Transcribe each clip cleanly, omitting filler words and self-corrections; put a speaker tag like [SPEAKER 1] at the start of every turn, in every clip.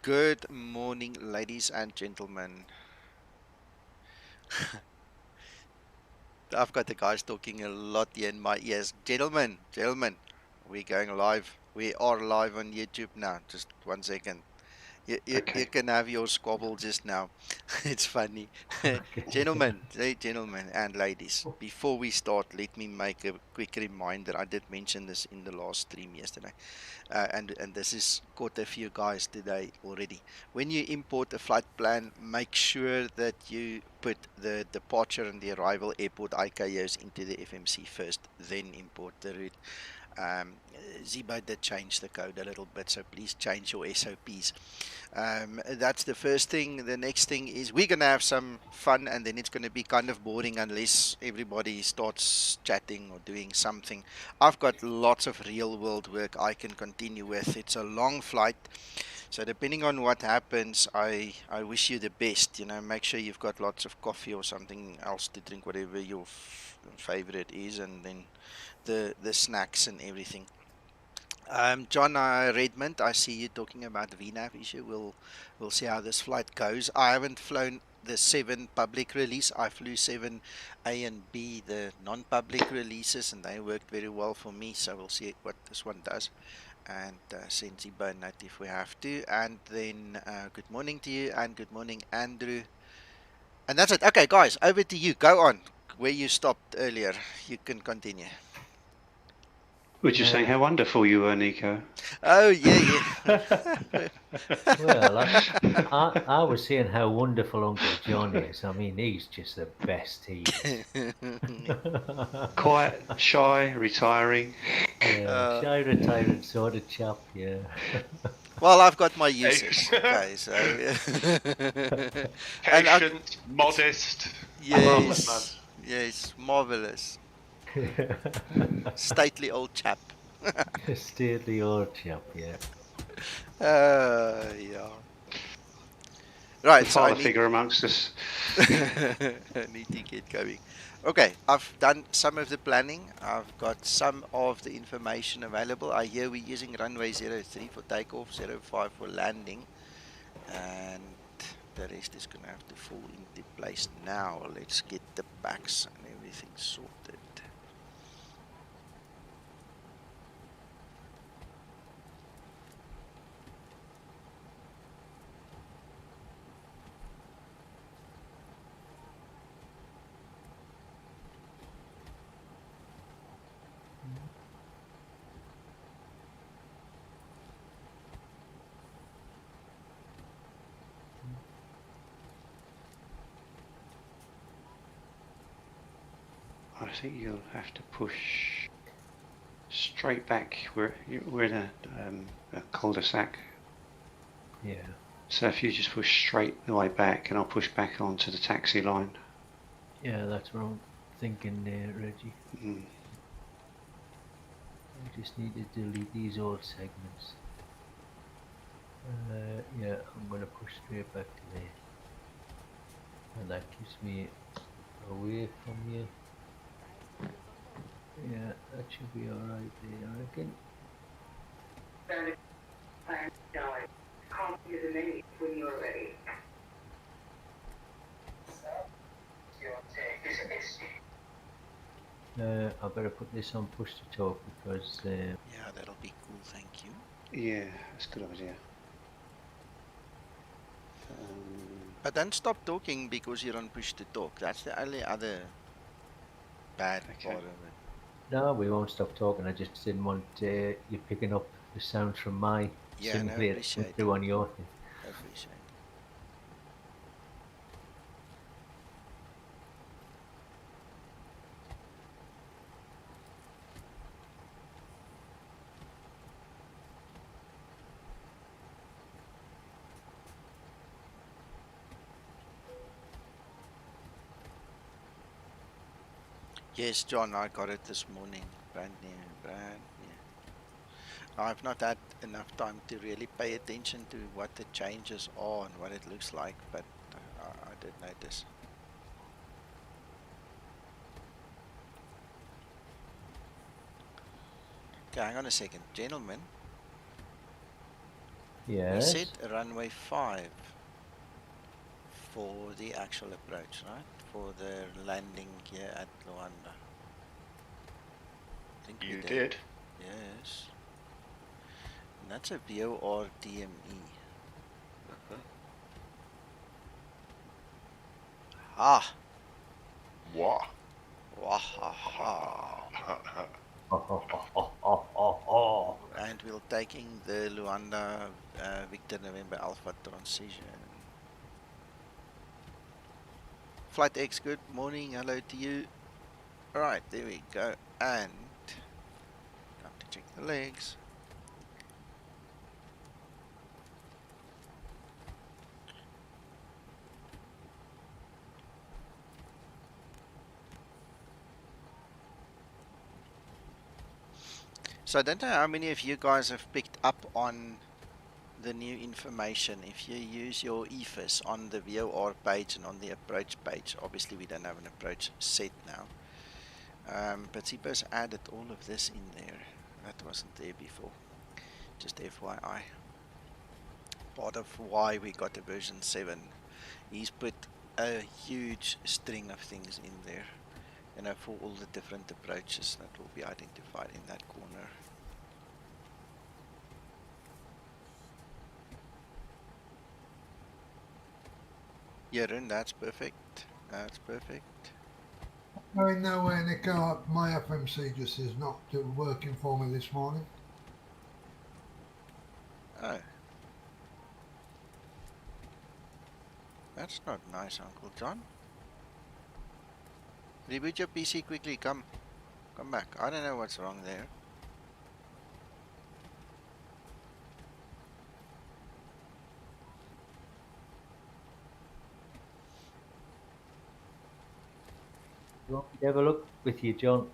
[SPEAKER 1] Good morning, ladies and gentlemen. I've got the guys talking a lot here in my ears. Gentlemen, we're going live. We are live on YouTube now. Just 1 second. You
[SPEAKER 2] Okay.
[SPEAKER 1] can have your squabble just now. It's funny. Gentlemen and ladies, before we start, let me make a quick reminder. I did mention this in the last stream yesterday. And this is caught a few guys today already. When you import a flight plan, make sure that you put the departure and the arrival airport IKOs into the FMC first, then import the route. Zibo did change the code a little bit, so please change your SOPs. That's the first thing. The next thing is we're going to have some fun, and then it's going to be kind of boring unless everybody starts chatting or doing something. I've got lots of real world work I can continue with. It's a long flight. So depending on what happens, I wish you the best. Make sure you've got lots of coffee or something else to drink, whatever your favorite is, and then the snacks and everything. John Redmond, I see you talking about the VNAV issue. We'll see how this flight goes. I haven't flown the 7 public release. I flew 7A and B, the non-public releases, and they worked very well for me. So we'll see what this one does, and send Zibo a note if we have to. And then good morning to you, and good morning, Andrew. And that's it. Okay, guys, over to you. Go on where you stopped earlier. You can continue.
[SPEAKER 2] We're just saying how wonderful you were, Nico.
[SPEAKER 1] Oh yeah.
[SPEAKER 3] Well, I was saying how wonderful Uncle John is. I mean, he's just the best, he is.
[SPEAKER 2] Quiet, shy, retiring.
[SPEAKER 3] Yeah, shy, retired sort of chap, yeah.
[SPEAKER 1] Well, I've got my uses. Okay, so
[SPEAKER 4] patient, modest.
[SPEAKER 1] yes, marvelous, stately old chap.
[SPEAKER 3] Stately old chap, yeah.
[SPEAKER 1] Yeah. Right,
[SPEAKER 2] The
[SPEAKER 1] so I
[SPEAKER 2] father figure amongst us.
[SPEAKER 1] need to get going. Okay, I've done some of the planning. I've got some of the information available. I hear we're using runway 03 for takeoff, 05 for landing, and the rest is going to have to fall into place now. Let's get the packs and everything sorted.
[SPEAKER 2] I think you'll have to push straight back. We're in a cul-de-sac.
[SPEAKER 3] Yeah.
[SPEAKER 2] So if you just push straight the way back, and I'll push back onto the taxi line.
[SPEAKER 3] Yeah, that's what I'm thinking there, Reggie.
[SPEAKER 2] Mm.
[SPEAKER 3] I just need to delete these old segments. Yeah, I'm going to push straight back to there. And that keeps me away from you. Yeah, that should be alright there, I reckon.
[SPEAKER 5] When you're ready.
[SPEAKER 3] I better put this on push to talk because...
[SPEAKER 1] yeah, that'll be cool, thank you.
[SPEAKER 2] Yeah, that's a good idea.
[SPEAKER 1] But don't stop talking because you're on push to talk. That's the only other bad part of it.
[SPEAKER 3] No, we won't stop talking. I just didn't want you picking up the sounds from my
[SPEAKER 1] Yeah, no, appreciate
[SPEAKER 3] through on your thing.
[SPEAKER 1] Appreciate it. Yes, John, I got it this morning. Brand new. I've not had enough time to really pay attention to what the changes are and what it looks like, but I did notice. Okay, hang on a second. Gentlemen, We
[SPEAKER 3] Yes.
[SPEAKER 1] set a runway 5 for the actual approach, right? For the landing here at Luanda. I think we
[SPEAKER 4] You
[SPEAKER 1] did.
[SPEAKER 4] did.
[SPEAKER 1] Yes. And that's a VOR DME. Ah!
[SPEAKER 4] What?
[SPEAKER 1] Wahaha! And we're taking the Luanda Victor November Alpha transition. Flight X, good morning. Hello to you. Alright, there we go. And time to check the legs. So I don't know how many of you guys have picked up on the new information. If you use your EFIS on the VOR page and on the approach page, obviously we don't have an approach set now. But Zibo's added all of this in there. That wasn't there before. Just FYI. Part of why we got a version 7. He's put a huge string of things in there. You know, for all the different approaches that will be identified in that corner. Jeroen, that's perfect. That's perfect.
[SPEAKER 6] Going nowhere, Nico. My FMC just is not working for me this morning.
[SPEAKER 1] Oh. That's not nice, Uncle John. Reboot your PC quickly, come back. I don't know what's wrong there.
[SPEAKER 3] You want me to have a look with you, John?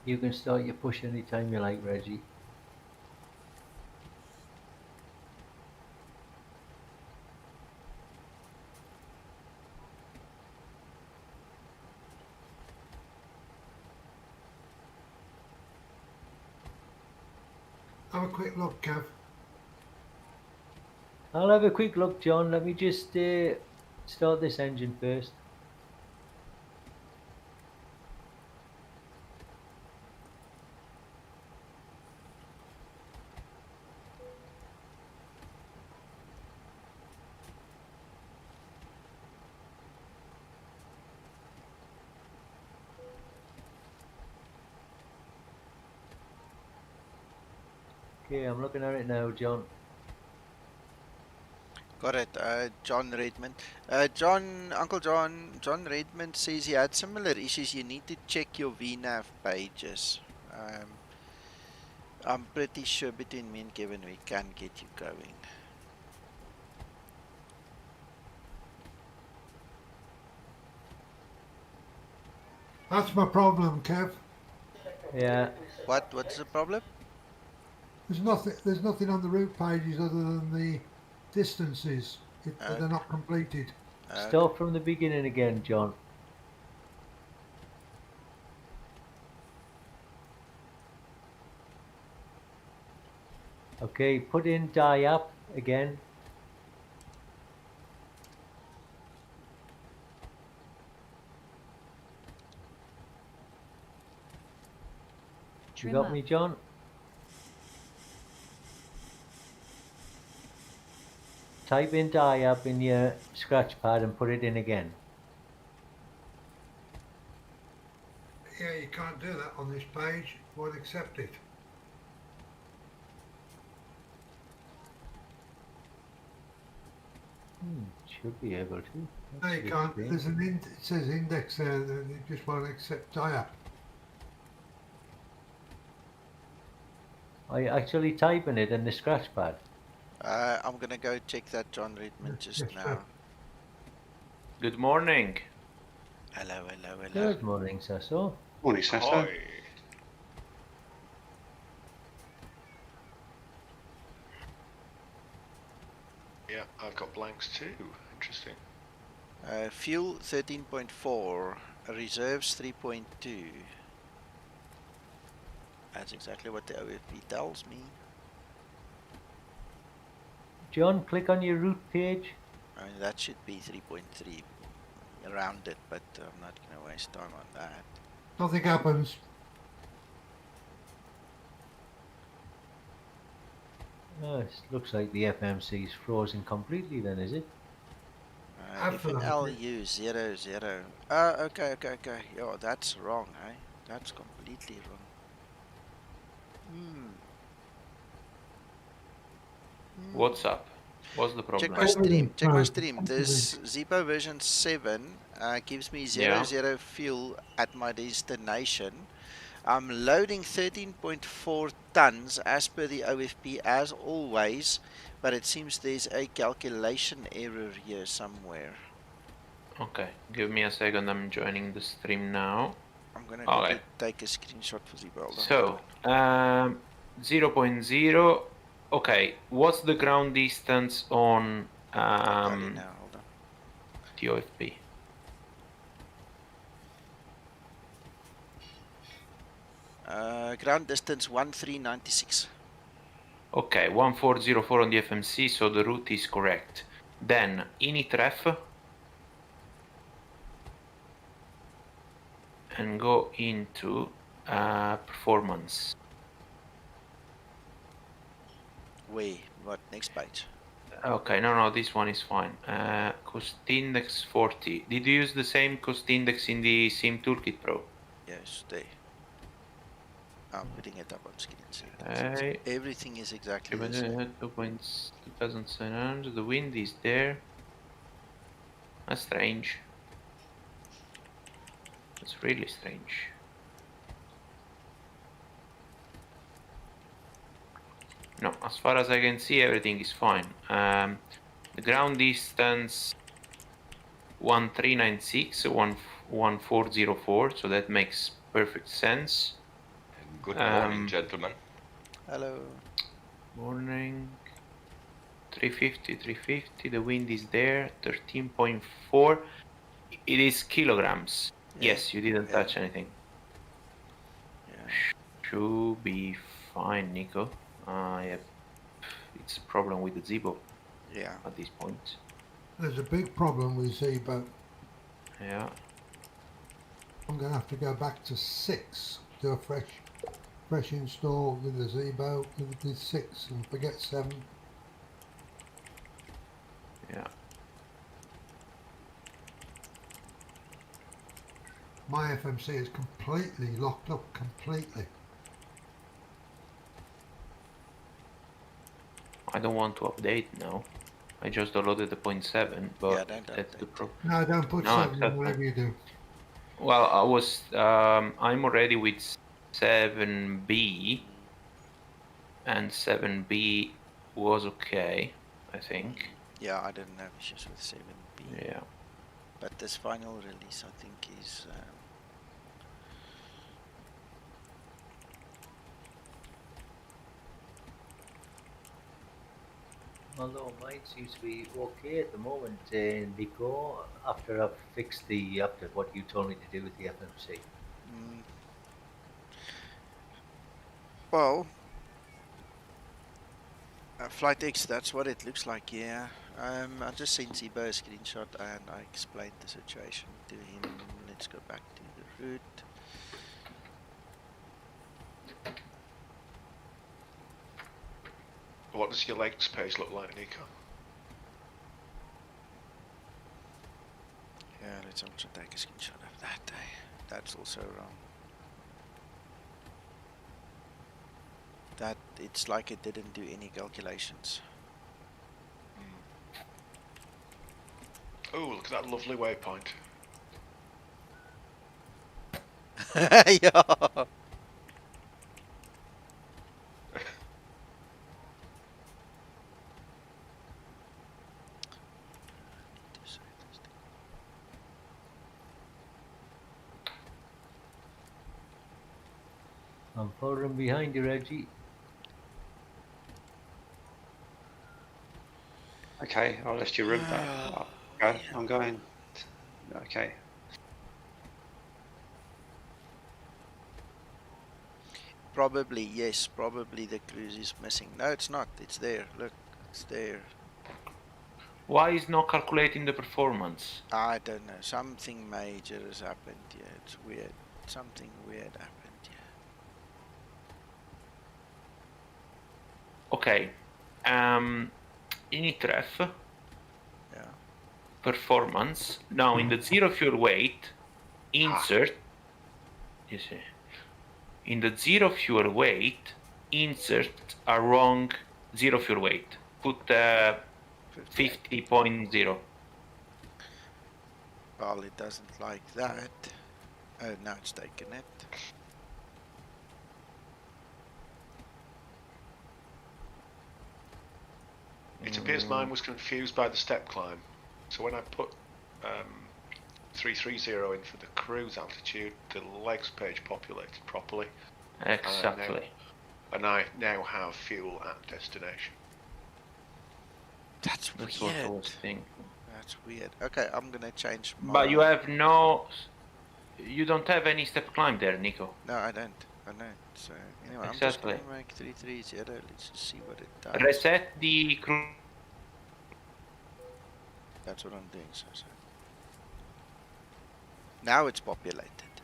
[SPEAKER 3] You can start your push anytime you like, Reggie.
[SPEAKER 6] Have a quick look, Kev.
[SPEAKER 3] I'll have a quick look, John. Let me just start this engine first. Okay, I'm looking at it now, John.
[SPEAKER 1] Got it, John Redmond. Uncle John Redmond says he had similar issues. You need to check your VNAV pages. I'm pretty sure between me and Kevin we can get you going.
[SPEAKER 6] That's my problem, Kev.
[SPEAKER 3] Yeah.
[SPEAKER 1] What's the problem?
[SPEAKER 6] There's nothing on the route pages other than the distances. They're not completed.
[SPEAKER 3] Start from the beginning again, John. Okay, put in DIAP again. You got me, John? Type in DIAP in your scratch pad and put it in again.
[SPEAKER 6] Yeah, you can't do that on this page. It won't accept it.
[SPEAKER 3] Should be able to.
[SPEAKER 6] No, you can't. There's it says index there, and it just won't accept DIAP.
[SPEAKER 3] Are you actually typing it in the scratch pad?
[SPEAKER 1] I'm gonna go check that, John Redmond, just
[SPEAKER 6] Yes,
[SPEAKER 1] now.
[SPEAKER 6] sir.
[SPEAKER 7] Good morning.
[SPEAKER 1] Hello, hello, hello.
[SPEAKER 3] Good morning, Sasso.
[SPEAKER 2] Morning, Sasso.
[SPEAKER 4] Hi. Yeah, I've got blanks too. Interesting.
[SPEAKER 1] Fuel 13.4, reserves 3.2. That's exactly what the OFP tells me.
[SPEAKER 3] John, click on your route page.
[SPEAKER 1] I mean, that should be 3.3 around it, but I'm not going to waste time on that.
[SPEAKER 6] Nothing happens.
[SPEAKER 3] Oh, it looks like the FMC's frozen completely then, is it?
[SPEAKER 1] FNLU 00. Okay. Yo, that's wrong, eh? That's completely wrong.
[SPEAKER 7] What's up? What's the problem?
[SPEAKER 1] Check my stream. Check my
[SPEAKER 6] No,
[SPEAKER 1] stream. This Zibo version 7 gives me 00 fuel at my destination. I'm loading 13.4 tons as per the OFP as always, but it seems there's a calculation error here somewhere.
[SPEAKER 7] Okay, give me a second. I'm joining the stream now.
[SPEAKER 1] I'm gonna quickly take a screenshot for Zibo.
[SPEAKER 7] So, 0.0. Okay, what's the ground distance on
[SPEAKER 1] Got it now. Hold on.
[SPEAKER 7] the OFP?
[SPEAKER 1] Ground distance 1396.
[SPEAKER 7] Okay, 1404 on the FMC, so the route is correct. Then, initref. And go into performance.
[SPEAKER 1] Wait, what? Next page.
[SPEAKER 7] Okay, no, this one is fine. Cost index 40. Did you use the same cost index in the Sim Toolkit Pro?
[SPEAKER 1] Yes, there. I'm putting it up on screen. So
[SPEAKER 7] Okay.
[SPEAKER 1] everything is exactly the same.
[SPEAKER 7] 2,700. The wind is there. That's strange. That's really strange. No, as far as I can see, everything is fine. The ground distance 1396, 1404, so that makes perfect sense.
[SPEAKER 4] Good morning, gentlemen.
[SPEAKER 1] Hello.
[SPEAKER 7] Morning. 350, the wind is there, 13.4. It is kilograms.
[SPEAKER 1] Yeah.
[SPEAKER 7] Yes, you didn't touch anything.
[SPEAKER 1] Yeah.
[SPEAKER 7] Should be fine, Nico. Yeah, it's a problem with the Zibo.
[SPEAKER 1] Yeah.
[SPEAKER 7] At this point.
[SPEAKER 6] There's a big problem with Zibo.
[SPEAKER 7] Yeah.
[SPEAKER 6] I'm going to have to go back to 6, do a fresh install with the Zibo with the 6 and forget 7.
[SPEAKER 7] Yeah.
[SPEAKER 6] My FMC is completely locked up, completely.
[SPEAKER 7] I don't want to update now. I just downloaded the 0.7, but
[SPEAKER 1] Yeah, don't
[SPEAKER 7] that's the
[SPEAKER 1] update.
[SPEAKER 7] problem.
[SPEAKER 6] No, don't put
[SPEAKER 7] No,
[SPEAKER 6] 7 in, whatever you do.
[SPEAKER 7] Well, I was, I'm already with 7B, and 7B was okay, I think.
[SPEAKER 1] Yeah, I didn't have issues with 7B.
[SPEAKER 7] Yeah.
[SPEAKER 1] But this final release, I think, is
[SPEAKER 3] Although mine seems to be okay at the moment, Nico, after I've fixed after what you told me to do with the FMC.
[SPEAKER 1] well, Flight X, that's what it looks like, yeah. I just sent Zibo a screenshot and I explained the situation to him. Let's go back to the route.
[SPEAKER 4] What does your legs page look like, Nico?
[SPEAKER 1] Yeah, let's also take a screenshot of that. That's also wrong. That it's like it didn't do any calculations.
[SPEAKER 4] Oh, look at that lovely waypoint.
[SPEAKER 1] Yeah.
[SPEAKER 3] I'm following behind you, Reggie.
[SPEAKER 2] Okay, I'll let you route that. Okay, I'm going. Okay.
[SPEAKER 1] Probably, yes, probably the cruise is missing. No, it's not. It's there. Look, it's there.
[SPEAKER 7] Why is not calculating the performance?
[SPEAKER 1] I don't know. Something major has happened here. It's weird. Something weird happened here.
[SPEAKER 7] Okay. Initref.
[SPEAKER 1] Yeah.
[SPEAKER 7] Performance. Now in the zero fuel weight, insert. You see. In the zero fuel weight, insert a wrong zero fuel weight. Put 50.0.
[SPEAKER 1] Well, it doesn't like that. Oh, now it's taken it.
[SPEAKER 4] It appears mine was confused by the step climb. So when I put 330 in for the cruise altitude, the legs page populated properly.
[SPEAKER 7] Exactly.
[SPEAKER 4] And I now have fuel at destination.
[SPEAKER 1] That's
[SPEAKER 7] That's what I
[SPEAKER 1] weird.
[SPEAKER 7] was thinking.
[SPEAKER 1] That's weird. Okay, I'm gonna change my...
[SPEAKER 7] But you have no... You don't have any step climb there, Nico.
[SPEAKER 1] No, I don't. I don't. So, anyway,
[SPEAKER 7] Exactly.
[SPEAKER 1] I'm just gonna make 330. Let's just see what it does.
[SPEAKER 7] Reset the cruise.
[SPEAKER 1] That's what I'm doing, so. Now it's populated.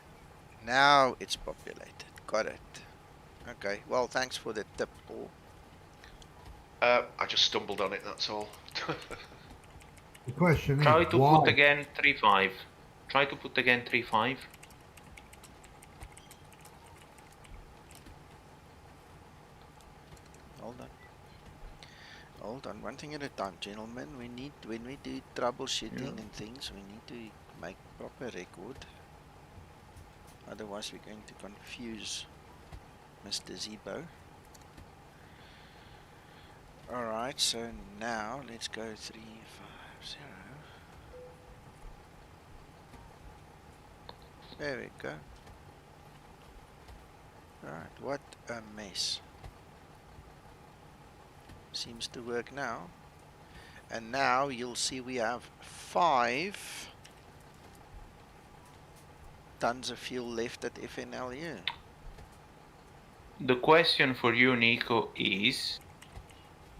[SPEAKER 1] Now it's populated. Got it. Okay, well, thanks for the tip, Paul.
[SPEAKER 4] I just stumbled on it, that's all.
[SPEAKER 6] The question is,
[SPEAKER 7] Try to
[SPEAKER 6] why?
[SPEAKER 7] put again 3.5. Try to put again 3.5.
[SPEAKER 1] Hold on. Hold on, one thing at a time, gentlemen. We need, when we do troubleshooting and things, we need to make proper record. Otherwise, we're going to confuse Mr. Zibo. Alright, so now let's go 350. There we go. Alright, what a mess. Seems to work now. And now you'll see we have 5 tons of fuel left at FNLU.
[SPEAKER 7] The question for you, Nico, is...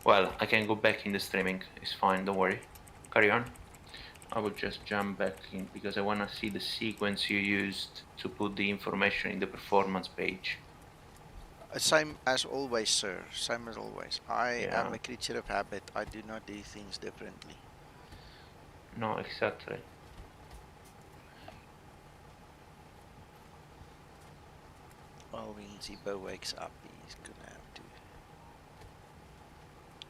[SPEAKER 7] Well, I can go back in the streaming. It's fine, don't worry. Carry on. I will just jump back in because I want to see the sequence you used to put the information in the performance page.
[SPEAKER 1] Same as always, sir. Same as always. I am a creature of habit. I do not do things differently.
[SPEAKER 7] No, exactly.
[SPEAKER 1] Well, when Zibo wakes up, he's gonna have to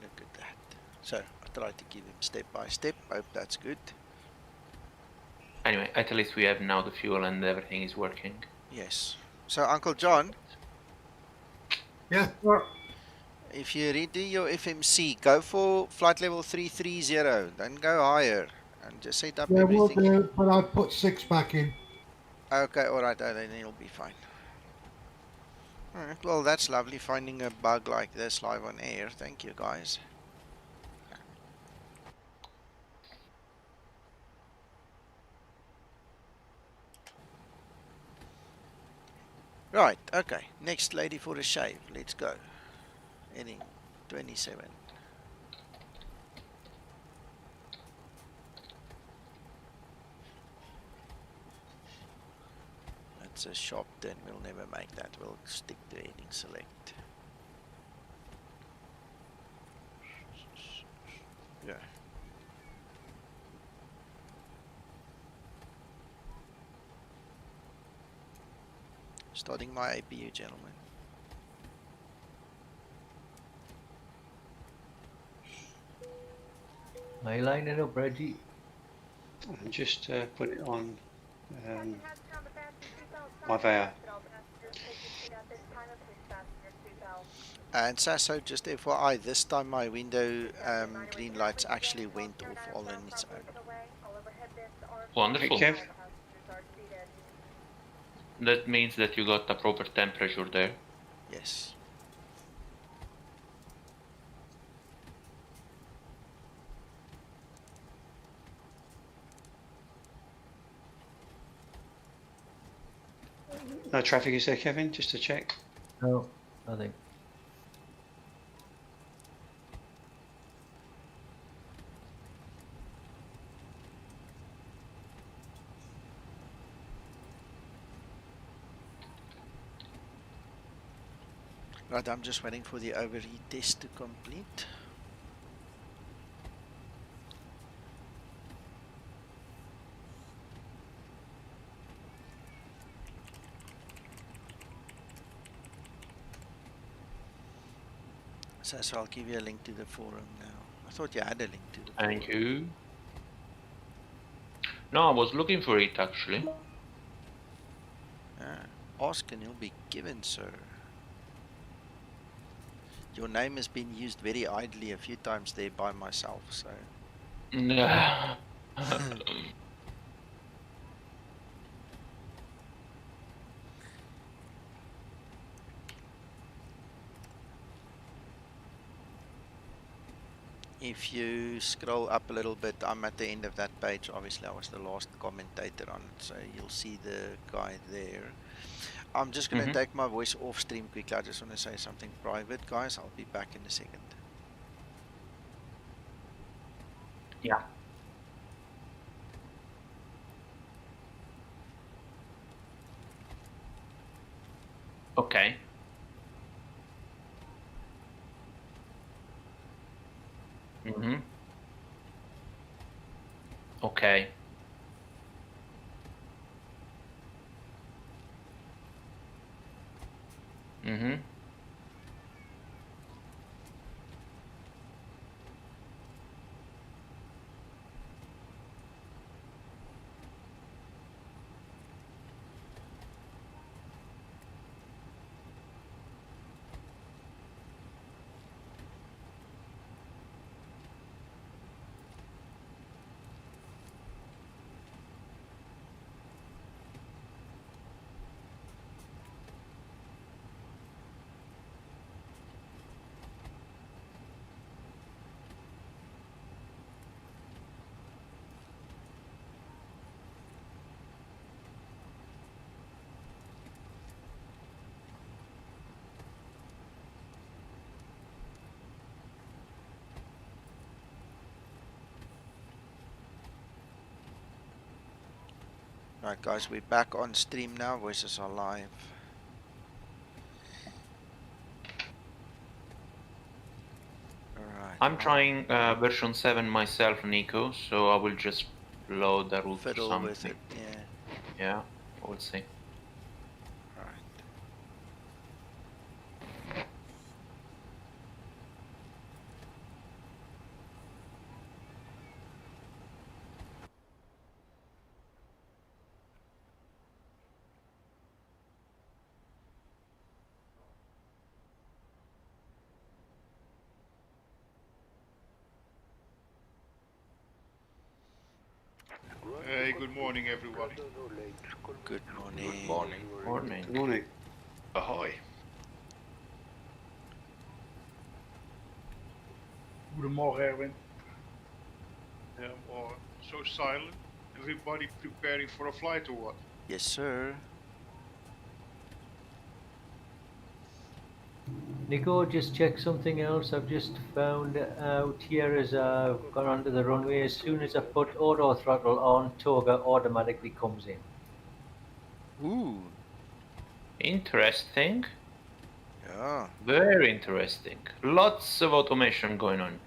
[SPEAKER 1] look at that. So, I tried to give him step by step. Hope that's good.
[SPEAKER 7] Anyway, at least we have now the fuel and everything is working.
[SPEAKER 1] Yes. So, Uncle John.
[SPEAKER 6] Yeah, sure.
[SPEAKER 1] If you redo your FMC, go for flight level 330. Don't go higher. And just set up
[SPEAKER 6] Yeah, we'll
[SPEAKER 1] everything.
[SPEAKER 6] do, but I put 6 back in.
[SPEAKER 1] Okay, alright, then it'll be fine. Alright, well, that's lovely finding a bug like this live on air. Thank you, guys. Right, okay. Next lady for a shave. Let's go. Heading 27. That's a shop, then we'll never make that. We'll stick to heading select. Yeah. Starting my APU, gentlemen.
[SPEAKER 3] Are you lining up, Reggie?
[SPEAKER 2] And just put it on IVAO.
[SPEAKER 1] And Sasso, just FYI, this time my window green lights actually went off all on its own.
[SPEAKER 7] Wonderful.
[SPEAKER 2] Kev?
[SPEAKER 7] That means that you got a proper temperature there.
[SPEAKER 1] Yes.
[SPEAKER 2] No traffic is there, Kevin? Just to check.
[SPEAKER 3] No, nothing.
[SPEAKER 1] Right, I'm just waiting for the overheat test to complete. So I'll give you a link to the forum now. I thought you had a link to the forum.
[SPEAKER 7] Thank you. No, I was looking for it actually.
[SPEAKER 1] Ask and you'll be given, sir. Your name has been used very idly a few times there by myself, so.
[SPEAKER 7] No.
[SPEAKER 1] If you scroll up a little bit, I'm at the end of that page. Obviously, I was the last commentator on it, so you'll see the guy there. I'm just going to take my voice off stream quickly. I just want to say something private, guys. I'll be back in a second.
[SPEAKER 7] Yeah. Okay. Okay.
[SPEAKER 1] Right, guys, we're back on stream now. Voices are live. Alright.
[SPEAKER 7] I'm trying version 7 myself, Nico, so I will just load the route or
[SPEAKER 1] Fiddle
[SPEAKER 7] something.
[SPEAKER 1] with it, yeah.
[SPEAKER 7] Yeah, we'll see.
[SPEAKER 1] Alright.
[SPEAKER 8] Hey, good morning, everybody.
[SPEAKER 1] Good morning.
[SPEAKER 4] Good morning.
[SPEAKER 7] Morning.
[SPEAKER 2] Good morning.
[SPEAKER 4] Ahoy.
[SPEAKER 8] Goedemorgen, Erwin. Or so silent. Everybody preparing for a flight or what?
[SPEAKER 1] Yes, sir.
[SPEAKER 3] Nico, just check something else. I've just found out here as I've gone onto the runway, as soon as I put auto throttle on, Toga automatically comes in.
[SPEAKER 1] Ooh.
[SPEAKER 7] Interesting.
[SPEAKER 1] Yeah.
[SPEAKER 7] Very interesting. Lots of automation going on.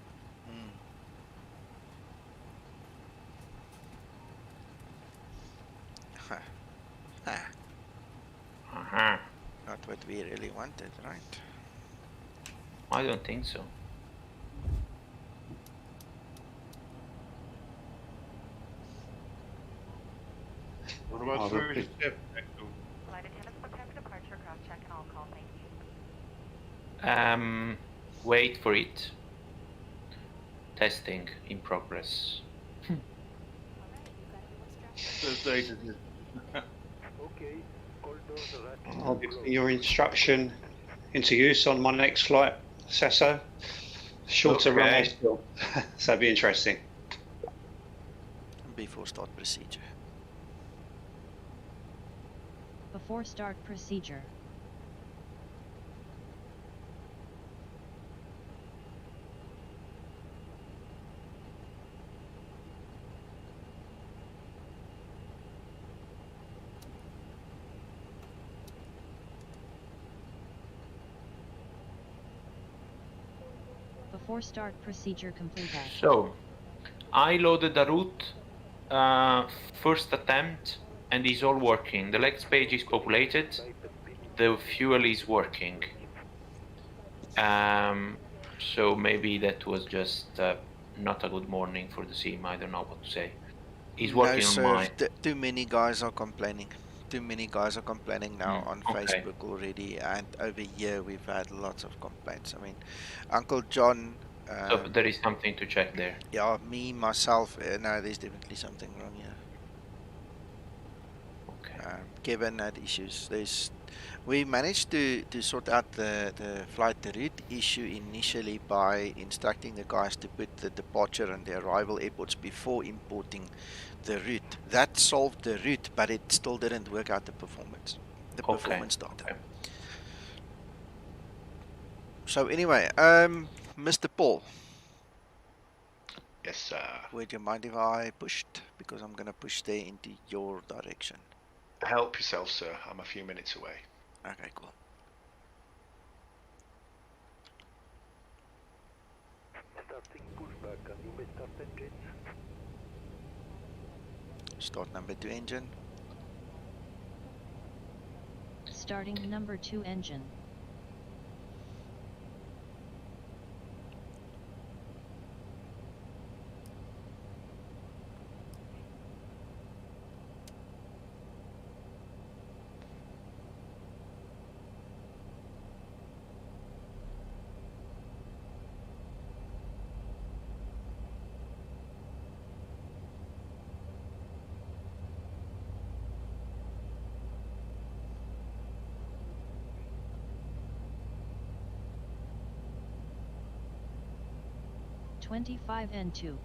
[SPEAKER 1] Not what we really wanted, right?
[SPEAKER 7] I don't think so.
[SPEAKER 8] What about first step?
[SPEAKER 5] Flight attendants prepare for departure, cross check and all call, thank you.
[SPEAKER 7] Wait for it. Testing in progress.
[SPEAKER 2] Your instruction into use on my next flight, Sasso. Shorter
[SPEAKER 7] Okay.
[SPEAKER 2] runway still, so it'll be interesting.
[SPEAKER 1] Before start procedure.
[SPEAKER 9] Before start procedure. Before start procedure completed.
[SPEAKER 7] So, I loaded the route first attempt and is all working. The legs page is populated. The fuel is working. So maybe that was just not a good morning for the sim. I don't know what to say. He's working
[SPEAKER 1] no,
[SPEAKER 7] on
[SPEAKER 1] sir.
[SPEAKER 7] mine.
[SPEAKER 1] Too many guys are complaining. Too many guys are complaining now on
[SPEAKER 7] Okay.
[SPEAKER 1] Facebook already, and over here we've had lots of complaints. I mean, Uncle John.
[SPEAKER 7] So there is something to check there.
[SPEAKER 1] Yeah, me myself. No, there's definitely something wrong here.
[SPEAKER 7] Okay.
[SPEAKER 1] Kevin had issues. We managed to sort out the flight route issue initially by instructing the guys to put the departure and the arrival airports before importing the route. That solved the route, but it still didn't work out the performance. The performance data.
[SPEAKER 7] Okay.
[SPEAKER 1] So anyway, Mr. Paul.
[SPEAKER 4] Yes, sir.
[SPEAKER 1] Would you mind if I pushed? Because I'm gonna push there into your direction.
[SPEAKER 4] Help yourself, sir. I'm a few minutes away.
[SPEAKER 1] Okay, cool.
[SPEAKER 10] Starting pushback, and you may start engines.
[SPEAKER 1] Start number 2 engine.
[SPEAKER 9] Starting number 2 engine. (25N2).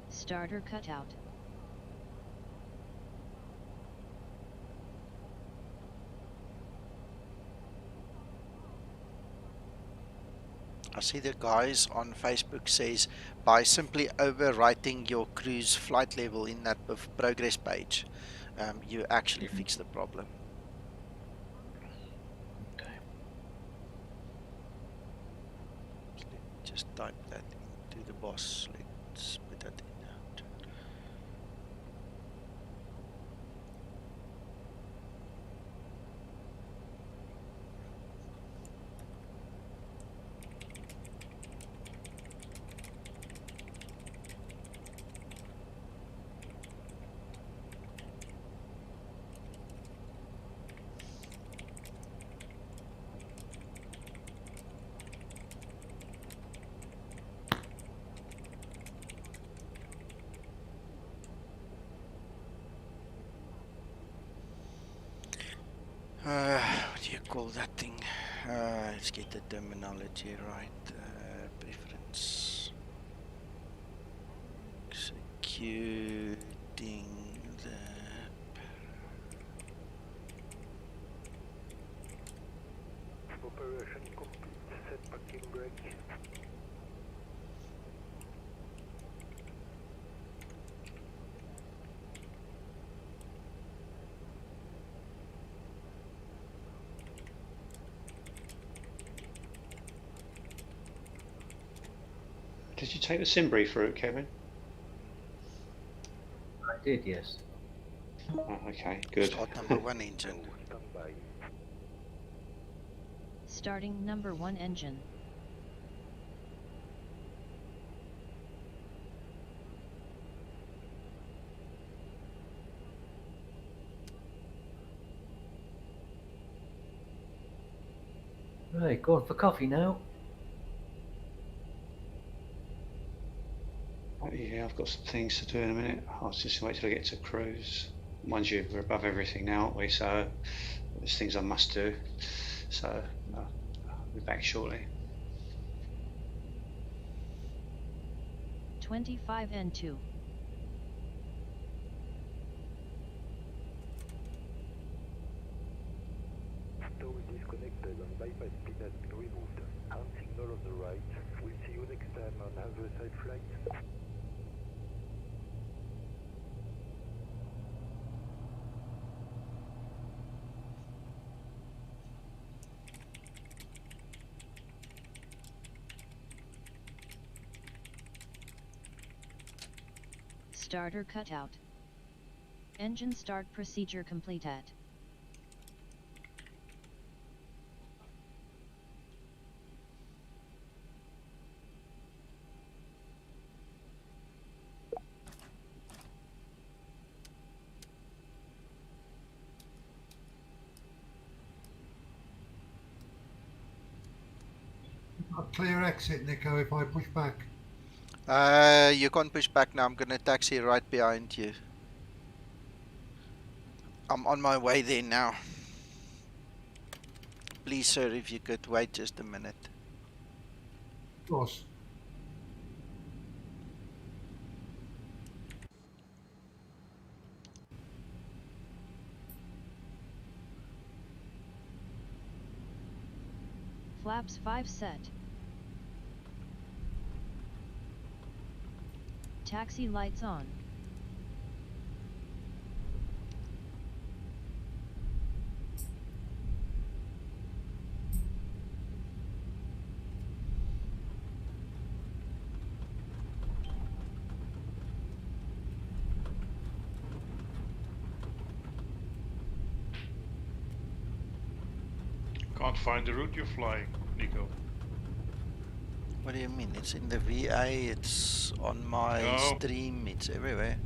[SPEAKER 9] Starter cutout.
[SPEAKER 1] I see the guys on Facebook says by simply overwriting your cruise flight level in that progress page, you actually fix the problem.
[SPEAKER 7] Okay.
[SPEAKER 1] So let me just type that into the boss. Let's put that in now. What do you call that thing? Let's get the terminology right. Preference. Executing the
[SPEAKER 10] Operation complete. Set parking brake.
[SPEAKER 2] Did you take the sim brief route, Kevin?
[SPEAKER 3] I did, yes.
[SPEAKER 2] Oh, okay, good.
[SPEAKER 1] start number 1 engine.
[SPEAKER 10] Standby.
[SPEAKER 9] Starting number 1 engine.
[SPEAKER 3] Right, going for coffee now.
[SPEAKER 2] Oh, yeah, I've got some things to do in a minute. I'll just wait till I get to cruise. Mind you, we're above everything now, aren't we? So there's things I must do. So I'll be back shortly.
[SPEAKER 9] 25 N2.
[SPEAKER 10] Store is disconnected and bypass pin has been removed. Hand signal on the right. We'll see you next time on other side flight.
[SPEAKER 9] Starter cutout. Engine start procedure completed.
[SPEAKER 6] A clear exit, Nico, if I push back.
[SPEAKER 1] You can't push back now. I'm gonna taxi right behind you. I'm on my way there now. Please, sir, if you could wait just a minute.
[SPEAKER 6] Of course.
[SPEAKER 9] Flaps 5 set. Taxi lights on.
[SPEAKER 8] Can't find the route you're flying, Nico.
[SPEAKER 1] What do you mean? It's in the VA, it's on my
[SPEAKER 8] No.
[SPEAKER 1] stream, it's everywhere.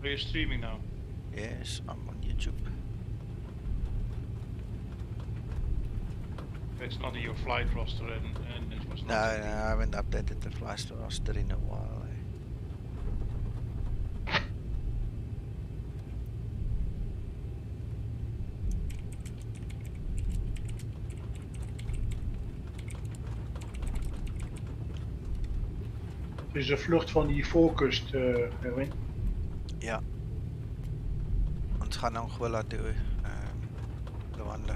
[SPEAKER 8] Are you streaming now?
[SPEAKER 1] Yes, I'm on YouTube.
[SPEAKER 8] It's not in your flight roster and it was
[SPEAKER 1] No,
[SPEAKER 8] not.
[SPEAKER 1] no, I haven't updated the flight roster in a while.
[SPEAKER 11] Het is een vlucht van die voorkust, Erwin.
[SPEAKER 1] Ja. Ons gaan Angola toe, Luanda.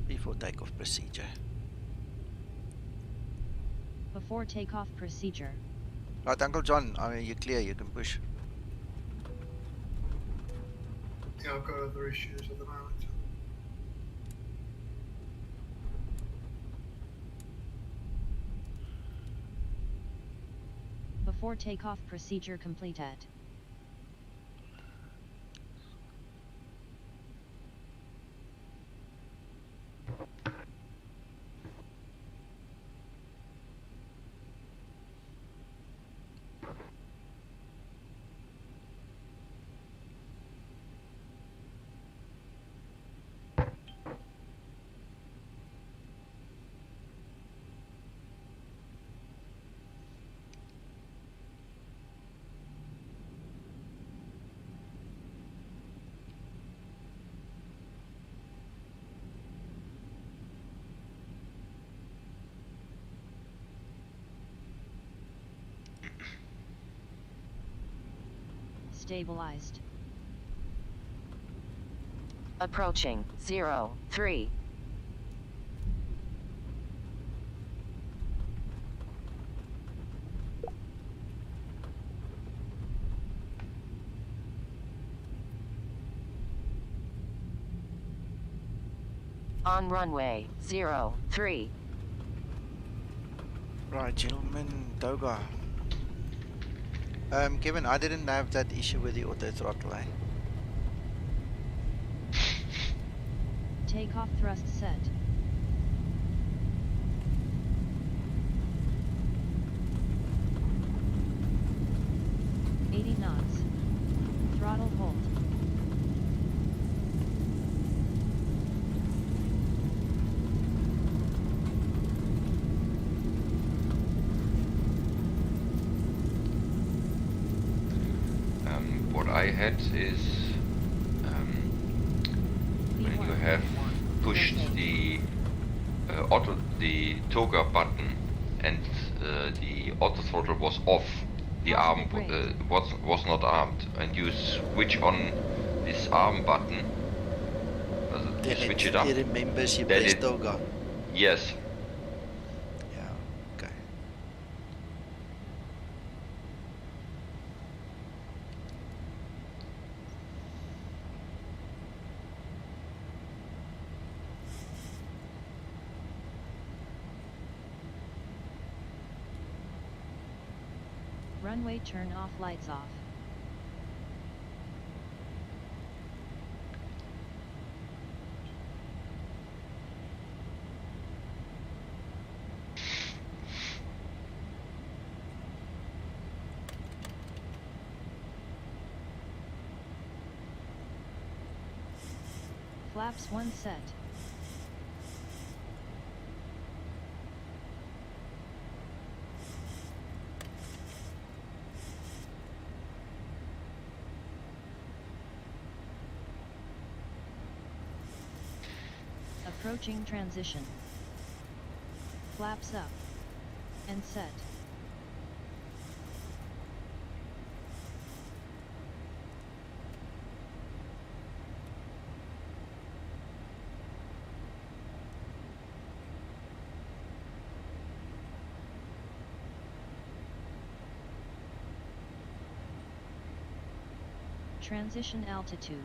[SPEAKER 1] Before takeoff procedure.
[SPEAKER 9] Before takeoff procedure.
[SPEAKER 1] Right, Uncle John, I mean, you're clear, you can push.
[SPEAKER 6] Yeah, I've got other issues at the moment.
[SPEAKER 9] Before takeoff procedure completed. Stabilized.
[SPEAKER 12] Approaching 03. On runway 03.
[SPEAKER 1] Right, gentlemen, Toga. Kevin, I didn't have that issue with the auto throttle, eh?
[SPEAKER 9] takeoff thrust set. $80 knots. Throttle hold.
[SPEAKER 13] What I had is when you have pushed the toga button and the auto throttle was off, the arm was not armed, and you switch on this arm button, you switch it up.
[SPEAKER 1] It remembers you
[SPEAKER 13] then
[SPEAKER 1] press toga.
[SPEAKER 13] Yes.
[SPEAKER 1] Yeah, okay.
[SPEAKER 9] Runway turn off, lights off. Flaps 1 set. Approaching transition. Flaps up. And set. Transition altitude.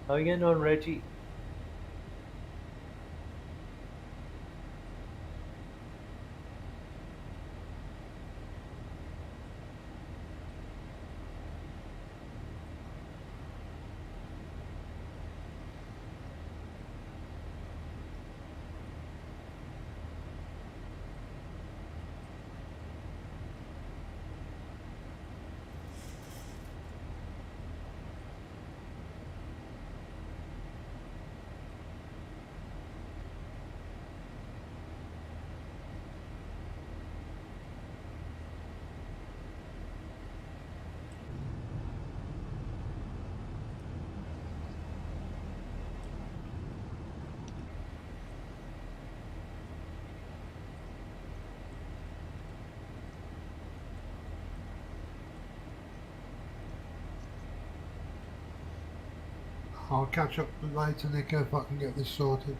[SPEAKER 3] How are you getting on, Reggie?
[SPEAKER 6] I'll catch up later, Nico, if I can get this sorted.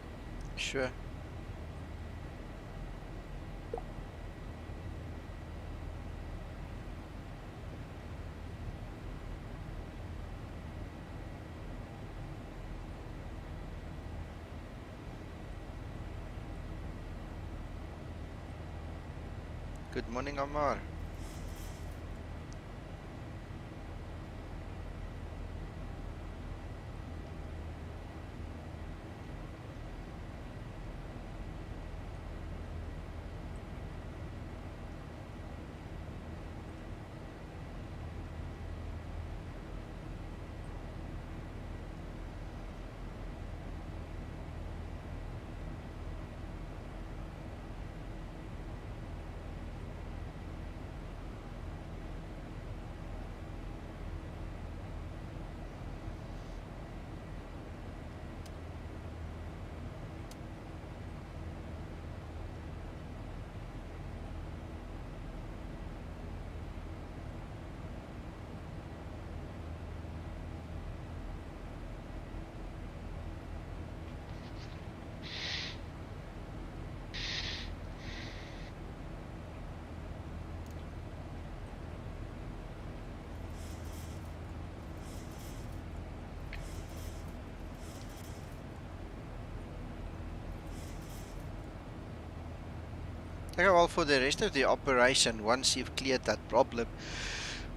[SPEAKER 1] Sure. Good morning, Amar. Okay, well, for the rest of the operation, once you've cleared that problem,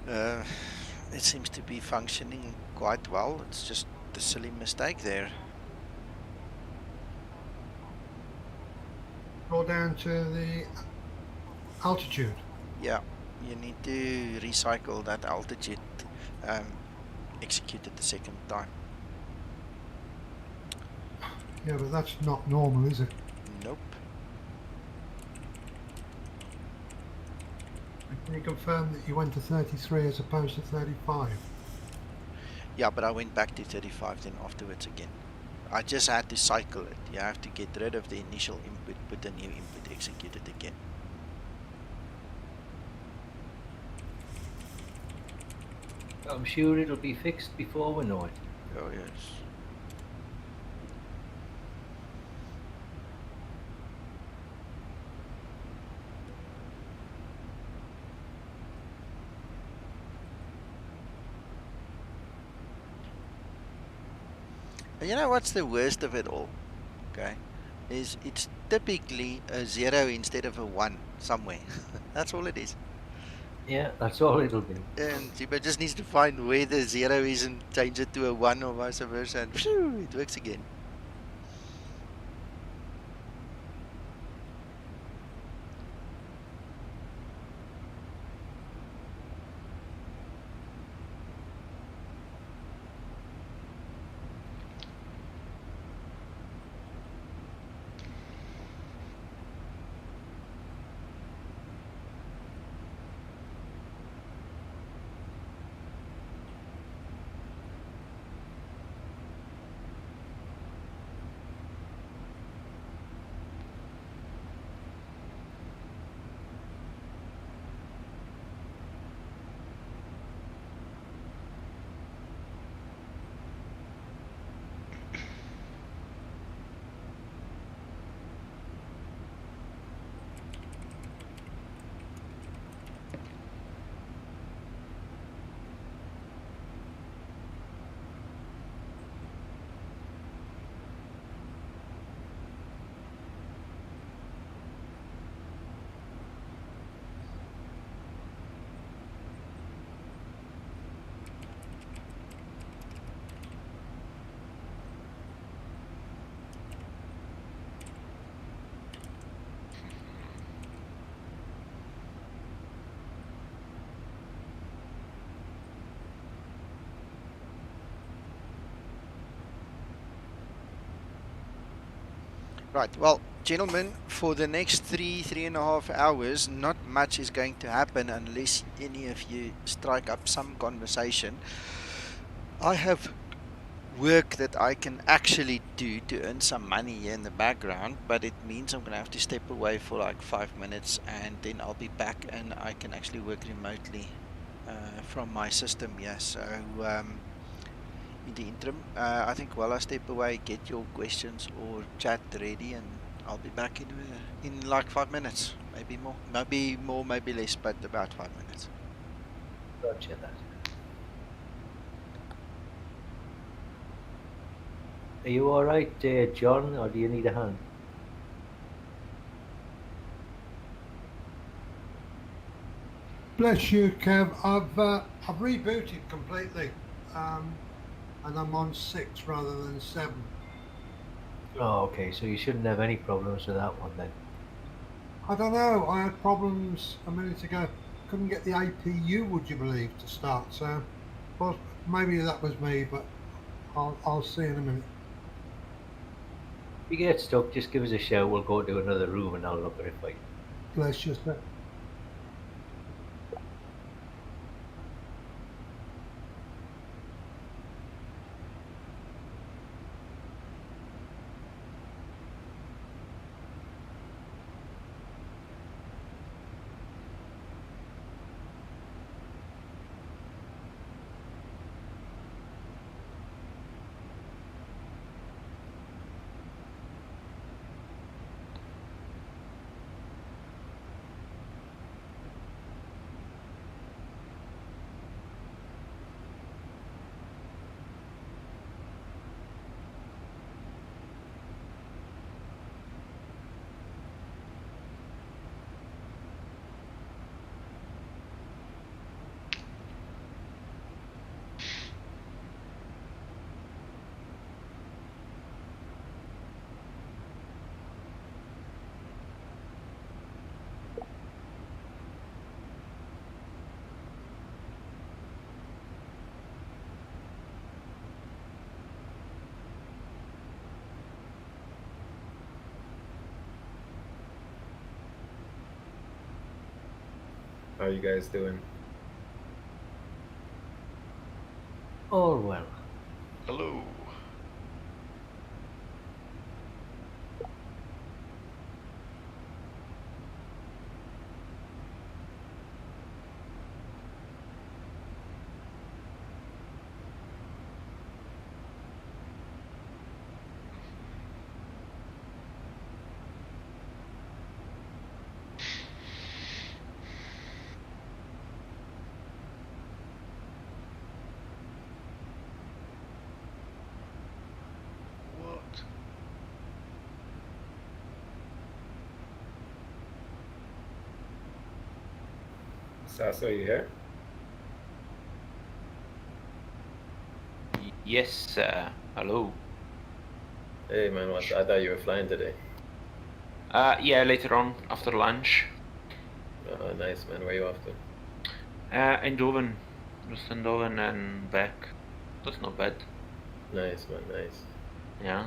[SPEAKER 1] it seems to be functioning quite well. It's just a silly mistake there.
[SPEAKER 6] Go down to the altitude.
[SPEAKER 1] Yeah, you need to recycle that altitude, execute it the second time.
[SPEAKER 6] Yeah, but that's not normal, is it?
[SPEAKER 1] Nope.
[SPEAKER 6] Can you confirm that you went to 33 as opposed to 35?
[SPEAKER 1] Yeah, but I went back to 35 then afterwards again. I just had to cycle it. You have to get rid of the initial input, put the new input, execute it again.
[SPEAKER 3] I'm sure it'll be fixed before we know it.
[SPEAKER 1] Oh, yes. And you know what's the worst of it all? Okay, is it's typically a 0 instead of a 1 somewhere. That's all it is.
[SPEAKER 3] Yeah, that's all it'll be.
[SPEAKER 1] And Zibo just needs to find where the 0 is and change it to a 1 or vice versa, and phew, it works again. Right, well, gentlemen, for the next 3.5 hours, not much is going to happen unless any of you strike up some conversation. I have work that I can actually do to earn some money here in the background, but it means I'm going to have to step away for like 5 minutes and then I'll be back and I can actually work remotely from my system here. So in the interim, I think while I step away, get your questions or chat ready, and I'll be back in like 5 minutes, maybe more, maybe less, but about 5 minutes.
[SPEAKER 3] Roger that. Are you all right, John, or do you need a hand?
[SPEAKER 6] Bless you, Kev. I've rebooted completely, and I'm on 6 rather than 7.
[SPEAKER 3] Oh, okay, so you shouldn't have any problems with that one then.
[SPEAKER 6] I don't know. I had problems a minute ago. Couldn't get the APU, would you believe, to start. So, well, maybe that was me, but I'll see in a minute.
[SPEAKER 3] If you get stuck, just give us a shout. We'll go to another room and I'll look at it for you.
[SPEAKER 6] Bless you, sir.
[SPEAKER 14] are you guys doing?
[SPEAKER 3] All well.
[SPEAKER 4] Hello. What?
[SPEAKER 14] Sasso, you here?
[SPEAKER 7] Yes, hello.
[SPEAKER 14] Hey man, I thought you were flying today.
[SPEAKER 7] Yeah, later on, after lunch.
[SPEAKER 14] Nice man, where you off to?
[SPEAKER 7] Eindhoven. Just Eindhoven and back. That's not bad.
[SPEAKER 14] Nice man, nice.
[SPEAKER 7] Yeah.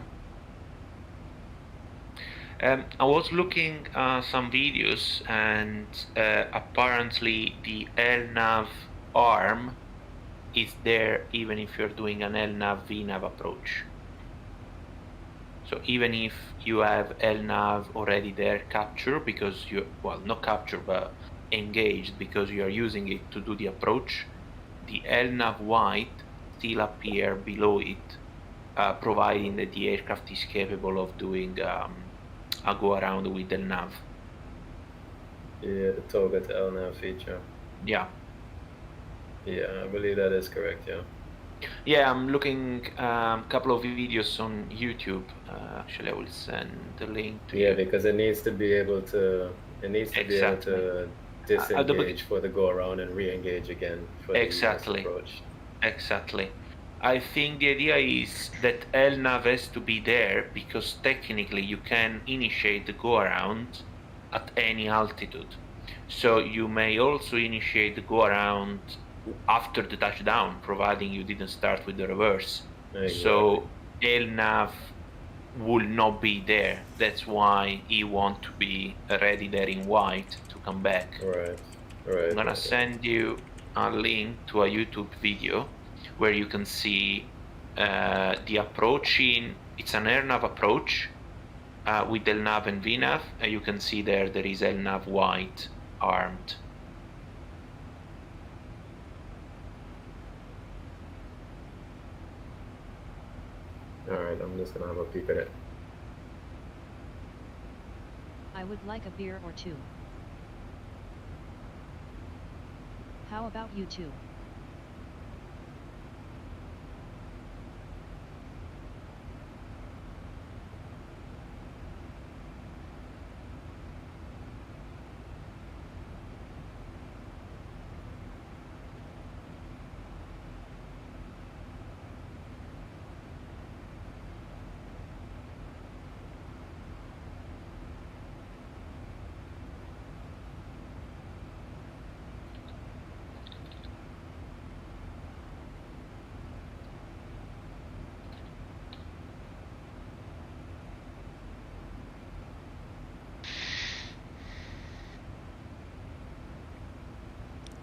[SPEAKER 7] I was looking some videos, and apparently the LNAV arm is there even if you're doing an LNAV VNAV approach. So even if you have LNAV already there captured because you, well, not captured, but engaged because you are using it to do the approach, the LNAV white still appear below it, providing that the aircraft is capable of doing a go around with LNAV.
[SPEAKER 14] Yeah, the Toga to LNAV feature.
[SPEAKER 7] Yeah.
[SPEAKER 14] Yeah, I believe that is correct, yeah.
[SPEAKER 7] Yeah, I'm looking a couple of videos on YouTube. Actually, I will send the link to you.
[SPEAKER 14] Yeah, because it needs to be able to, disengage for the go around and re-engage again for the US approach.
[SPEAKER 7] Exactly. I think the idea is that LNAV has to be there because technically you can initiate the go around at any altitude. So you may also initiate the go around after the touchdown, providing you didn't start with the reverse.
[SPEAKER 14] Exactly.
[SPEAKER 7] So LNAV will not be there. That's why you want to be ready there in white to come back.
[SPEAKER 14] Right.
[SPEAKER 7] I'm gonna send you a link to a YouTube video where you can see the approach it's an AirNav approach with LNAV and VNAV, and you can see there is LNAV white armed.
[SPEAKER 14] Alright, I'm just gonna have a peek at it.
[SPEAKER 9] I would like a beer or two. How about you two?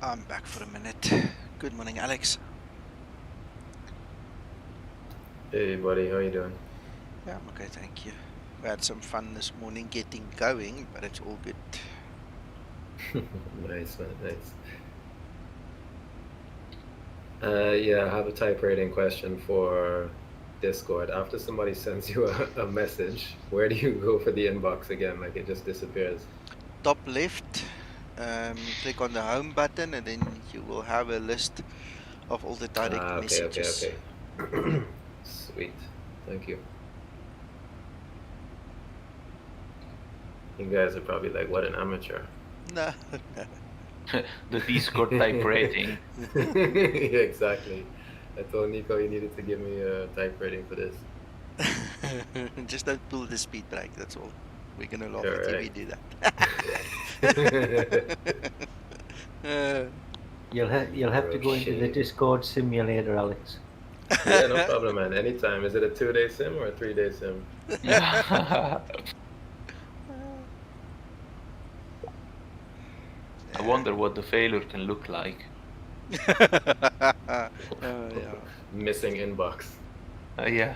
[SPEAKER 1] I'm back for a minute. Good morning, Alex.
[SPEAKER 14] Hey buddy, how you doing?
[SPEAKER 1] Yeah, I'm okay, thank you. We had some fun this morning getting going, but it's all good.
[SPEAKER 14] Nice man, nice. Yeah, I have a type rating question for Discord. After somebody sends you a message, where do you go for the inbox again? Like it just disappears.
[SPEAKER 1] Top left, click on the home button, and then you will have a list of all the direct messages.
[SPEAKER 14] Okay. Sweet, thank you. You guys are probably like, what an amateur.
[SPEAKER 1] No.
[SPEAKER 7] The Discord type rating.
[SPEAKER 14] Exactly. I told Nico he needed to give me a type rating for this.
[SPEAKER 1] Just don't pull the speed brake, that's all. We're gonna laugh at you if you do that.
[SPEAKER 3] You'll have to go into the Discord simulator, Alex.
[SPEAKER 14] Yeah, no problem, man. Anytime. Is it a 2-day sim or a 3-day sim?
[SPEAKER 7] I wonder what the failure can look like.
[SPEAKER 1] Yeah.
[SPEAKER 14] Missing inbox.
[SPEAKER 7] Yeah.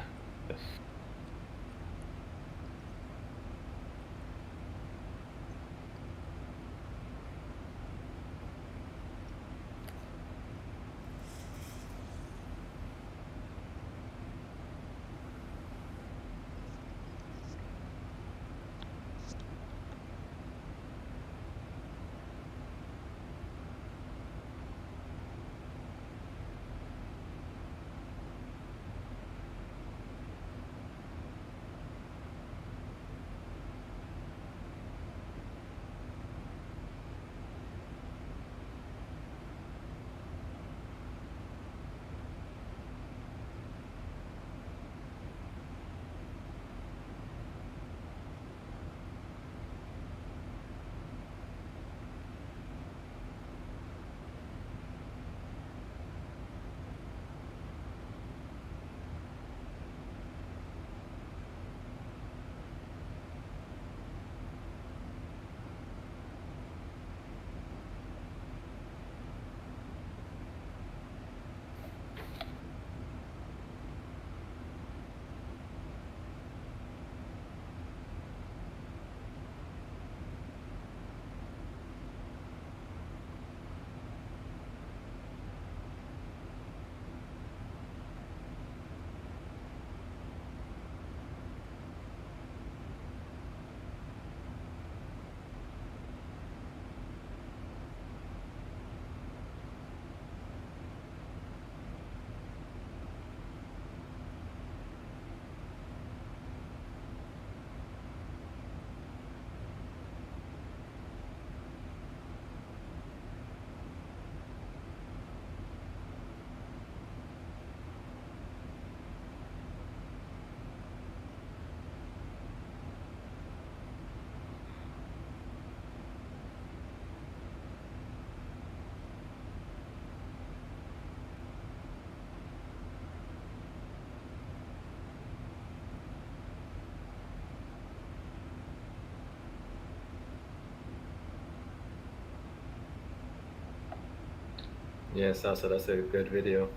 [SPEAKER 14] Yeah, Sasa, that's a good video.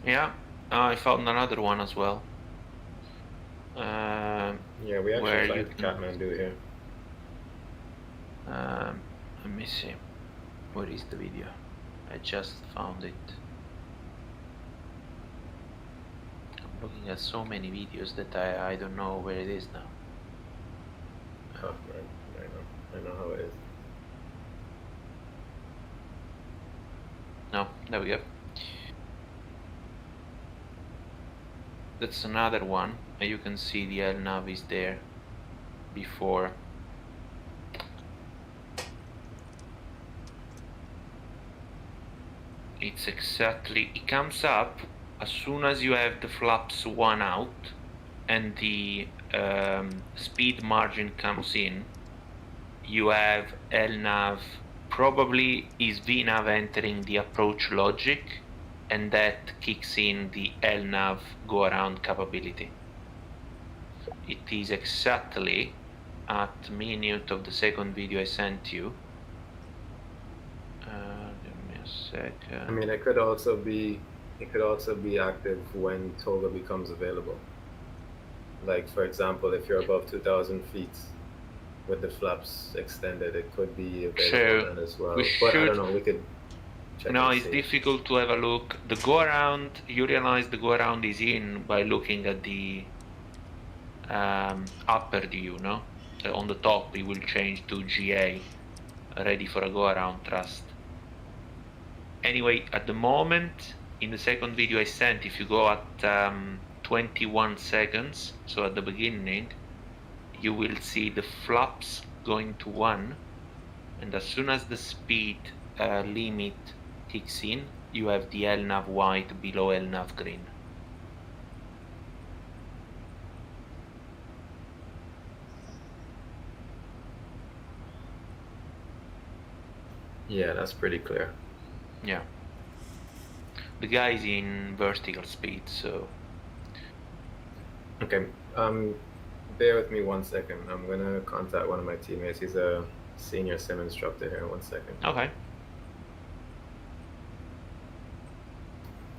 [SPEAKER 7] Yeah, I found another one as well.
[SPEAKER 14] Yeah, we
[SPEAKER 7] where
[SPEAKER 14] actually
[SPEAKER 7] you
[SPEAKER 14] find
[SPEAKER 7] can,
[SPEAKER 14] Kathmandu here.
[SPEAKER 7] let me see. Where is the video? I just found it. I'm looking at so many videos that I don't know where it is now.
[SPEAKER 14] Oh, right. I know how it is.
[SPEAKER 7] No, there we go. That's another one. You can see the LNAV is there before. It's exactly, it comes up as soon as you have the flaps 1 out and the speed margin comes in. You have LNAV, probably is VNAV entering the approach logic, and that kicks in the LNAV go around capability. It is exactly at minute of the second video I sent you. Give me a second.
[SPEAKER 14] I mean, it could also be active when Toga becomes available. Like, for example, if you're above 2,000 feet with the flaps extended, it could be available then as well. But I don't know, we could check.
[SPEAKER 7] No, it's difficult to have a look. The go around, you realize the go around is in by looking at the upper view, no? On the top, it will change to GA, ready for a go around thrust. Anyway, at the moment, in the second video I sent, if you go at 21 seconds, so at the beginning, you will see the flaps going to 1, and as soon as the speed limit kicks in, you have the LNAV white below LNAV green.
[SPEAKER 14] Yeah, that's pretty clear.
[SPEAKER 7] Yeah. The guy is in vertical speed, so...
[SPEAKER 14] Okay, bear with me 1 second. I'm gonna contact one of my teammates. He's a senior sim instructor here. 1 second.
[SPEAKER 7] Okay.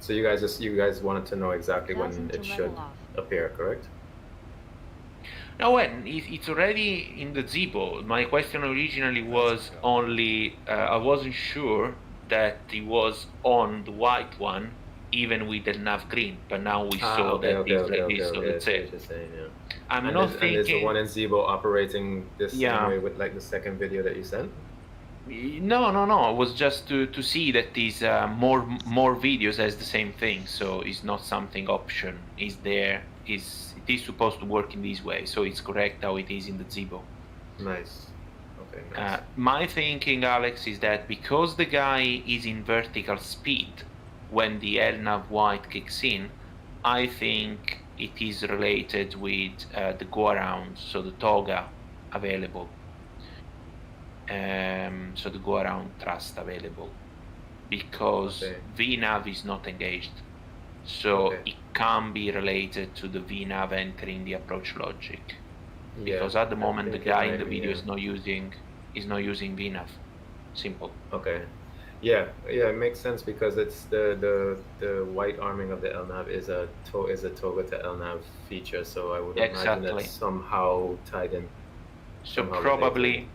[SPEAKER 14] So you guys wanted to know exactly when it should appear, correct?
[SPEAKER 7] No, it's already in the Zibo. My question originally was only, I wasn't sure that it was on the white one, even with the nav green, but now we saw that it's like this, so that's it.
[SPEAKER 14] Yeah.
[SPEAKER 7] I'm
[SPEAKER 14] and
[SPEAKER 7] not
[SPEAKER 14] is,
[SPEAKER 7] thinking...
[SPEAKER 14] And is the one in Zibo operating the same
[SPEAKER 7] Yeah.
[SPEAKER 14] way with like the second video that you sent?
[SPEAKER 7] No. It was just to see that these more videos as the same thing, so it's not something option. Is there? It is supposed to work in this way, so it's correct how it is in the Zibo.
[SPEAKER 14] Nice. Okay. Nice.
[SPEAKER 7] My thinking, Alex, is that because the guy is in vertical speed when the LNAV white kicks in, I think it is related with the go around, so the toga available. So the go around thrust available, because VNAV is not engaged, so it can be related to the VNAV entering the approach logic, because at the moment the guy in the video is not using VNAV. Simple.
[SPEAKER 14] Okay. Yeah, it makes sense because it's the white arming of the LNAV is a toga to LNAV feature, so I would imagine that's somehow tied in.
[SPEAKER 7] So probably related.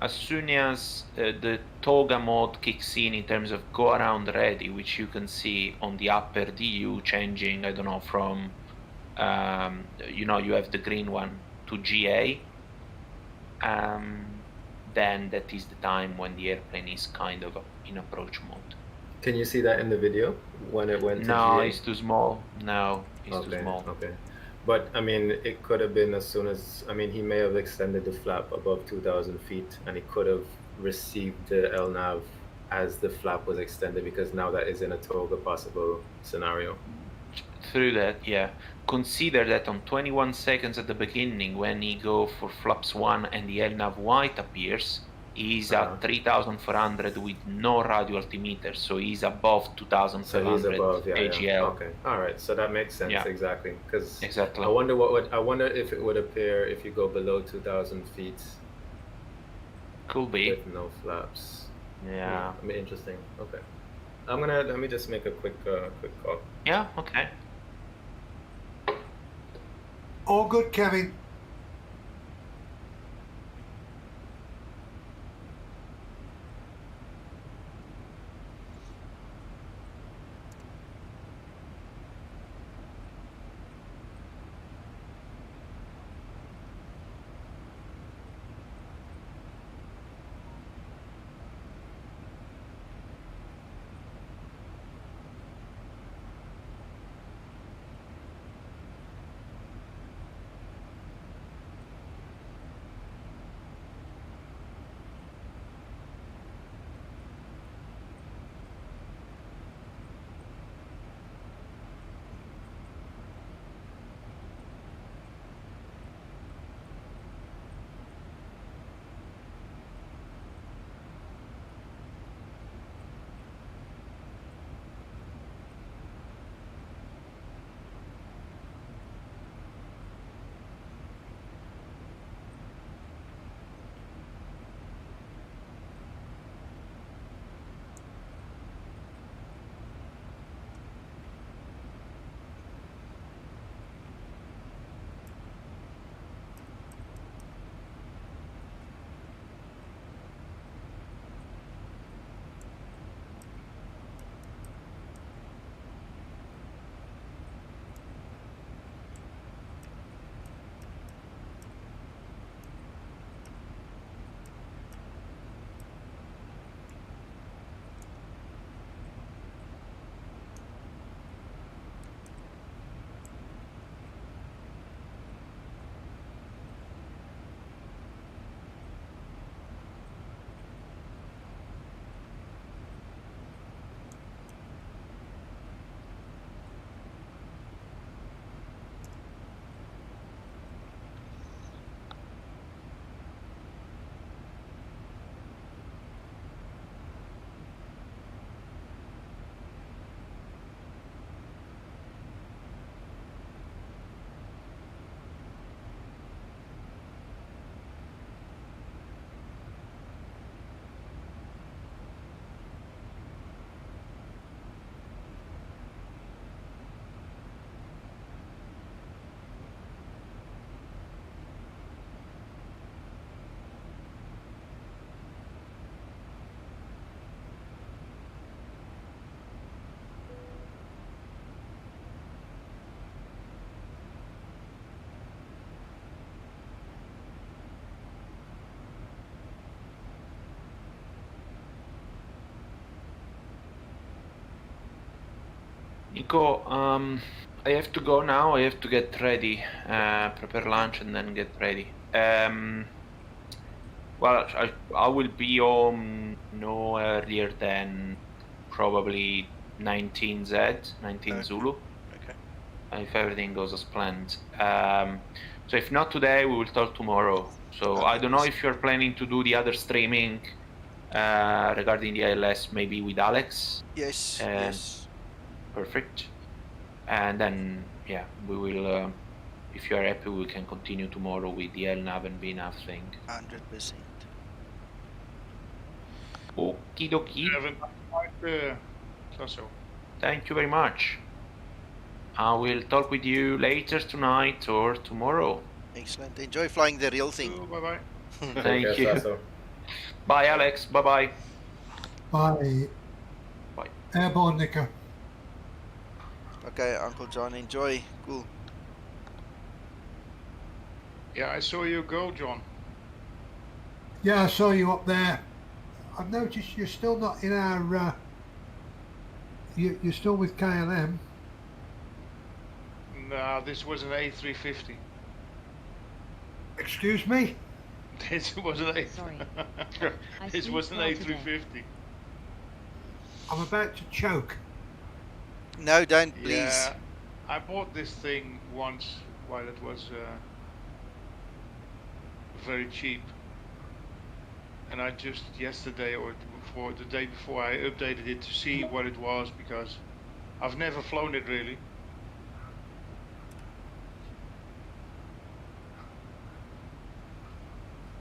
[SPEAKER 7] As soon as the toga mode kicks in terms of go around ready, which you can see on the upper DU changing, I don't know, from you have the green one to GA, then that is the time when the airplane is kind of in approach mode.
[SPEAKER 14] Can you see that in the video when it went to GA?
[SPEAKER 7] No, it's too small. No, it's too small.
[SPEAKER 14] Okay. But I mean, it could have been as soon as, I mean, he may have extended the flap above 2,000 feet and he could have received the LNAV as the flap was extended, because now that is in a toga possible scenario.
[SPEAKER 7] Through that, yeah. Consider that on 21 seconds at the beginning, when he go for flaps 1 and the LNAV white appears, he's at 3,400 with no radio altimeter, so he's above 2,500
[SPEAKER 14] so he's above,
[SPEAKER 7] AGL.
[SPEAKER 14] Yeah. Okay, all right, so that makes sense.
[SPEAKER 7] Yeah.
[SPEAKER 14] Exactly, because
[SPEAKER 7] exactly.
[SPEAKER 14] I wonder if it would appear if you go below 2,000 feet.
[SPEAKER 7] Could be
[SPEAKER 14] with no flaps.
[SPEAKER 7] Yeah.
[SPEAKER 14] I mean, interesting. Okay, let me just make a quick call.
[SPEAKER 7] Yeah. Okay.
[SPEAKER 6] All good, Kevin.
[SPEAKER 7] Nico, I have to go now. I have to get ready, prepare lunch, and then get ready. Well, I will be home no earlier than probably 19Z, 19 Zulu.
[SPEAKER 1] Okay.
[SPEAKER 7] If everything goes as planned. So if not today, we will talk tomorrow. So I don't know if you're planning to do the other streaming regarding the ILS, maybe with Alex.
[SPEAKER 1] Yes. Yes.
[SPEAKER 7] Perfect. And then, yeah, we will, if you are happy, we can continue tomorrow with the LNAV and VNAV thing.
[SPEAKER 1] 100%.
[SPEAKER 7] Okie dokie.
[SPEAKER 8] So.
[SPEAKER 7] Thank you very much. I will talk with you later tonight or tomorrow.
[SPEAKER 1] Excellent. Enjoy flying the real thing.
[SPEAKER 8] Bye-bye.
[SPEAKER 7] Thank you. Bye, Alex. Bye-bye.
[SPEAKER 6] Bye.
[SPEAKER 7] Bye.
[SPEAKER 6] Airborne, Nico.
[SPEAKER 1] Okay, Uncle John, enjoy. Cool.
[SPEAKER 8] Yeah, I saw you go, John.
[SPEAKER 6] Yeah, I saw you up there. I've noticed you're still not in our... You're still with KLM.
[SPEAKER 8] No, this was an A350.
[SPEAKER 6] Excuse me?
[SPEAKER 8] This was an This was an A350.
[SPEAKER 6] I'm about to choke.
[SPEAKER 1] No, don't, please.
[SPEAKER 8] Yeah, I bought this thing once while it was very cheap. And I just yesterday or the day before I updated it to see what it was, because I've never flown it really.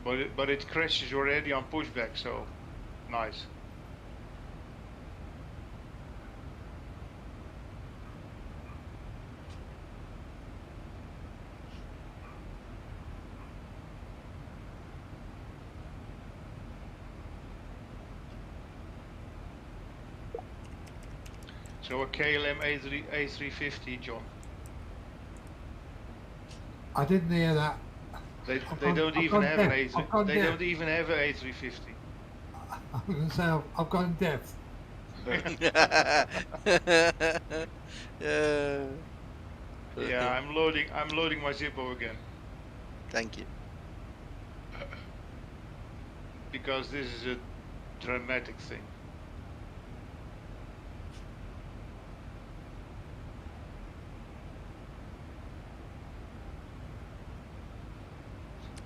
[SPEAKER 8] But it crashes already on pushback, so nice. So a KLM A350, John.
[SPEAKER 6] I didn't hear that.
[SPEAKER 8] They don't even have an A3. They don't even have an A350.
[SPEAKER 6] I'm going to say I've gone deaf.
[SPEAKER 8] Yeah, I'm loading my Zibo again.
[SPEAKER 1] Thank you.
[SPEAKER 8] Because this is a dramatic thing.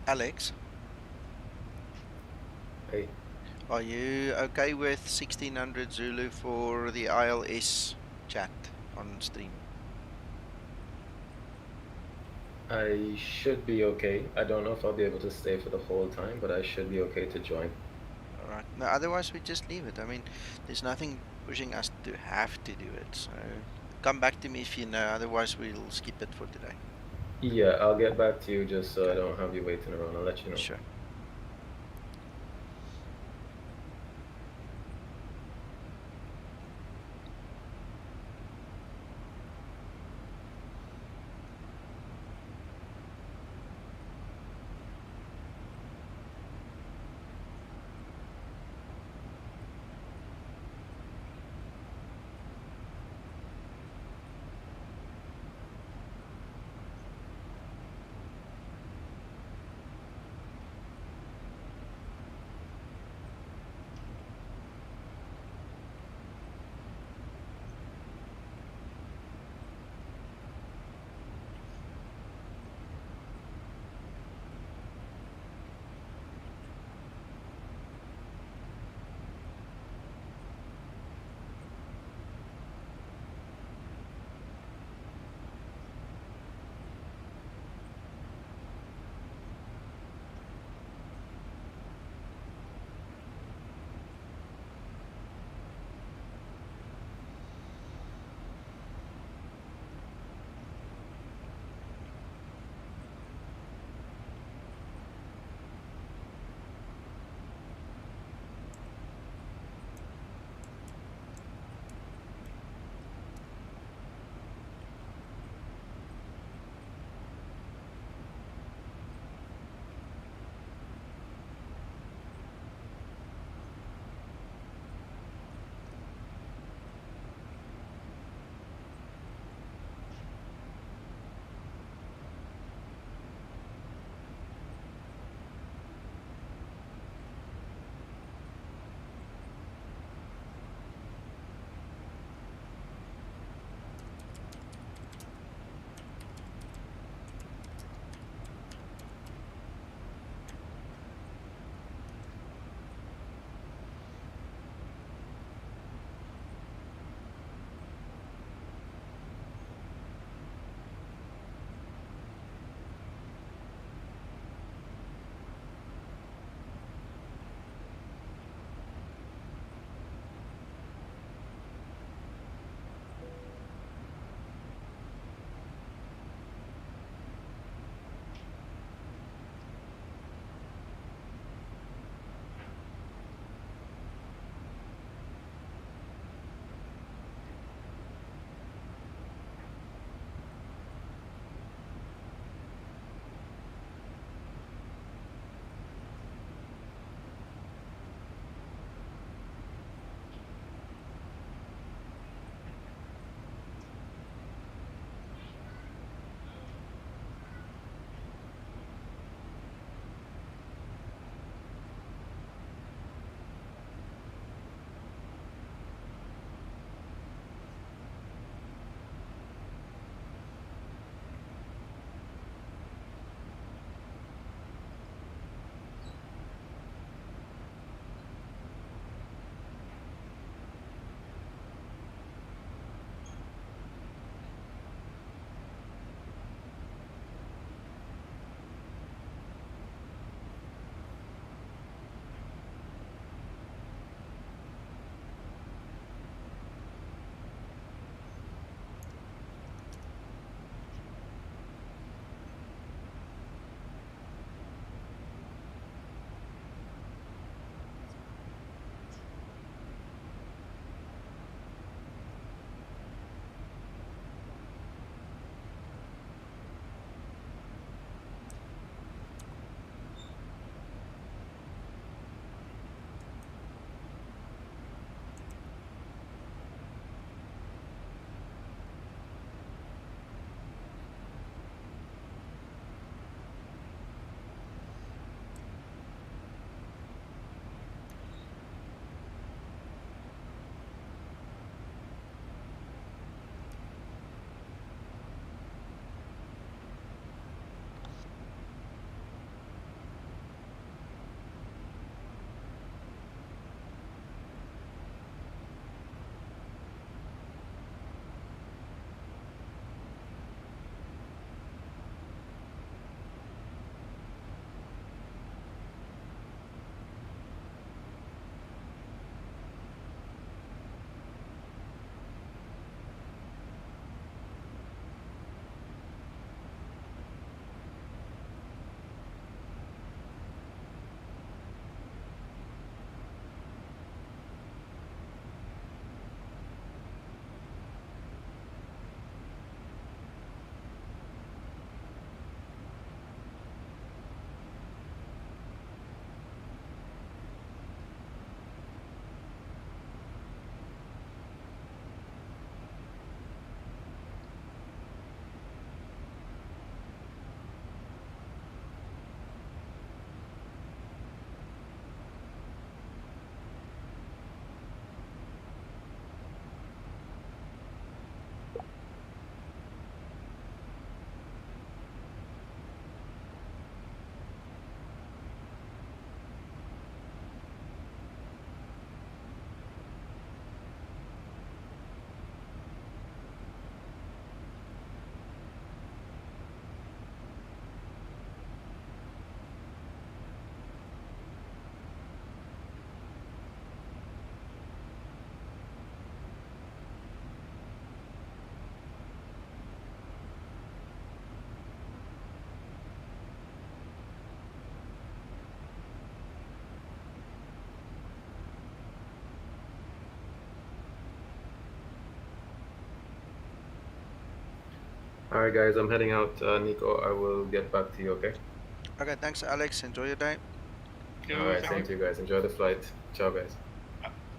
[SPEAKER 1] Alex?
[SPEAKER 14] Hey.
[SPEAKER 1] Are you okay with 1600 Zulu for the ILS chat on stream?
[SPEAKER 14] I should be okay. I don't know if I'll be able to stay for the whole time, but I should be okay to join.
[SPEAKER 1] Alright. No, otherwise we just leave it. I mean, there's nothing pushing us to have to do it. So come back to me if you know. Otherwise we'll skip it for today.
[SPEAKER 14] Yeah, I'll get back to you just so I don't have you waiting around. I'll let you know.
[SPEAKER 1] Sure.
[SPEAKER 14] All right, guys, I'm heading out. Nico, I will get back to you, okay?
[SPEAKER 1] Okay, thanks, Alex. Enjoy your day.
[SPEAKER 14] All right, same to you guys. Enjoy the flight. Ciao, guys.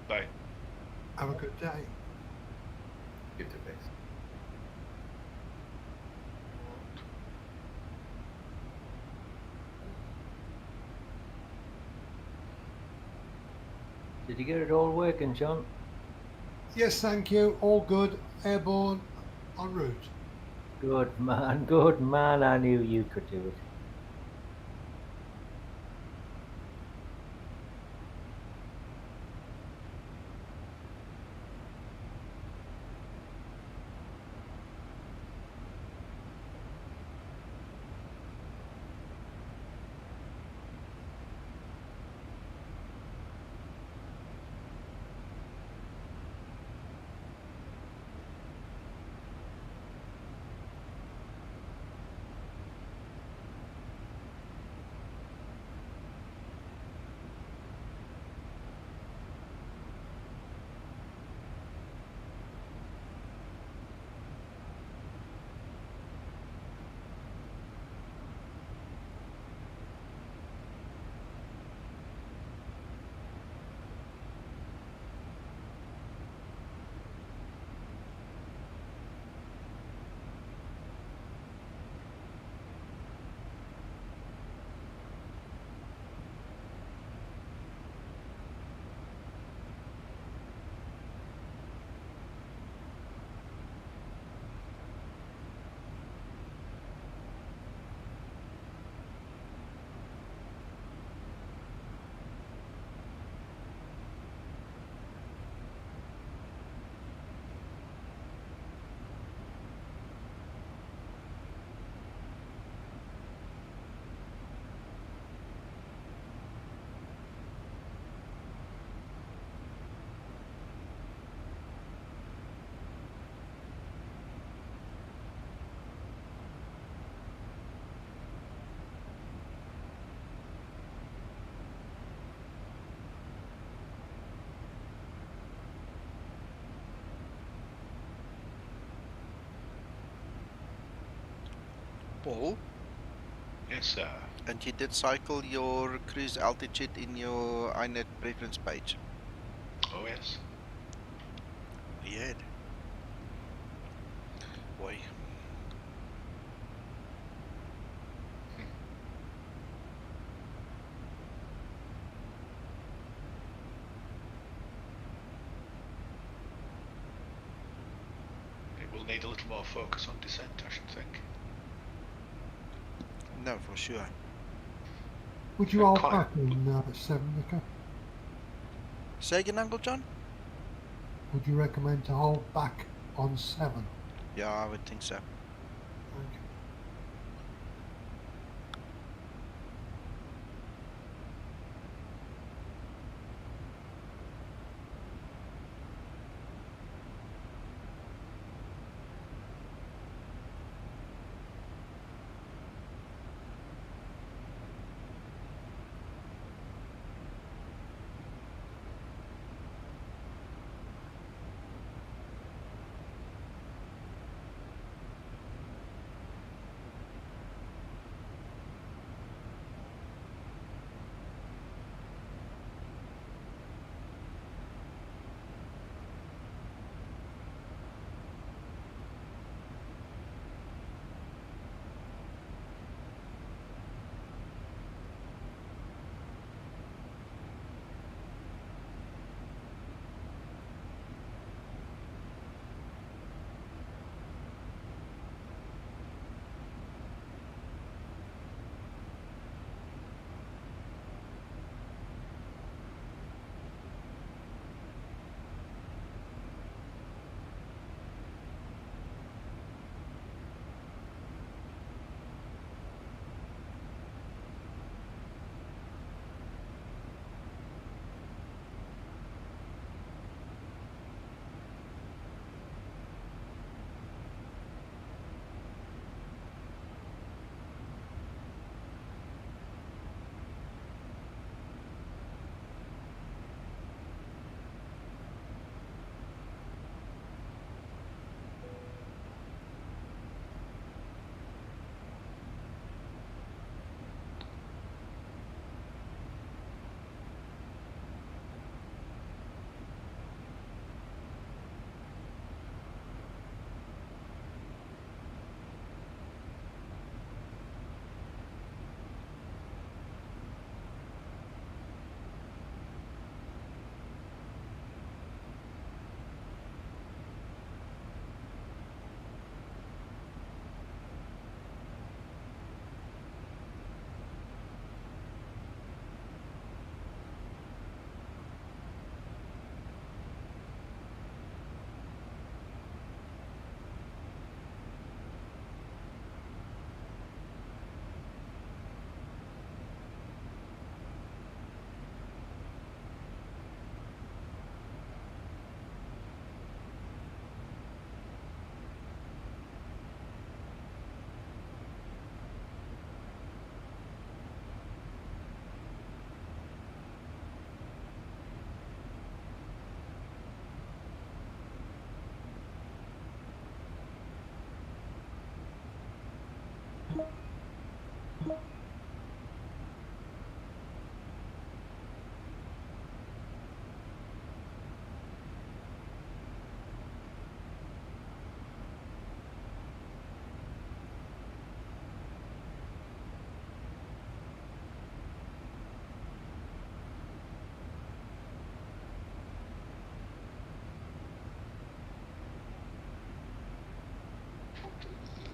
[SPEAKER 4] Bye.
[SPEAKER 6] Have a good day.
[SPEAKER 14] You too, guys.
[SPEAKER 3] Did you get it all working, John?
[SPEAKER 6] Yes, thank you. All good. Airborne, en route.
[SPEAKER 3] Good man, good man. I knew you could do it.
[SPEAKER 1] Paul?
[SPEAKER 4] Yes, sir.
[SPEAKER 1] And you did cycle your cruise altitude in your INET preference page?
[SPEAKER 4] Oh, yes.
[SPEAKER 1] Weird. Boy.
[SPEAKER 4] It will need a little more focus on descent, I should think.
[SPEAKER 1] No, for sure.
[SPEAKER 6] Would you hold back in 7, Nico?
[SPEAKER 1] Say again, Uncle John?
[SPEAKER 6] Would you recommend to hold back on 7?
[SPEAKER 1] Yeah, I would think so.
[SPEAKER 6] Okay.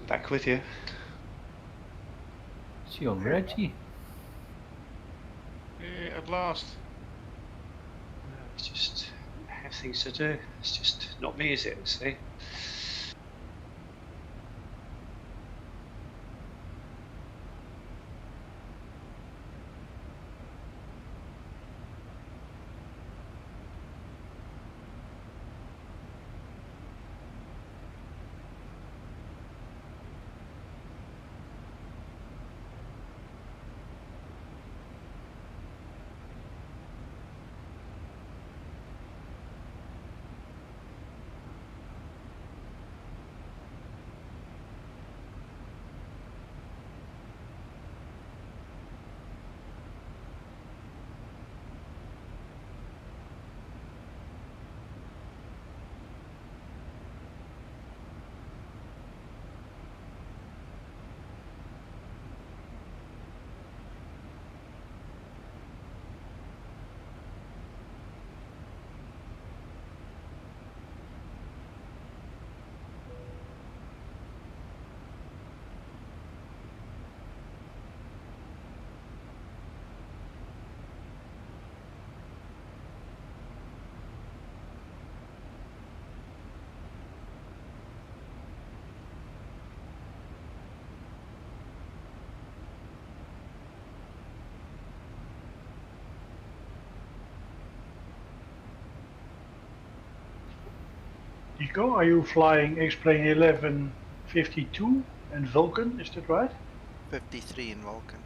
[SPEAKER 2] Back with you.
[SPEAKER 3] It's young Reggie.
[SPEAKER 8] Yeah, at last.
[SPEAKER 2] It's just have things to do. It's just not me, is it? See?
[SPEAKER 11] Nico, are you flying X-Plane 1152 and Vulkan, is that right?
[SPEAKER 1] 53 in Vulkan.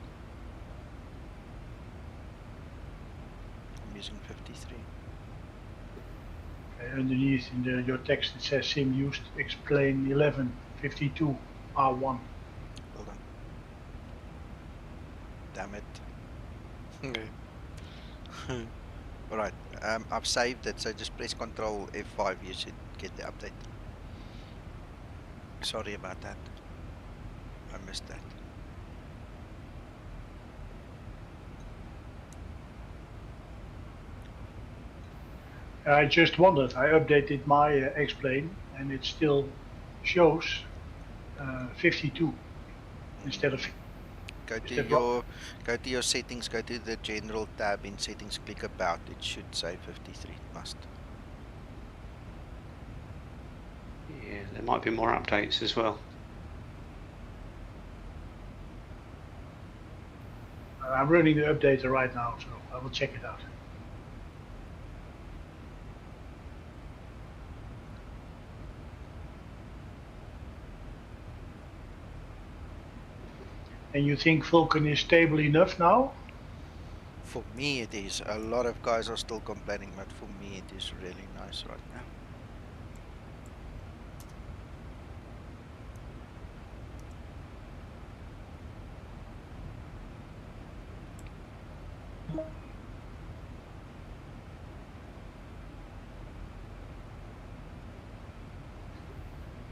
[SPEAKER 1] I'm using 53.
[SPEAKER 11] Okay, underneath in your text it says sim used X-Plane 1152 R1.
[SPEAKER 1] Hold on. Damn it. Alright, I've saved it, so just press Ctrl F5, you should get the update. Sorry about that. I missed that.
[SPEAKER 11] I just wondered, I updated my X-Plane and it still shows 52 instead of...
[SPEAKER 1] Go to your settings, go to the general tab in settings, click about, it should say 53, it must.
[SPEAKER 2] Yeah, there might be more updates as well.
[SPEAKER 11] I'm running the updater right now, so I will check it out. And you think Vulkan is stable enough now?
[SPEAKER 1] For me it is. A lot of guys are still complaining, but for me it is really nice right now.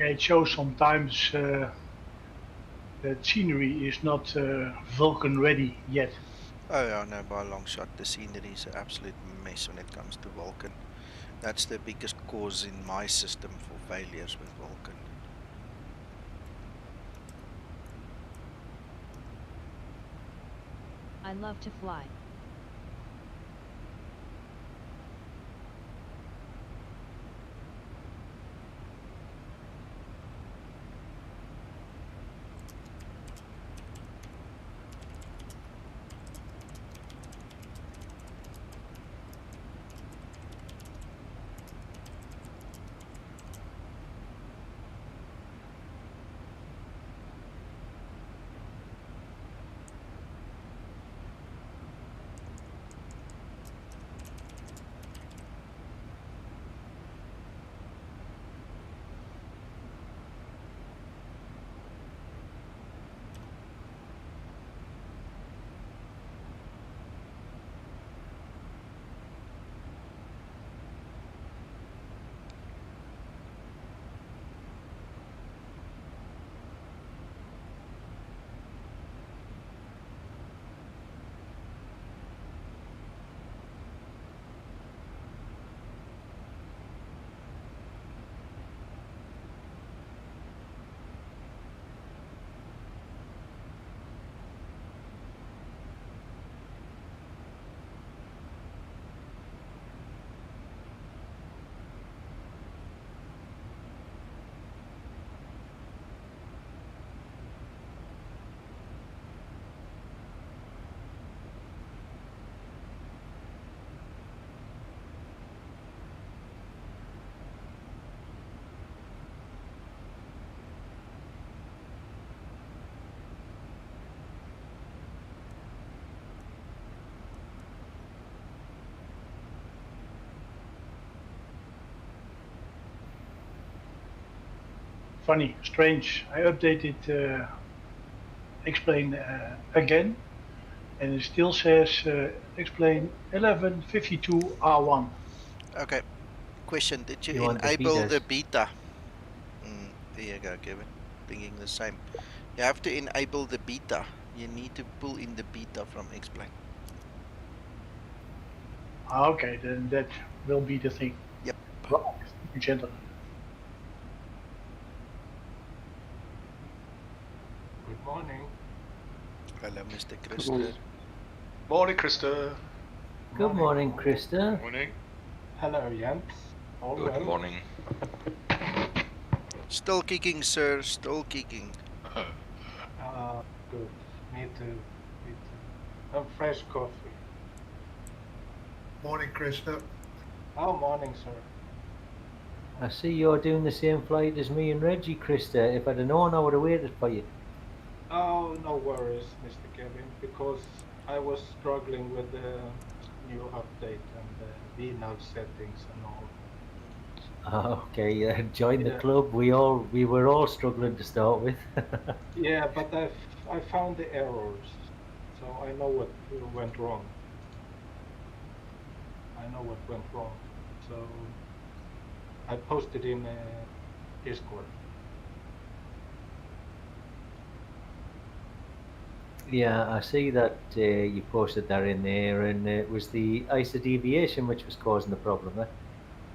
[SPEAKER 11] Yeah, it shows sometimes that scenery is not Vulkan ready yet.
[SPEAKER 1] Oh yeah, no, by a long shot. The scenery is an absolute mess when it comes to Vulkan. That's the biggest cause in my system for failures with Vulkan.
[SPEAKER 9] I love to fly.
[SPEAKER 11] funny, strange. I updated explain again, and it still says explain 1152 R1.
[SPEAKER 1] Okay. Question: did you
[SPEAKER 3] You want the
[SPEAKER 1] enable the
[SPEAKER 3] betas?
[SPEAKER 1] beta? There you go, Kevin. Thinking the same. You have to enable the beta. You need to pull in the beta from Explain.
[SPEAKER 11] Okay, then that will be the thing.
[SPEAKER 1] Yep.
[SPEAKER 11] Right, gentlemen.
[SPEAKER 15] Good morning.
[SPEAKER 1] Hello, Mr. Krister.
[SPEAKER 4] Morning, Krista.
[SPEAKER 3] Good morning, Krista.
[SPEAKER 8] Morning.
[SPEAKER 15] Hello, Jens. All
[SPEAKER 13] Good
[SPEAKER 15] well?
[SPEAKER 13] morning.
[SPEAKER 1] Still kicking, sir. Still kicking.
[SPEAKER 15] Good. Me too. Me too. And fresh coffee.
[SPEAKER 6] Morning, Krista.
[SPEAKER 15] Oh, morning, sir.
[SPEAKER 3] I see you're doing the same flight as me and Reggie, Krista. If I'd have known, I would have waited for you.
[SPEAKER 15] Oh, no worries, Mr. Kevin, because I was struggling with the new update and the VNAV settings and all.
[SPEAKER 3] Okay, join the
[SPEAKER 15] Yeah.
[SPEAKER 3] club. We were all struggling to start with.
[SPEAKER 15] Yeah, but I found the errors, so I know what went wrong. I know what went wrong, so I posted in Discord.
[SPEAKER 3] Yeah, I see that you posted that in there, and it was the ISA deviation which was causing the problem.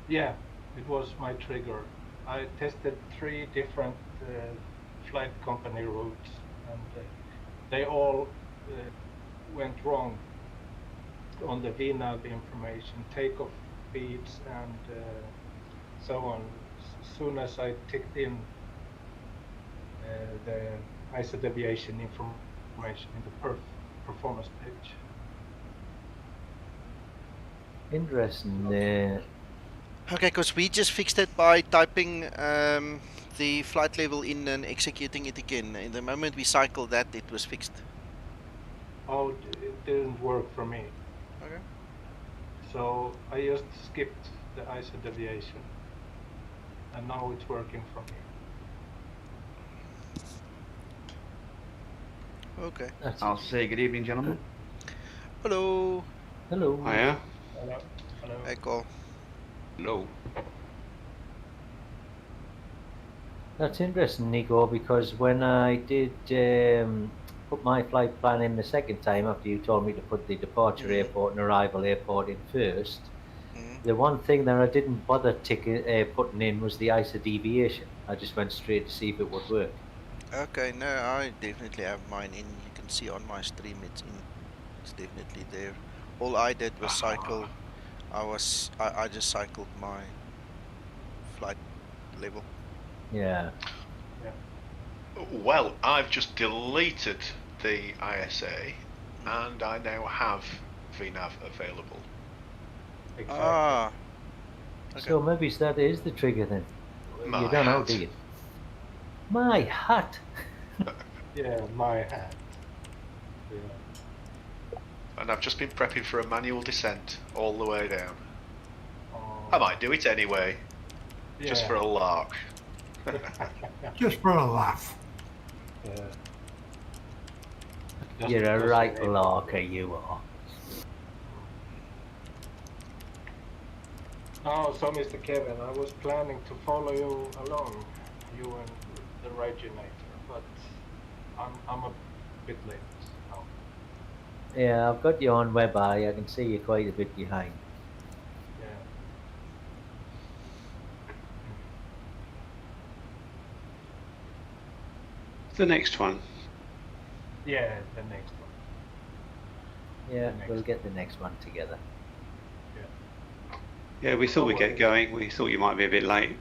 [SPEAKER 15] Yeah, it was my trigger. I tested 3 different flight company routes, and they all went wrong on the VNAV information, takeoff speeds, and so on. As soon as I ticked in the ISA deviation information in the performance page.
[SPEAKER 3] Interesting.
[SPEAKER 1] Okay, because we just fixed it by typing the flight level in and executing it again. In the moment we cycled that, it was fixed.
[SPEAKER 15] Oh, it didn't work for me.
[SPEAKER 1] Okay.
[SPEAKER 15] So I just skipped the ISA deviation, and now it's working for me.
[SPEAKER 1] Okay.
[SPEAKER 16] I'll say good evening, gentlemen.
[SPEAKER 1] Hello.
[SPEAKER 3] Hello.
[SPEAKER 2] Hiya.
[SPEAKER 15] Hello. Hello.
[SPEAKER 1] Hey, Cole.
[SPEAKER 13] Hello.
[SPEAKER 3] That's interesting, Nico, because when I did put my flight plan in the second time after you told me to put the departure airport and arrival airport in first, the one thing that I didn't bother putting in was the ISA deviation. I just went straight to see if it would work.
[SPEAKER 1] Okay, no, I definitely have mine in. You can see on my stream it's in. It's definitely there. All I did was cycle. I just cycled my flight level.
[SPEAKER 3] Yeah.
[SPEAKER 4] Well, I've just deleted the ISA, and I now have VNAV available.
[SPEAKER 15] Exactly.
[SPEAKER 1] Ah. Okay.
[SPEAKER 3] So maybe that is the trigger then.
[SPEAKER 4] My
[SPEAKER 3] you don't know,
[SPEAKER 4] hat.
[SPEAKER 3] do you? My hat.
[SPEAKER 15] Yeah, my hat. Yeah.
[SPEAKER 4] And I've just been prepping for a manual descent all the way down.
[SPEAKER 15] Oh.
[SPEAKER 4] I might do it anyway, just for a lark.
[SPEAKER 6] Just for a laugh.
[SPEAKER 3] You're a right larker, you are.
[SPEAKER 15] Oh, so Mr. Kevin, I was planning to follow you along, you and the Reginator, but I'm a bit late now.
[SPEAKER 3] Yeah, I've got you on WebEye. I can see you're quite a bit behind.
[SPEAKER 15] Yeah.
[SPEAKER 2] The next one.
[SPEAKER 15] Yeah, the next one.
[SPEAKER 3] Yeah, we'll get the next one together.
[SPEAKER 2] Yeah, we thought we'd get going. We thought you might be a bit late.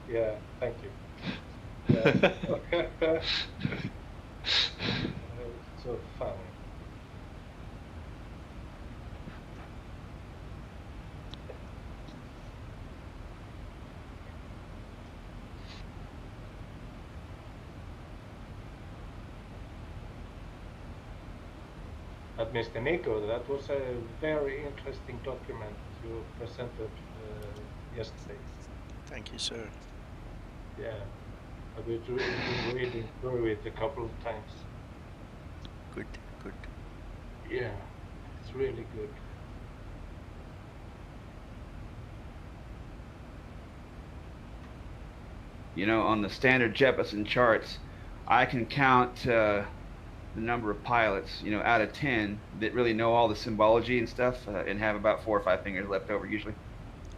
[SPEAKER 15] Yeah, thank you. Yeah. So funny. But Mr. Nico, that was a very interesting document you presented yesterday.
[SPEAKER 1] Thank you, sir.
[SPEAKER 15] Yeah, I've been reading through it a couple of times.
[SPEAKER 1] Good, good.
[SPEAKER 15] Yeah, it's really good.
[SPEAKER 16] You know, on the standard Jeppesen charts, I can count the number of pilots, you know, out of 10 that really know all the symbology and stuff, and have about 4 or 5 fingers left over usually.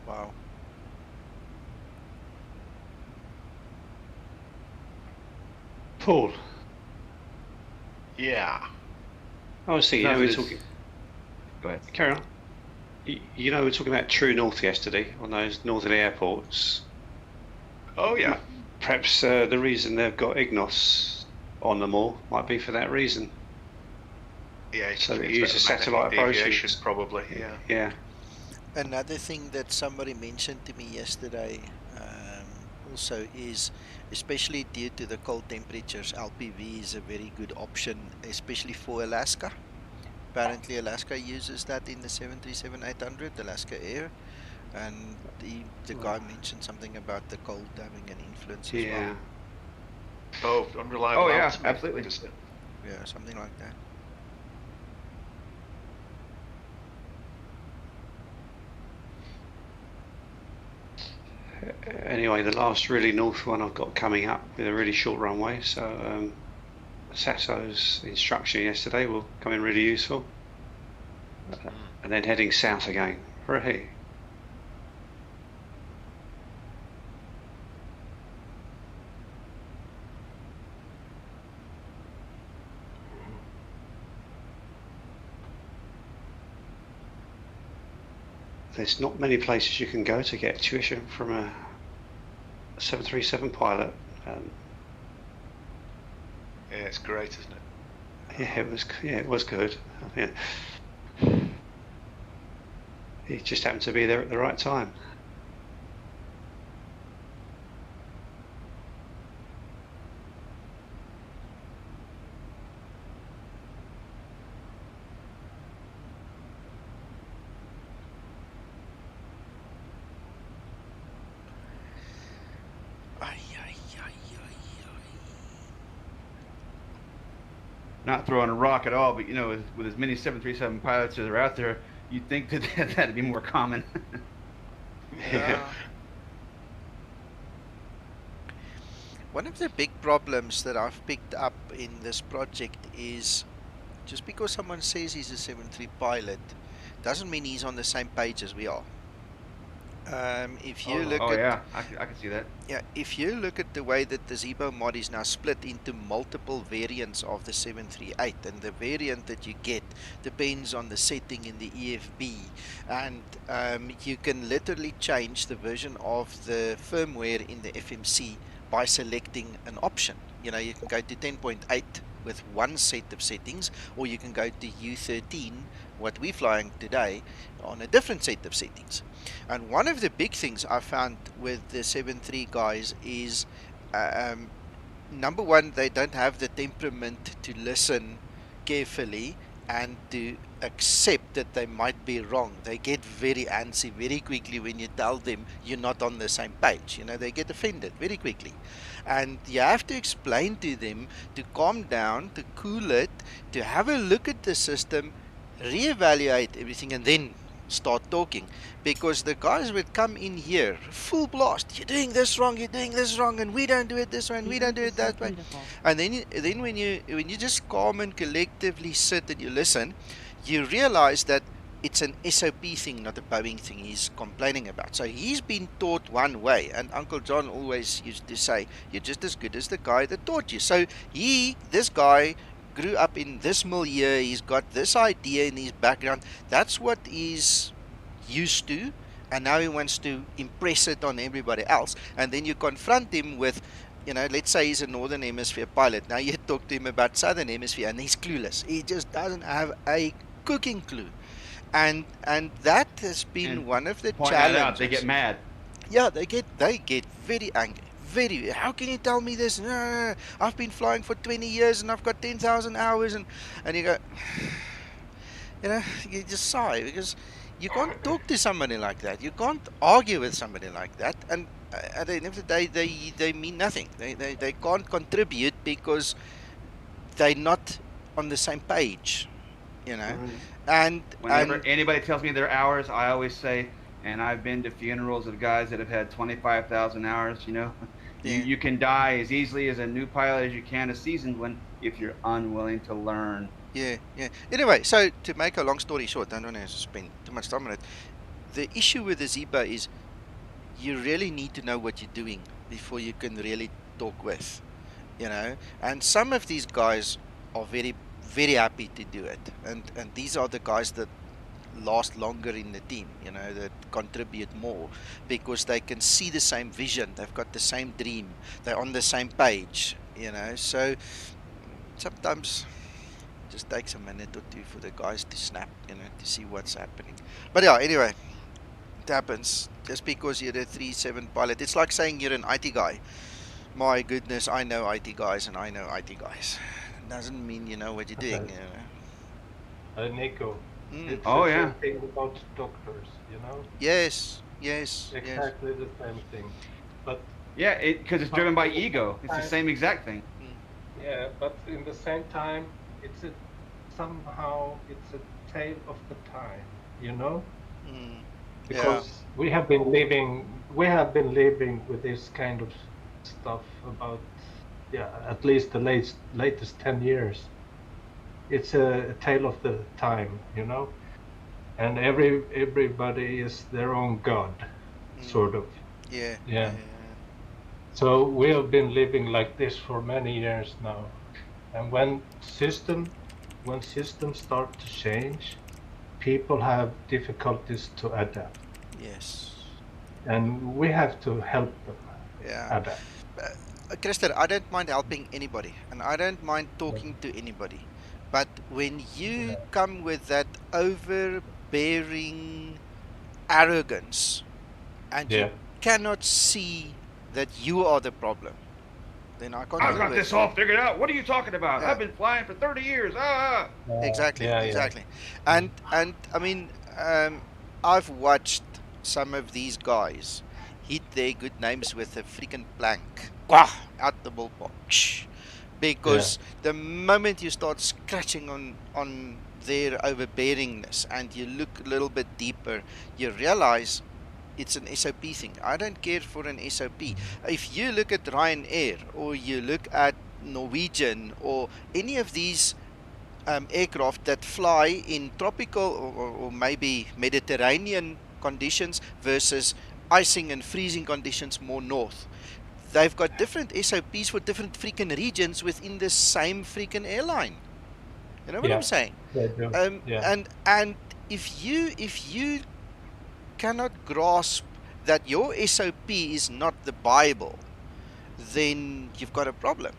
[SPEAKER 1] Wow.
[SPEAKER 2] Paul.
[SPEAKER 4] Yeah.
[SPEAKER 2] I was thinking, you know, we were talking.
[SPEAKER 16] Go ahead.
[SPEAKER 2] Carry on. You know, we were talking about True North yesterday on those northern airports.
[SPEAKER 4] Oh yeah.
[SPEAKER 2] Perhaps the reason they've got Ignos on them all might be for that reason.
[SPEAKER 4] Yeah,
[SPEAKER 2] so that you use a satellite approach.
[SPEAKER 4] Probably. Yeah.
[SPEAKER 2] Yeah.
[SPEAKER 1] Another thing that somebody mentioned to me yesterday also is, especially due to the cold temperatures, LPV is a very good option, especially for Alaska. Apparently Alaska uses that in the 737-800, Alaska Air, and the guy mentioned something about the cold having an influence as well.
[SPEAKER 4] Oh, unreliable.
[SPEAKER 16] Oh yeah,
[SPEAKER 4] altitude.
[SPEAKER 16] absolutely.
[SPEAKER 1] Yeah, something like that.
[SPEAKER 2] Anyway, the last really north one I've got coming up with a really short runway, so Sasso's instruction yesterday will come in really useful. And then heading south again. Hooray. There's not many places you can go to get tuition from a 737 pilot.
[SPEAKER 4] Yeah, it's great, isn't it?
[SPEAKER 2] Yeah, it was good. I mean, he just happened to be there at the right time.
[SPEAKER 16] Not throwing a rock at all, but you know, with as many 737 pilots as are out there, you'd think that that'd be more common.
[SPEAKER 1] Yeah. One of the big problems that I've picked up in this project is just because someone says he's a 737 pilot doesn't mean he's on the same page as we are. If you look at,
[SPEAKER 16] yeah, I can see that.
[SPEAKER 1] Yeah, if you look at the way that the Zibo mod is now split into multiple variants of the 738, and the variant that you get depends on the setting in the EFB, and you can literally change the version of the firmware in the FMC by selecting an option. You know, you can go to 10.8 with one set of settings, or you can go to U13, what we're flying today, on a different set of settings. And one of the big things I found with the 7.3 guys is, number one, they don't have the temperament to listen carefully and to accept that they might be wrong. They get very antsy very quickly when you tell them you're not on the same page. You know, they get offended very quickly. And you have to explain to them to calm down, to cool it, to have a look at the system, reevaluate everything, and then start talking. Because the guys would come in here full blast, you're doing this wrong, and we don't do it this way, and we don't do it that way. And then when you just calm and collectively sit and you listen, you realize that it's an SOP thing, not a Boeing thing he's complaining about. So he's been taught one way, and Uncle John always used to say, you're just as good as the guy that taught you. So this guy grew up in this milieu, he's got this idea in his background, that's what he's used to, and now he wants to impress it on everybody else. And then you confront him with, you know, let's say he's a Northern Hemisphere pilot. Now you talk to him about Southern Hemisphere and he's clueless. He just doesn't have a cooking clue. And that has been one of the challenges.
[SPEAKER 16] Out, they get mad.
[SPEAKER 1] Yeah, they get very angry. How can you tell me this? No, I've been flying for 20 years and I've got 10,000 hours, and you go, you know, you just sigh, because You can't talk to somebody like that. You can't argue with somebody like that. And at the end of the day, they mean nothing. They can't contribute because they're not on the same page, you know. And
[SPEAKER 16] whenever anybody tells me their hours, I always say, and I've been to funerals of guys that have had 25,000 hours, you know. You can die as easily as a new pilot as you can a seasoned one if you're unwilling to learn.
[SPEAKER 1] Yeah. Anyway, so to make a long story short, I don't want to spend too much time on it. The issue with the Zibo is you really need to know what you're doing before you can really talk with, you know. And some of these guys are very, very happy to do it. And these are the guys that last longer in the team, you know, that contribute more because they can see the same vision. They've got the same dream. They're on the same page, you know. So sometimes just takes a minute or two for the guys to snap, you know, to see what's happening. But yeah, anyway, it happens. Just because you're a 3.7 pilot, it's like saying you're an IT guy. My goodness, I know IT guys and I know IT guys. It doesn't mean you know what you're doing, you know.
[SPEAKER 15] Nico, it's
[SPEAKER 16] oh
[SPEAKER 15] the
[SPEAKER 16] yeah,
[SPEAKER 15] same thing about doctors, you know.
[SPEAKER 1] Yes.
[SPEAKER 15] Exactly the same thing, but
[SPEAKER 16] yeah, because it's driven by ego. It's the same exact thing.
[SPEAKER 15] Yeah, but in the same time, it's a tale of the time, you know. Because we have been living with this kind of stuff about at least the latest 10 years. It's a tale of the time, you know, and everybody is their own god, sort of. Yeah. So we have been living like this for many years now, and when systems start to change, people have difficulties to adapt.
[SPEAKER 1] Yes.
[SPEAKER 15] And we have to help them adapt.
[SPEAKER 1] Christer, I don't mind helping anybody, and I don't mind talking to anybody. But when you come with that overbearing arrogance, and you cannot see that you are the problem, then I can't.
[SPEAKER 16] I've got this all figured out. What are you talking about? I've been flying for 30 years.
[SPEAKER 1] Exactly. And I mean, I've watched some of these guys hit their good names with a freaking plank out the ballpark, because the moment you start scratching on their overbearingness and you look a little bit deeper, you realize it's an SOP thing. I don't care for an SOP. If you look at Ryanair or you look at Norwegian or any of these aircraft that fly in tropical or maybe Mediterranean conditions versus icing and freezing conditions more north, they've got different SOPs for different freaking regions within the same freaking airline. You know what I'm saying? And if you cannot grasp that your SOP is not the Bible, then you've got a problem.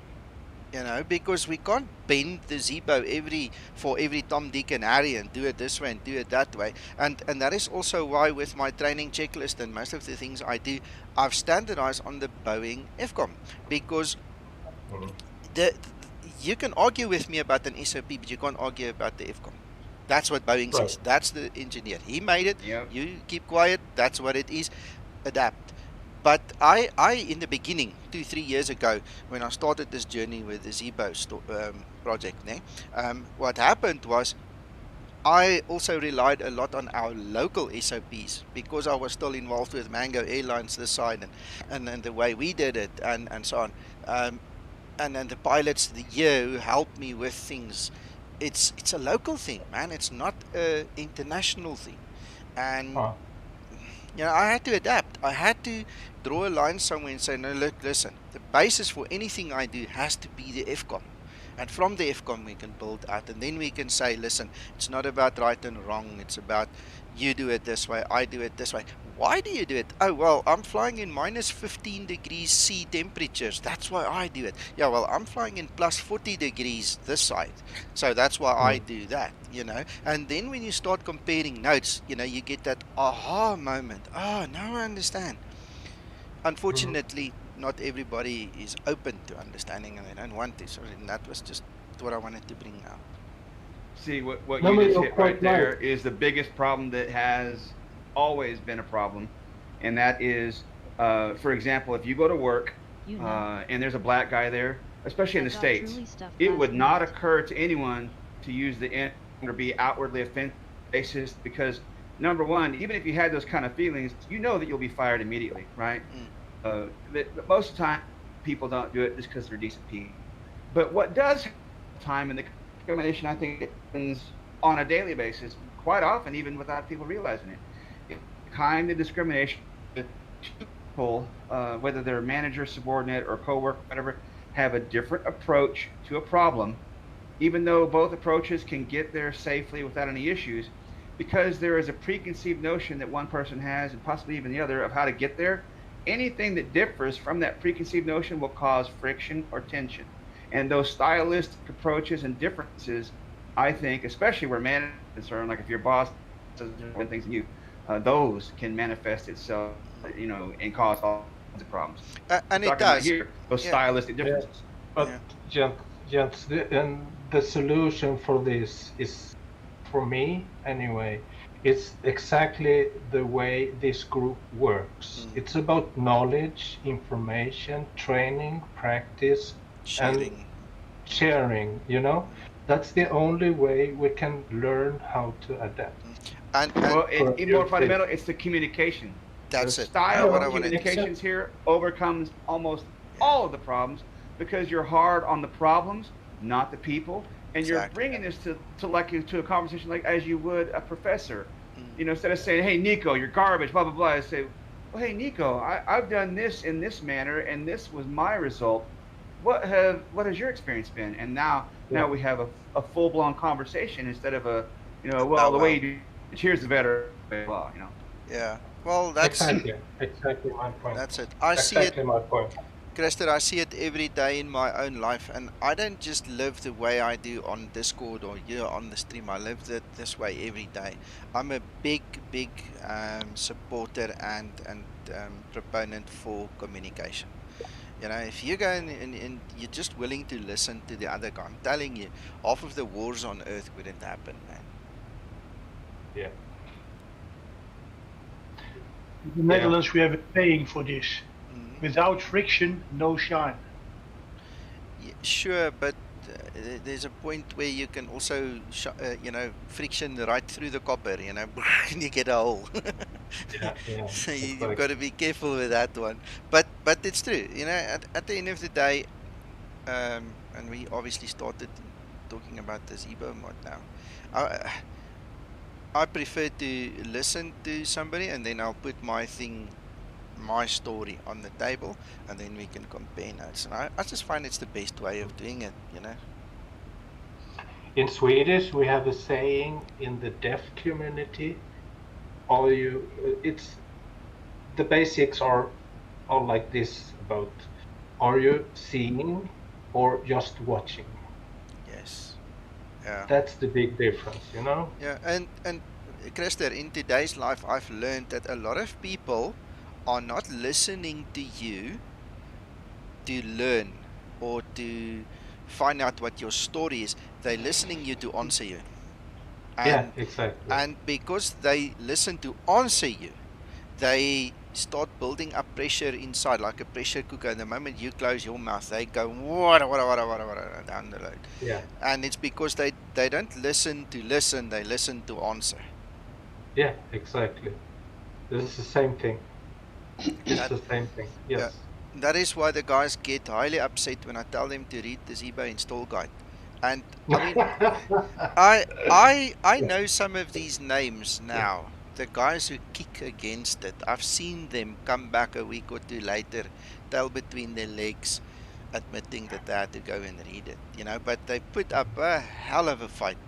[SPEAKER 1] You know, because we can't bend the Zibo for every Tom, Dick and Harry and do it this way and do it that way. And that is also why with my training checklist and most of the things I do, I've standardized on the Boeing FCOM, because you can argue with me about an SOP, but you can't argue about the FCOM. That's what Boeing says. That's the engineer. He made it. You keep quiet. That's what it is. Adapt. But I in the beginning, 2-3 years ago, when I started this journey with the Zibo project, what happened was I also relied a lot on our local SOPs, because I was still involved with Mango Airlines this side and the way we did it and so on. And then the pilots who helped me with things. It's a local thing, man. It's not an international thing. And you know, I had to adapt. I had to draw a line somewhere and say, no, look, listen, the basis for anything I do has to be the FCOM. And from the FCOM we can build out. And then we can say, listen, it's not about right and wrong. It's about you do it this way, I do it this way. Why do you do it? Oh, well, I'm flying in minus 15 degrees C temperatures. That's why I do it. Yeah, well, I'm flying in plus 40 degrees this side. So that's why I do that, you know. And then when you start comparing notes, you know, you get that aha moment. Oh, now I understand. Unfortunately, not everybody is open to understanding and they don't want to. So that was just what I wanted to bring out.
[SPEAKER 16] See, what
[SPEAKER 11] No,
[SPEAKER 16] you
[SPEAKER 11] but
[SPEAKER 16] just
[SPEAKER 11] you're
[SPEAKER 16] hit right
[SPEAKER 11] quite
[SPEAKER 16] there
[SPEAKER 11] right.
[SPEAKER 16] is the biggest problem that has always been a problem. And that is, for example, if you go to work and there's a black guy there, especially in the States, it would not occur to anyone to use the N or be outwardly offensive racist because, number one, even if you had those kind of feelings, you know that you'll be fired immediately, right? But most of the time, people don't do it just because they're decent people. But what does happen time in the discrimination, I think, happens on a daily basis, quite often, even without people realizing it. It's the kind of discrimination that people, whether they're manager, subordinate, or coworker, whatever, have a different approach to a problem, even though both approaches can get there safely without any issues, because there is a preconceived notion that one person has, and possibly even the other, of how to get there. Anything that differs from that preconceived notion will cause friction or tension. And those stylistic approaches and differences, I think, especially where management is concerned, like if your boss does different things than you, those can manifest itself, and cause all kinds of problems.
[SPEAKER 1] And
[SPEAKER 16] We're
[SPEAKER 1] it
[SPEAKER 16] talking about
[SPEAKER 1] does.
[SPEAKER 16] here, those stylistic differences.
[SPEAKER 15] But Jens, the solution for this is, for me anyway, it's exactly the way this group works. It's about knowledge, information, training, practice, and sharing. That's the only way we can learn how to adapt.
[SPEAKER 1] And
[SPEAKER 16] well, it's more fundamental. It's the communication.
[SPEAKER 1] That's
[SPEAKER 16] the
[SPEAKER 1] it.
[SPEAKER 16] style of communications here overcomes almost all of the problems because you're hard on the problems, not the people, and you're bringing this to a conversation like as you would a professor. Instead of saying, "Hey, Nico, you're garbage," blah blah blah. I say, "Well, hey, Nico, I've done this in this manner, and this was my result. What has your experience been?" And now we have a full blown conversation instead of a the way you do. Cheers, the better. Blah,
[SPEAKER 1] Yeah. Well, that's
[SPEAKER 15] exactly my point.
[SPEAKER 1] That's it. I see it.
[SPEAKER 15] Exactly my point.
[SPEAKER 1] Krista, I see it every day in my own life, and I don't just live the way I do on Discord or here on the stream. I live it this way every day. I'm a big supporter and proponent for communication. If you go and you're just willing to listen to the other guy, I'm telling you, half of the wars on Earth wouldn't happen, man.
[SPEAKER 15] Yeah.
[SPEAKER 11] In the Netherlands, we have a saying for this. Without friction, no shine.
[SPEAKER 1] Yeah, sure, but there's a point where you can also, friction right through the copper, and you get a hole. So you've got to be careful with that one. But it's true, at the end of the day, and we obviously started talking about the Zibo Mod now. I prefer to listen to somebody and then I'll put my story on the table and then we can compare notes. And I just find it's the best way of doing it,
[SPEAKER 15] In Swedish, we have a saying in the deaf community. The basics are like this about, are you seeing or just watching?
[SPEAKER 1] Yes. Yeah.
[SPEAKER 15] That's the big difference,
[SPEAKER 1] Yeah, and Krista, in today's life, I've learned that a lot of people are not listening to you to learn or to find out what your story is. They're listening you to answer you.
[SPEAKER 15] Yeah, exactly.
[SPEAKER 1] And because they listen to answer you, they start building up pressure inside, like a pressure cooker. The moment you close your mouth, they go down the road.
[SPEAKER 15] Yeah.
[SPEAKER 1] And it's because they don't listen to listen, they listen to answer.
[SPEAKER 15] Yeah, exactly. This is the same thing. It's the same thing. Yes.
[SPEAKER 1] Yeah, that is why the guys get highly upset when I tell them to read the Zibo install guide. And I mean, I know some of these names now. The guys who kick against it, I've seen them come back a week or two later, tail between their legs, admitting that they had to go and read it, but they put up a hell of a fight,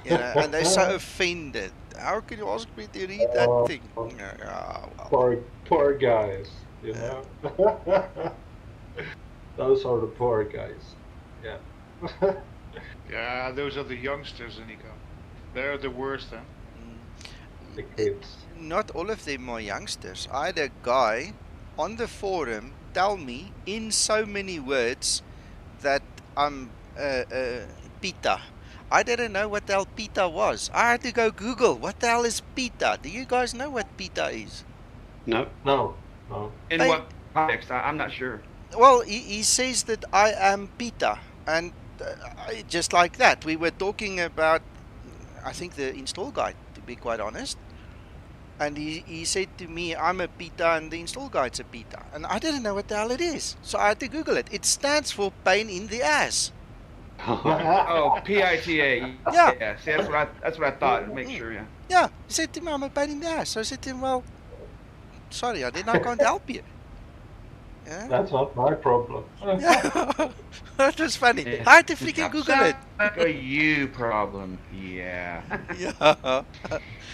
[SPEAKER 1] and they're so offended. How can you ask me to read that thing?
[SPEAKER 15] Well. Poor guys, Those are the poor guys. Yeah.
[SPEAKER 8] Yeah, those are the youngsters, Nico. They're the worst, huh?
[SPEAKER 15] The kids.
[SPEAKER 1] Not all of them are youngsters. I had a guy on the forum tell me in so many words that I'm Pita. I didn't know what the hell PETA was. I had to go Google, what the hell is PETA? Do you guys know what PETA is?
[SPEAKER 2] No.
[SPEAKER 15] No.
[SPEAKER 16] In what context? I'm not sure.
[SPEAKER 1] Well, he says that I am PETA, and just like that, we were talking about, I think, the install guide, to be quite honest. And he said to me, I'm a PETA and the install guide's a PETA. And I didn't know what the hell it is. So I had to Google it. It stands for pain in the ass.
[SPEAKER 16] Oh, PITA.
[SPEAKER 1] Yeah.
[SPEAKER 16] See, that's what I thought. Make sure, yeah.
[SPEAKER 1] Yeah. He said to me, I'm a pain in the ass. So I said to him, well, sorry, I can't help you. Yeah.
[SPEAKER 15] That's not my problem.
[SPEAKER 1] Yeah. That was funny. I had to freaking Google it.
[SPEAKER 16] Like a you problem. Yeah.
[SPEAKER 1] Yeah.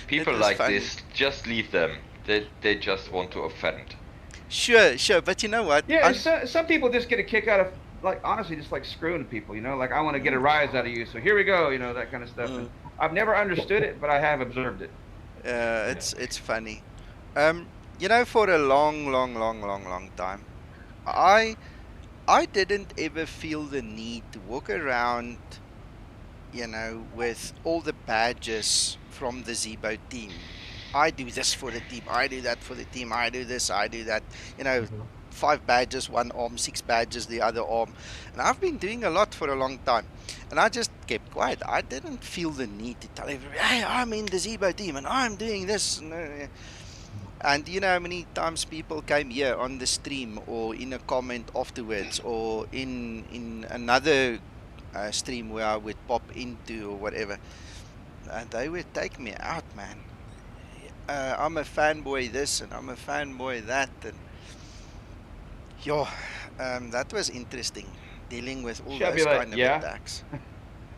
[SPEAKER 13] People like this, just leave them. They just want to offend.
[SPEAKER 1] Sure. But you know what?
[SPEAKER 16] Yeah, some people just get a kick out of, like, honestly, just like screwing people, you know? Like, I want to get a rise out of you, so here we go, you know, that kind of stuff. And I've never understood it, but I have observed it.
[SPEAKER 1] It's funny. You know, for a long time, I didn't ever feel the need to walk around, you know, with all the badges from the Zibo team. I do this for the team, I do that for the team, I do this, I do that. You know, 5 badges, one arm, 6 badges, the other arm. And I've been doing a lot for a long time. And I just kept quiet. I didn't feel the need to tell everybody, hey, I'm in the Zibo team and I'm doing this. And you know how many times people came here on the stream or in a comment afterwards or in another stream where I would pop into or whatever, and they would take me out, man. I'm a fanboy this and I'm a fanboy that, and that was interesting, dealing with all those kind of attacks.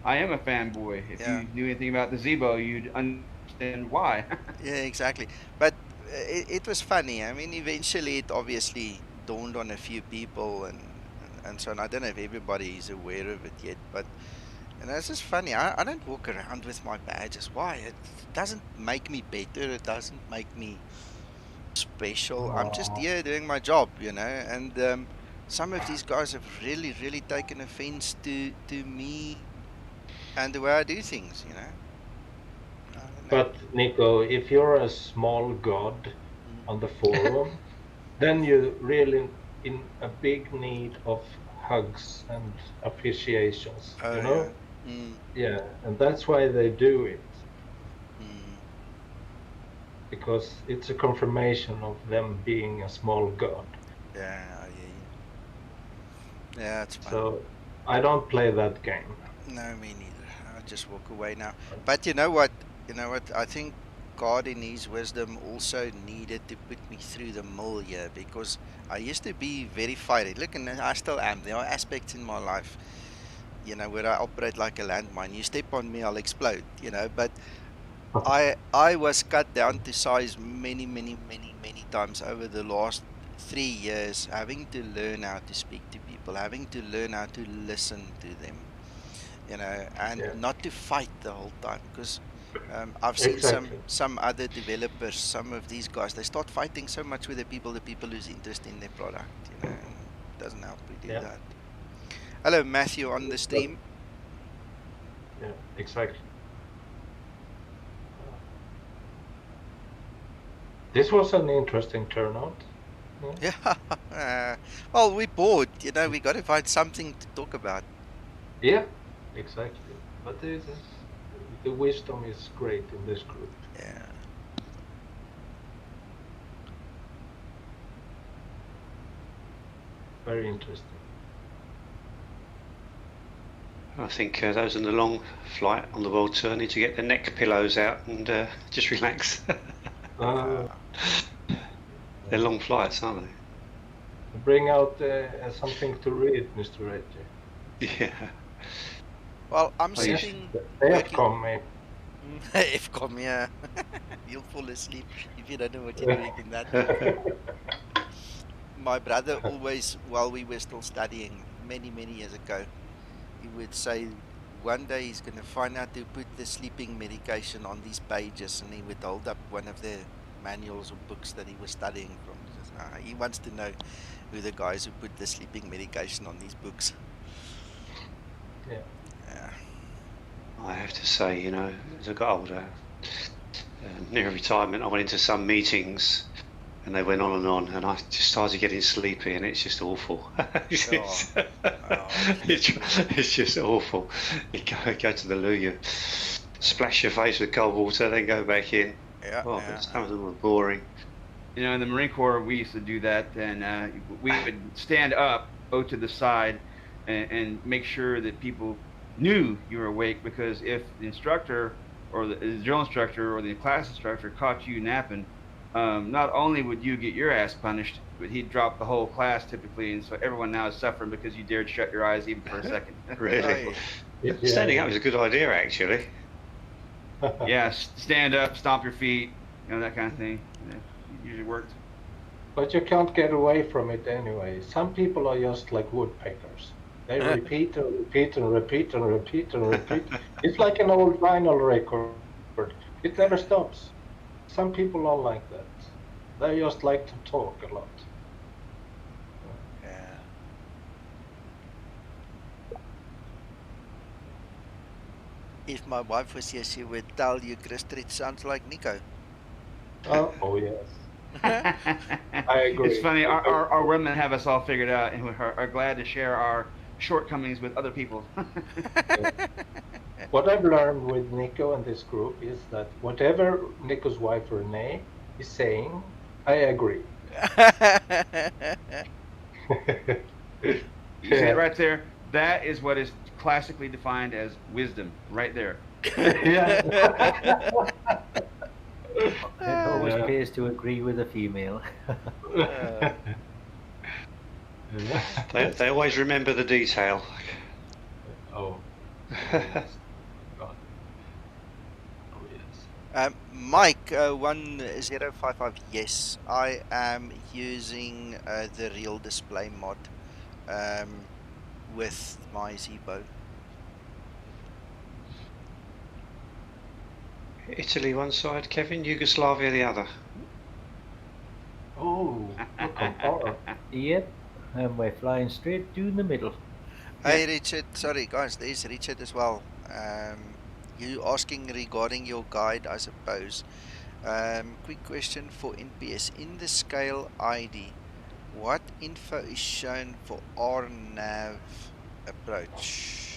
[SPEAKER 16] I am a fanboy. If you knew anything about the Zibo, you'd understand why.
[SPEAKER 1] Yeah, exactly. But it was funny. I mean, eventually it obviously dawned on a few people and so on. I don't know if everybody is aware of it yet, but and it's just funny. I don't walk around with my badges. Why? It doesn't make me better. It doesn't make me special. I'm just here doing my job, you know. And some of these guys have really taken offense to me and the way I do things, you know.
[SPEAKER 15] But Nico, if you're a small god on the forum, then you're really in a big need of hugs and appreciations, you know? Yeah, and that's why they do it. Because it's a confirmation of them being a small god.
[SPEAKER 1] Yeah, it's fine.
[SPEAKER 15] So I don't play that game.
[SPEAKER 1] No, me neither. I just walk away now. But you know what? I think God in his wisdom also needed to put me through the mill here, because I used to be very fiery. Look, and I still am. There are aspects in my life, you know, where I operate like a landmine. You step on me, I'll explode, you know. But I was cut down to size many times over the last 3 years, having to learn how to speak to people, having to learn how to listen to them, you know, and not to fight the whole time. Because I've seen some other developers, some of these guys, they start fighting so much with the people lose interest in their product, you know, and it doesn't help we do that. Hello, Matthew on the stream.
[SPEAKER 15] Yeah, exactly. This was an interesting turnout.
[SPEAKER 1] Yeah. Well, we're bored, you know, we got to find something to talk about.
[SPEAKER 15] Yeah, exactly. But the wisdom is great in this group.
[SPEAKER 1] Yeah.
[SPEAKER 15] Very interesting.
[SPEAKER 2] I think those on the long flight on the World Tour need to get their neck pillows out and just relax. They're long flights, aren't they?
[SPEAKER 15] Bring out something to read, Mr. Reggie.
[SPEAKER 2] Yeah.
[SPEAKER 1] Well, I'm sitting...
[SPEAKER 15] FCOM, maybe.
[SPEAKER 1] FCOM, yeah. You'll fall asleep if you don't know what you're doing in that. My brother always, while we were still studying many years ago, he would say one day he's going to find out to put the sleeping medication on these pages, and he would hold up one of the manuals or books that he was studying from. He wants to know who the guys who put the sleeping medication on these books.
[SPEAKER 15] Yeah.
[SPEAKER 2] I have to say, you know, as I got older, near retirement, I went into some meetings and they went on, and I just started getting sleepy, and it's just awful. It's just awful. You go to the loo, you splash your face with cold water, then go back in. Some of them were boring.
[SPEAKER 16] You know, in the Marine Corps, we used to do that, and we would stand up, go to the side, and make sure that people knew you were awake, because if the instructor or the drill instructor or the class instructor caught you napping, not only would you get your ass punished, but he'd drop the whole class typically, and so everyone now is suffering because you dared shut your eyes even for a second.
[SPEAKER 2] Really? Standing up is a good idea, actually.
[SPEAKER 16] Yeah, stand up, stomp your feet, you know, that kind of thing. Yeah, it usually worked.
[SPEAKER 15] But you can't get away from it anyway. Some people are just like woodpeckers. They repeat and repeat and repeat and repeat and repeat. It's like an old vinyl record. It never stops. Some people are like that. They just like to talk a lot.
[SPEAKER 1] Yeah. If my wife was here, she would tell you, Christer, it sounds like Nico.
[SPEAKER 15] Oh yes. I agree.
[SPEAKER 16] It's funny, our women have us all figured out, and are glad to share our shortcomings with other people.
[SPEAKER 15] What I've learned with Nico and this group is that whatever Nico's wife Renee is saying, I agree.
[SPEAKER 16] You see it right there? That is what is classically defined as wisdom, right there.
[SPEAKER 3] It always pays to agree with a female.
[SPEAKER 2] They always remember the detail.
[SPEAKER 15] Oh.
[SPEAKER 1] Mike 1055, yes, I am using the real display mod with my Zibo.
[SPEAKER 2] Italy one side, Kevin, Yugoslavia the other.
[SPEAKER 15] Oh,
[SPEAKER 3] yep, and we're flying straight to the middle.
[SPEAKER 1] Hey Richard, sorry guys, there's Richard as well. You asking regarding your guide, I suppose. Quick question for NPS. In the scale ID, what info is shown for RNAV approach?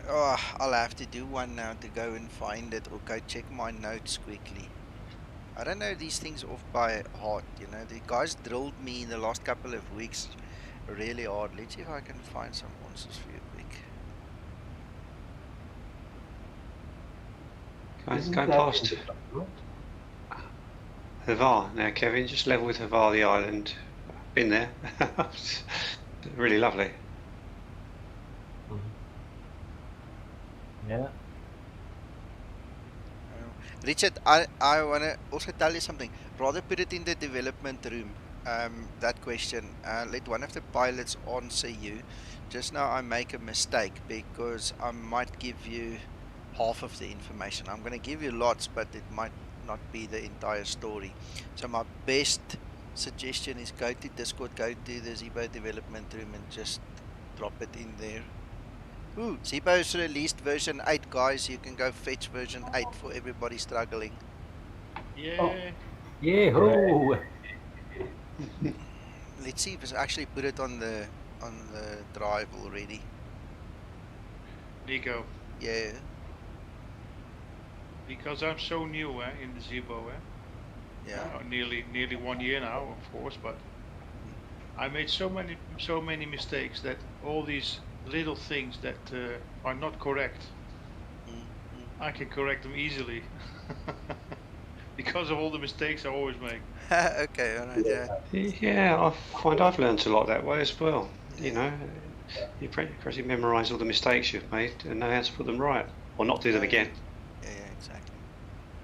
[SPEAKER 1] Oh, I'll have to do one now to go and find it, or go check my notes quickly. I don't know these things off by heart, you know. The guys drilled me in the last couple of weeks really hard. Let's see if I can find some answers for you quick.
[SPEAKER 2] Go past Havar now, Kevin. Just level with Havar the island. Been there. Really lovely.
[SPEAKER 3] Yeah.
[SPEAKER 1] Richard, I want to also tell you something. Rather put it in the development room, that question. Let one of the pilots answer you. Just now I make a mistake because I might give you half of the information. I'm going to give you lots, but it might not be the entire story. So my best suggestion is go to Discord, go to the Zibo development room and just drop it in there. Ooh, Zibo's released version 8, guys. You can go fetch version 8 for everybody struggling.
[SPEAKER 8] Yeah.
[SPEAKER 3] Oh. Yeah.
[SPEAKER 1] Let's see if it's actually put it on the drive already.
[SPEAKER 8] Nico.
[SPEAKER 1] Yeah.
[SPEAKER 8] Because I'm so new in the Zibo,
[SPEAKER 1] yeah,
[SPEAKER 8] nearly 1 year now, of course, but I made so many mistakes that all these little things that are not correct, I can correct them easily because of all the mistakes I always make.
[SPEAKER 1] Okay, alright, yeah.
[SPEAKER 2] Yeah, I find I've learned a lot that way as well. You know, you practically memorise all the mistakes you've made and know how to put them right, or not do them again.
[SPEAKER 1] Yeah, exactly.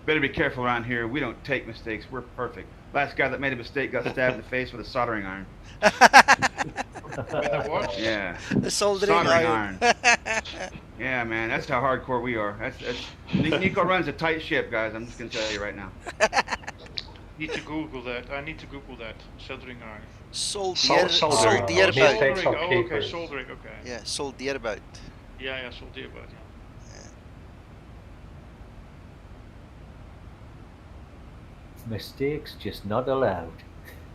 [SPEAKER 16] Better be careful around here. We don't take mistakes. We're perfect. Last guy that made a mistake got stabbed in the face with a soldering iron.
[SPEAKER 8] With a what?
[SPEAKER 16] Yeah.
[SPEAKER 1] The soldering iron.
[SPEAKER 16] Yeah, man, that's how hardcore we are. That's Nico runs a tight ship, guys. I'm just gonna tell you right now.
[SPEAKER 8] Need to Google that. I need to Google that. Soldering iron.
[SPEAKER 1] Soldierboot.
[SPEAKER 8] Oh, okay, soldering. Okay.
[SPEAKER 1] Yeah, soldierboot.
[SPEAKER 8] Yeah, soldierboot. Yeah.
[SPEAKER 3] Mistakes just not allowed.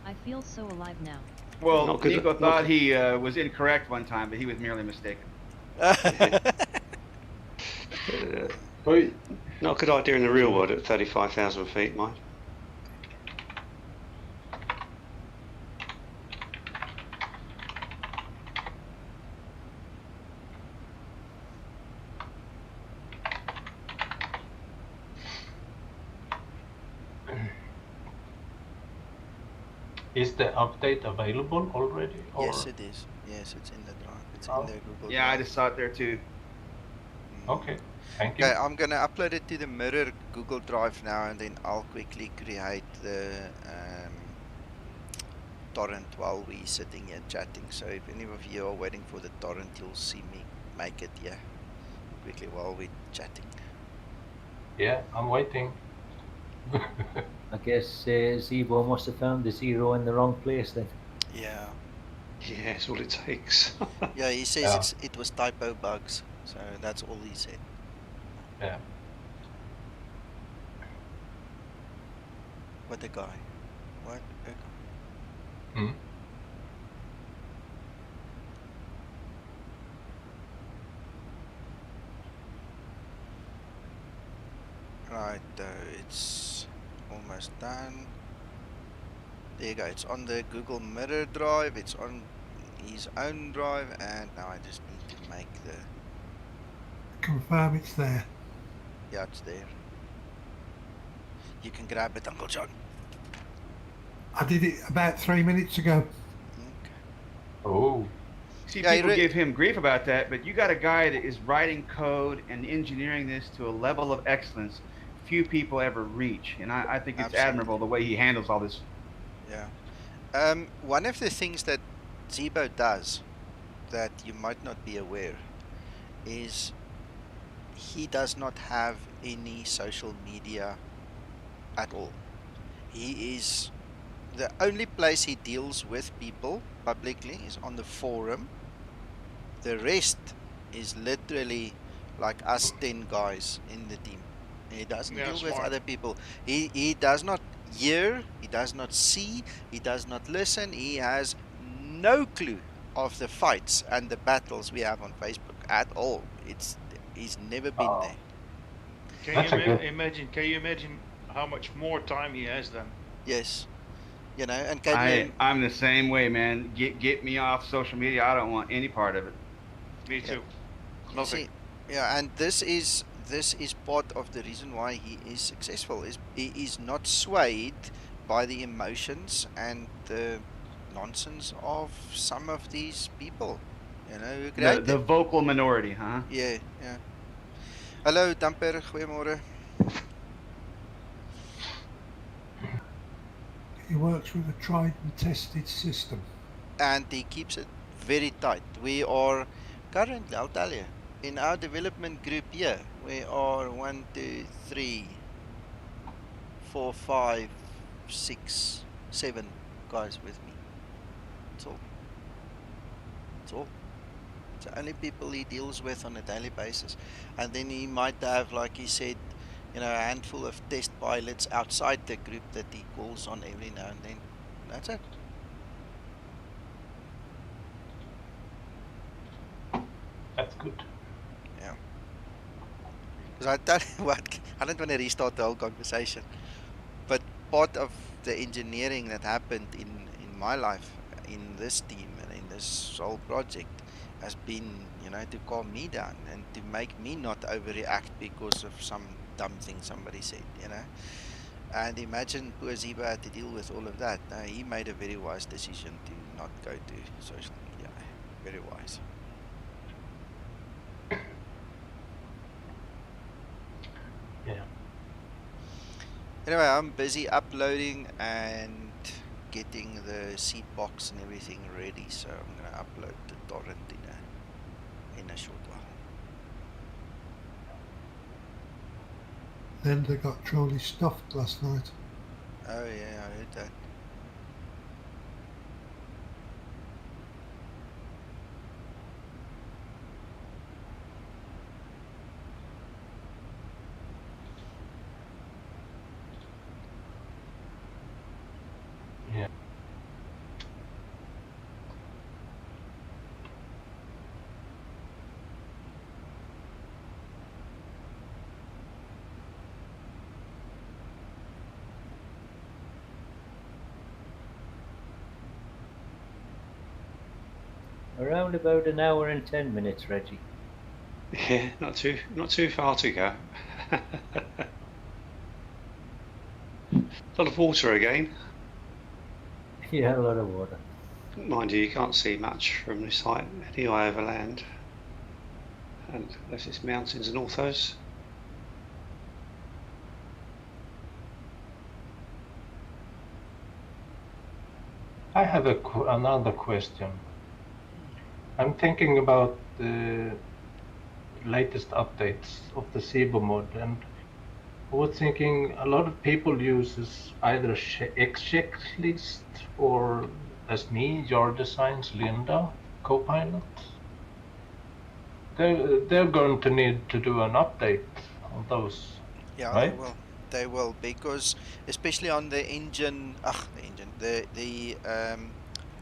[SPEAKER 9] I feel so alive now.
[SPEAKER 16] Well,
[SPEAKER 2] Not good-
[SPEAKER 16] Nico
[SPEAKER 2] not
[SPEAKER 16] thought
[SPEAKER 2] good.
[SPEAKER 16] he was incorrect one time, but he was merely mistaken.
[SPEAKER 2] Not a good idea in the real world at 35,000 feet, Mike.
[SPEAKER 15] Is the update available already? Or?
[SPEAKER 1] Yes, it is. Yes, it's in the drive. It's
[SPEAKER 15] Oh.
[SPEAKER 1] in the Google
[SPEAKER 16] Yeah,
[SPEAKER 1] Drive.
[SPEAKER 16] I just saw it there too.
[SPEAKER 15] Okay, thank you.
[SPEAKER 1] Okay, I'm gonna upload it to the Mirror Google Drive now, and then I'll quickly create the torrent while we're sitting here chatting. So if any of you are waiting for the torrent, you'll see me make it here quickly while we're chatting.
[SPEAKER 15] Yeah, I'm waiting.
[SPEAKER 3] I guess Zibo must have found the 0 in the wrong place then.
[SPEAKER 1] Yeah.
[SPEAKER 2] Yeah, it's all it takes.
[SPEAKER 1] Yeah, he says
[SPEAKER 15] Yeah.
[SPEAKER 1] it was typo bugs, so that's all he said.
[SPEAKER 15] Yeah.
[SPEAKER 1] What a guy. What a guy.
[SPEAKER 15] Hmm.
[SPEAKER 1] Right, it's almost done. There you go, it's on the Google Mirror Drive, it's on his own drive, and now I just need to make the...
[SPEAKER 6] Confirm it's there.
[SPEAKER 1] Yeah, it's there. You can grab it, Uncle John.
[SPEAKER 6] I did it about 3 minutes ago.
[SPEAKER 15] Oh.
[SPEAKER 16] See,
[SPEAKER 1] Yeah,
[SPEAKER 16] people give him grief about that, but you got a guy that is writing code and engineering this to a level of excellence few people ever reach, and I think it's
[SPEAKER 1] Absolutely.
[SPEAKER 16] admirable the way he handles all this.
[SPEAKER 1] Yeah. One of the things that Zibo does that you might not be aware is he does not have any social media at all. He is the only place he deals with people publicly is on the forum. The rest is literally like us 10 guys in the team. He doesn't
[SPEAKER 8] Yeah,
[SPEAKER 1] deal with
[SPEAKER 8] smart.
[SPEAKER 1] other people. He does not hear, he does not see, he does not listen. He has no clue of the fights and the battles we have on Facebook at all. He's never been there.
[SPEAKER 8] Can you imagine how much more time he has then?
[SPEAKER 1] Yes. You know, and can you...
[SPEAKER 16] I'm the same way, man. Get me off social media. I don't want any part of it.
[SPEAKER 8] Me too.
[SPEAKER 1] You
[SPEAKER 8] Nothing.
[SPEAKER 1] see, yeah, and this is part of the reason why he is successful. Is he is not swayed by the emotions and the nonsense of some of these people. You know, who create
[SPEAKER 16] The
[SPEAKER 1] them.
[SPEAKER 16] vocal minority, huh?
[SPEAKER 1] Yeah, yeah. Hallo Damper, goeiemôre.
[SPEAKER 6] He works with a tried and tested system.
[SPEAKER 1] And he keeps it very tight. We are currently, I'll tell you, in our development group here, we are 1, 2, 3, 4, 5, 6, 7 guys with me. That's all. That's all. It's the only people he deals with on a daily basis. And then he might have, like he said, you know, a handful of test pilots outside the group that he calls on every now and then. That's it.
[SPEAKER 15] That's good.
[SPEAKER 1] Yeah. Because I tell you what, I don't want to restart the whole conversation, but part of the engineering that happened in my life, in this team and in this whole project, has been, you know, to calm me down and to make me not overreact because of some dumb thing somebody said, you know. And imagine poor Zibo had to deal with all of that. He made a very wise decision to not go to social media. Very wise.
[SPEAKER 15] Yeah.
[SPEAKER 1] Anyway, I'm busy uploading and getting the seat box and everything ready, so I'm gonna upload the torrent in a short while.
[SPEAKER 6] Then they got truly stuffed last night.
[SPEAKER 1] Oh yeah, I heard that.
[SPEAKER 3] Around about an hour and 10 minutes, Reggie.
[SPEAKER 2] Yeah, not too far to go. A lot of water again.
[SPEAKER 3] Yeah, a lot of water.
[SPEAKER 2] Mind you can't see much from this height anyway over land. And unless it's mountains and orthos.
[SPEAKER 15] I have another question. I'm thinking about the latest updates of the Zibo mod, and I was thinking a lot of people uses either X-checklist or, as me, Your Designs Linda Copilot. They're going to need to do an update on those,
[SPEAKER 1] Yeah,
[SPEAKER 15] right?
[SPEAKER 1] They will, because especially on the engine, the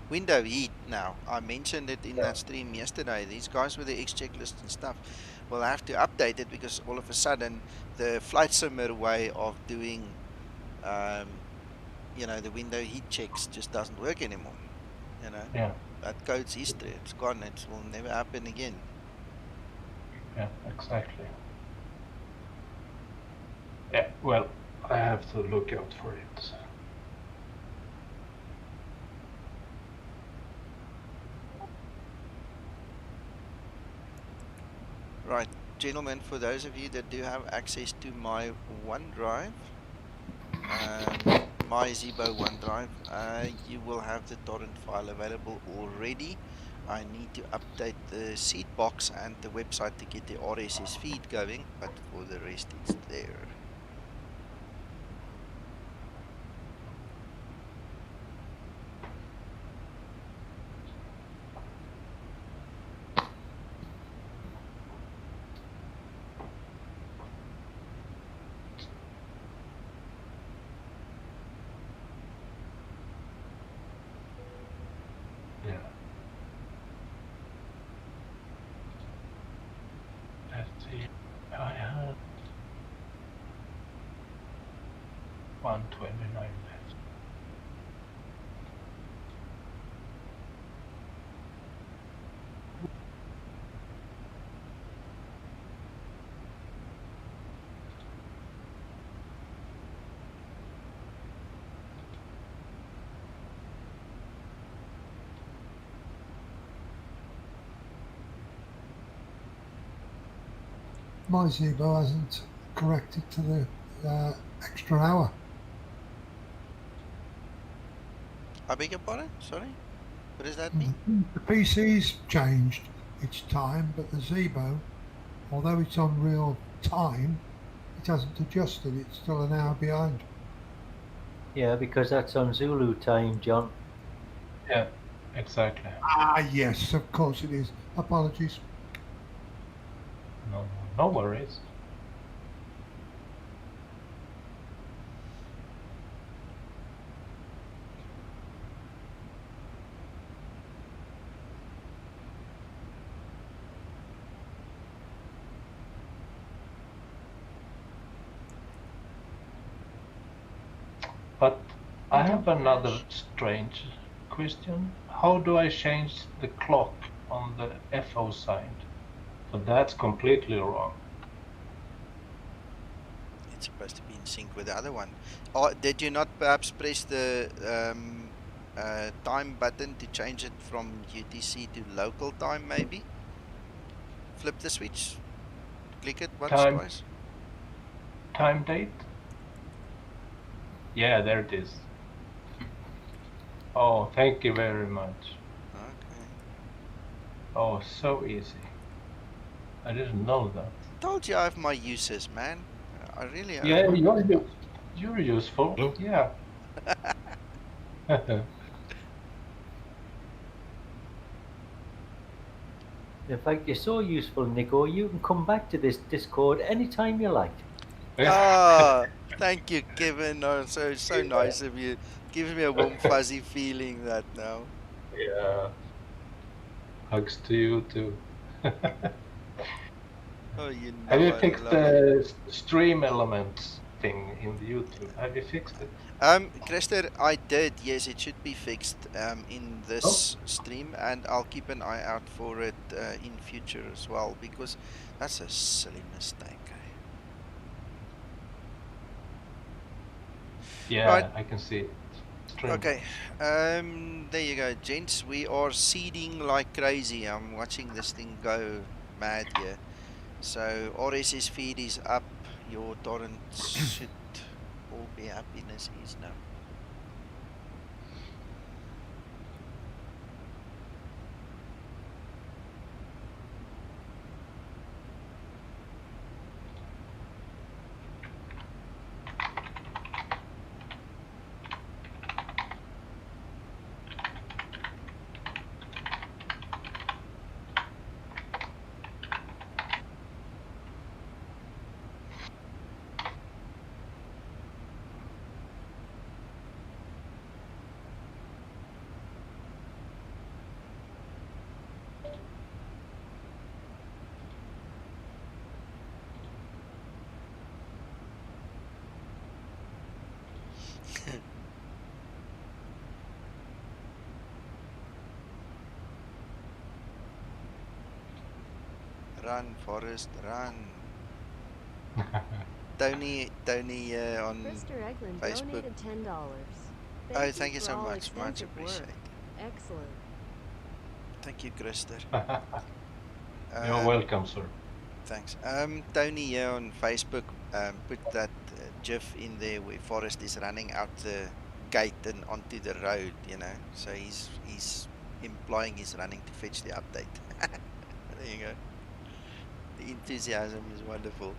[SPEAKER 1] window heat now. I mentioned it in that stream yesterday. These guys with the X checklist and stuff will have to update it, because all of a sudden the flight simmer way of doing, the window heat checks just doesn't work anymore.
[SPEAKER 15] Yeah.
[SPEAKER 1] That code's history. It's gone. It will never happen again.
[SPEAKER 15] Yeah, exactly. Yeah, well, I have to look out for it.
[SPEAKER 1] Right, gentlemen, for those of you that do have access to my OneDrive, my Zibo OneDrive, you will have the torrent file available already. I need to update the seed box and the website to get the RSS feed going, but for the rest it's there.
[SPEAKER 15] Yeah. Let's see. I had 129 left.
[SPEAKER 6] My Zibo hasn't corrected to the extra hour.
[SPEAKER 1] I beg your pardon? Sorry? What does that mean?
[SPEAKER 6] The PC's changed its time, but the Zibo, although it's on real time, it hasn't adjusted. It's still an hour behind.
[SPEAKER 3] Yeah, because that's on Zulu time, John.
[SPEAKER 15] Yeah, exactly.
[SPEAKER 6] Ah, yes, of course it is. Apologies.
[SPEAKER 15] No worries. But I have another strange question. How do I change the clock on the FO side? So that's completely wrong.
[SPEAKER 1] It's supposed to be in sync with the other one. Or did you not perhaps press the time button to change it from UTC to local time, maybe? Flip the switch, click it once, twice.
[SPEAKER 15] Time date? Yeah, there it is. Oh, thank you very much.
[SPEAKER 1] Okay.
[SPEAKER 15] Oh, so easy. I didn't know that.
[SPEAKER 1] Told you I have my uses, man. I really am.
[SPEAKER 15] Yeah, you're useful. Yeah.
[SPEAKER 3] In fact, you're so useful, Nico, you can come back to this Discord anytime you like.
[SPEAKER 1] Ah, thank you, Kevin. Oh, so nice of you. Gives me a warm, fuzzy feeling that now.
[SPEAKER 15] Yeah. Hugs to you too.
[SPEAKER 1] Oh, you know.
[SPEAKER 15] Have you fixed the stream elements thing in the YouTube. Have you fixed it?
[SPEAKER 1] Crester, I did. Yes, it should be fixed in this stream, and I'll keep an eye out for it in future as well, because that's a silly mistake.
[SPEAKER 15] Yeah,
[SPEAKER 1] Right.
[SPEAKER 15] I can see it. Stream.
[SPEAKER 1] Okay. There you go, gents. We are seeding like crazy. I'm watching this thing go mad here. So RSS feed is up. Your torrents should all be happiness is now. Run, Forrest, run. Tony on
[SPEAKER 17] Mr. Eglin
[SPEAKER 1] Facebook.
[SPEAKER 17] donated $10.
[SPEAKER 1] Oh, thank you
[SPEAKER 17] for
[SPEAKER 1] so
[SPEAKER 17] all
[SPEAKER 1] much. Much
[SPEAKER 17] extensive work.
[SPEAKER 1] appreciated.
[SPEAKER 17] Excellent.
[SPEAKER 1] Thank you, Krister.
[SPEAKER 15] You're welcome, sir.
[SPEAKER 1] Thanks. Tony here on Facebook put that GIF in there where Forrest is running out the gate and onto the road, you know. So he's implying he's running to fetch the update. There you go. The enthusiasm is wonderful.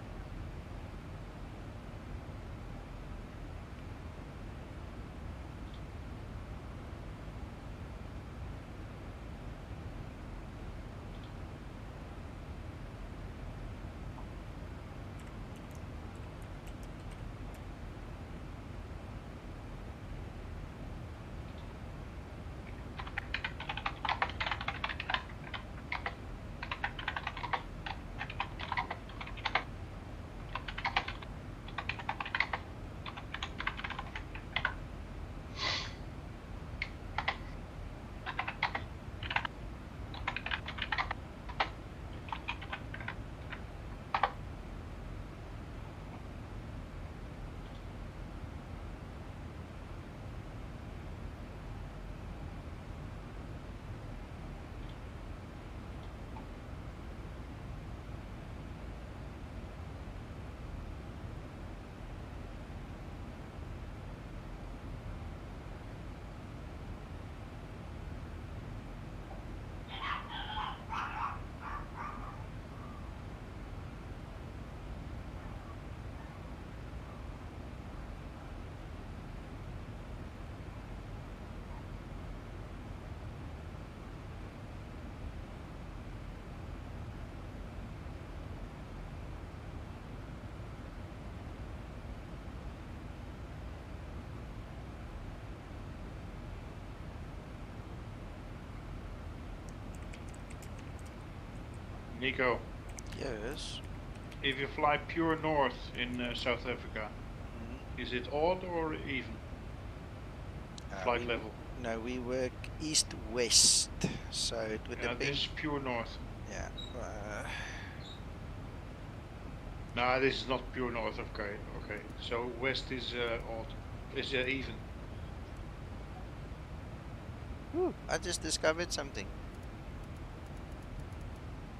[SPEAKER 8] Nico.
[SPEAKER 1] Yes.
[SPEAKER 8] If you fly pure north in South Africa, is it odd or even? Flight level.
[SPEAKER 1] No, we work east-west, so it would depend.
[SPEAKER 8] This is pure north.
[SPEAKER 1] Yeah.
[SPEAKER 8] No, this is not pure north. Okay, okay. So west is odd. Is even.
[SPEAKER 1] Ooh, I just discovered something.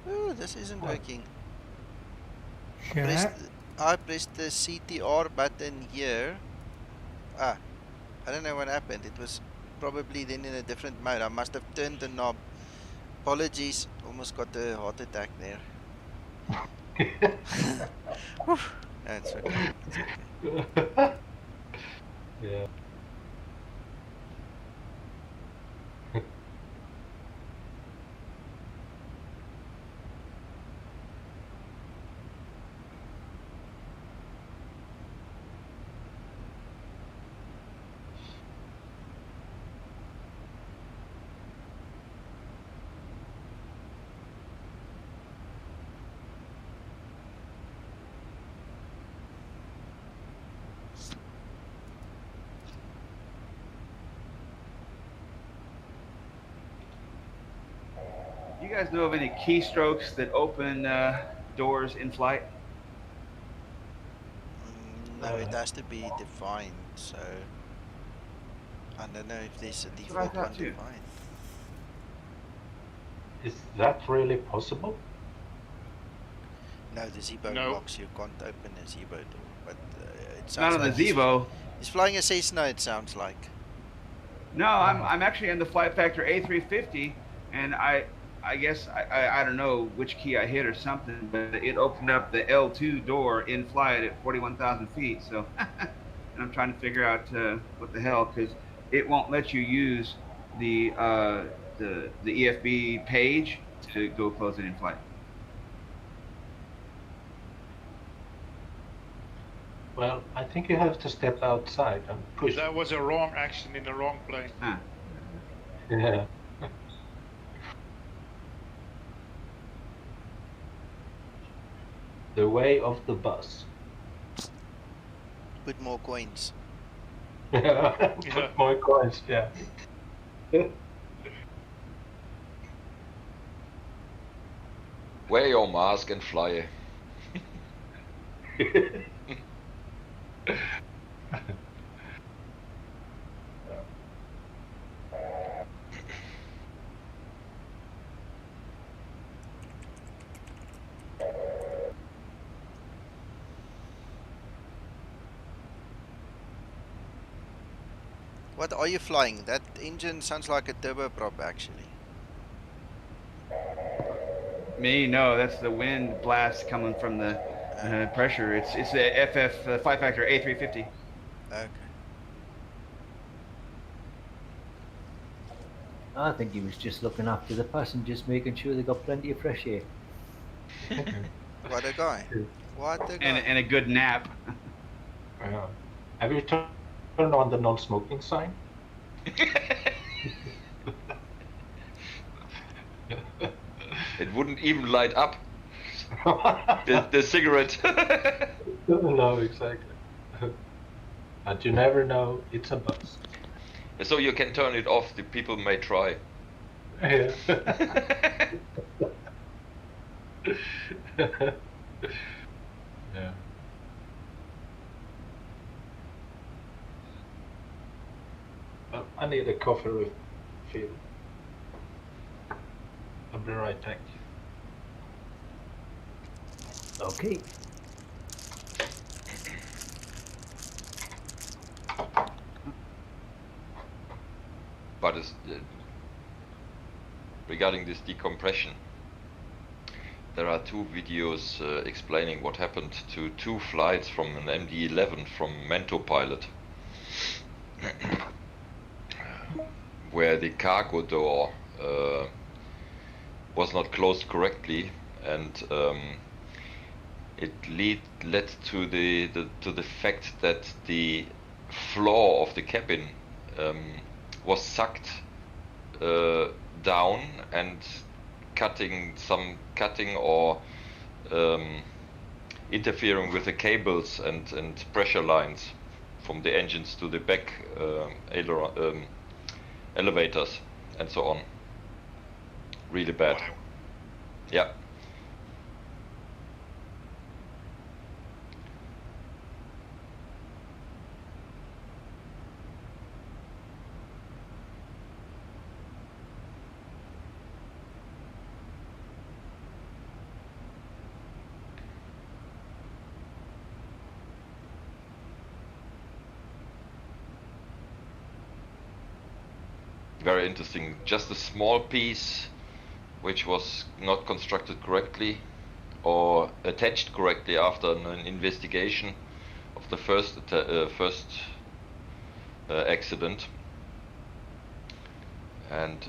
[SPEAKER 1] Oh, this isn't working. I pressed the CTR button here. I don't know what happened. It was probably then in a different mode. I must have turned the knob. Apologies. Almost got a heart attack there. That's okay. It's okay.
[SPEAKER 15] Yeah.
[SPEAKER 16] Do you guys know of any keystrokes that open doors in flight?
[SPEAKER 1] No, it has to be defined, so I don't know if there's a
[SPEAKER 16] That's what I
[SPEAKER 1] default
[SPEAKER 16] thought
[SPEAKER 1] one
[SPEAKER 16] too.
[SPEAKER 1] defined.
[SPEAKER 15] Is that really possible?
[SPEAKER 1] No, the Zibo
[SPEAKER 8] No.
[SPEAKER 1] blocks, you can't open a Zibo door, but it sounds
[SPEAKER 16] Not on
[SPEAKER 1] like
[SPEAKER 16] the Zibo.
[SPEAKER 1] he's flying a Cessna, it sounds like.
[SPEAKER 16] No, I'm actually on the Flight Factor A350, and I guess I don't know which key I hit or something, but it opened up the L2 door in flight at 41,000 feet. So, and I'm trying to figure out what the hell, because it won't let you use the EFB page to go close it in flight.
[SPEAKER 15] Well, I think you have to step outside and push.
[SPEAKER 8] That was a wrong action in the wrong plane.
[SPEAKER 15] Yeah. The way of the bus.
[SPEAKER 1] Put more coins.
[SPEAKER 15] Put more coins, yeah.
[SPEAKER 13] Wear your mask and fly.
[SPEAKER 1] What are you flying? That engine sounds like a turboprop, actually.
[SPEAKER 16] Me? No, that's the wind blast coming from the pressure. It's the FF Flight Factor A350.
[SPEAKER 1] Okay.
[SPEAKER 3] I think he was just looking after the passengers, making sure they got plenty of fresh air.
[SPEAKER 1] What a guy. What a guy.
[SPEAKER 16] And a good nap.
[SPEAKER 15] Yeah. Have you turned on the non-smoking sign?
[SPEAKER 13] It wouldn't even light up. the cigarette.
[SPEAKER 15] No, exactly. But you never know, it's a bus.
[SPEAKER 13] So you can turn it off, the people may try.
[SPEAKER 15] Yeah. Yeah. Well, I need a coffee refill. I'll be right back.
[SPEAKER 3] Okay.
[SPEAKER 13] But regarding this decompression, there are two videos explaining what happened to two flights from an MD-11 from Mento pilot, where the cargo door was not closed correctly, and it led to the fact that the floor of the cabin was sucked down and cutting or interfering with the cables and pressure lines from the engines to the back elevators and so on. Really bad.
[SPEAKER 4] Wow.
[SPEAKER 13] Yeah. Very interesting. Just a small piece which was not constructed correctly or attached correctly after an investigation of the first accident, and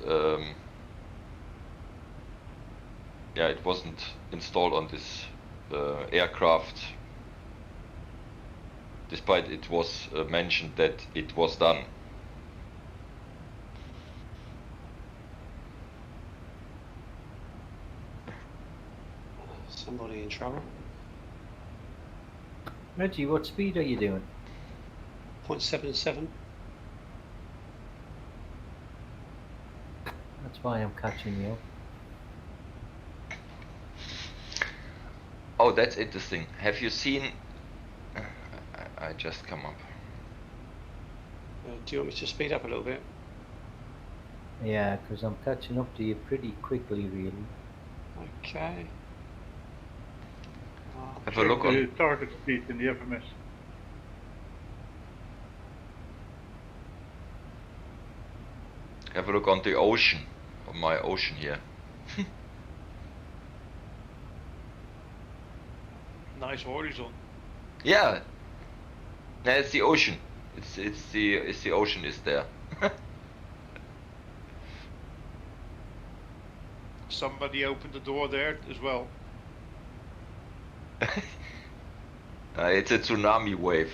[SPEAKER 13] yeah, it wasn't installed on this aircraft, despite it was mentioned that it was done.
[SPEAKER 2] Somebody in trouble.
[SPEAKER 3] Reggie, what speed are you doing?
[SPEAKER 2] 0.77.
[SPEAKER 3] That's why I'm catching you.
[SPEAKER 13] Oh, that's interesting. Have you seen? I just come up.
[SPEAKER 2] Do you want me to speed up a little bit?
[SPEAKER 3] Yeah, because I'm catching up to you pretty quickly, really.
[SPEAKER 2] Okay.
[SPEAKER 13] Have a look
[SPEAKER 11] Check the
[SPEAKER 13] on.
[SPEAKER 11] target speed in the FMS.
[SPEAKER 13] Have a look on the ocean, on my ocean here.
[SPEAKER 8] Nice horizon.
[SPEAKER 13] Yeah. No, it's the ocean. It's the ocean is there.
[SPEAKER 8] Somebody opened the door there as well.
[SPEAKER 13] It's a tsunami wave.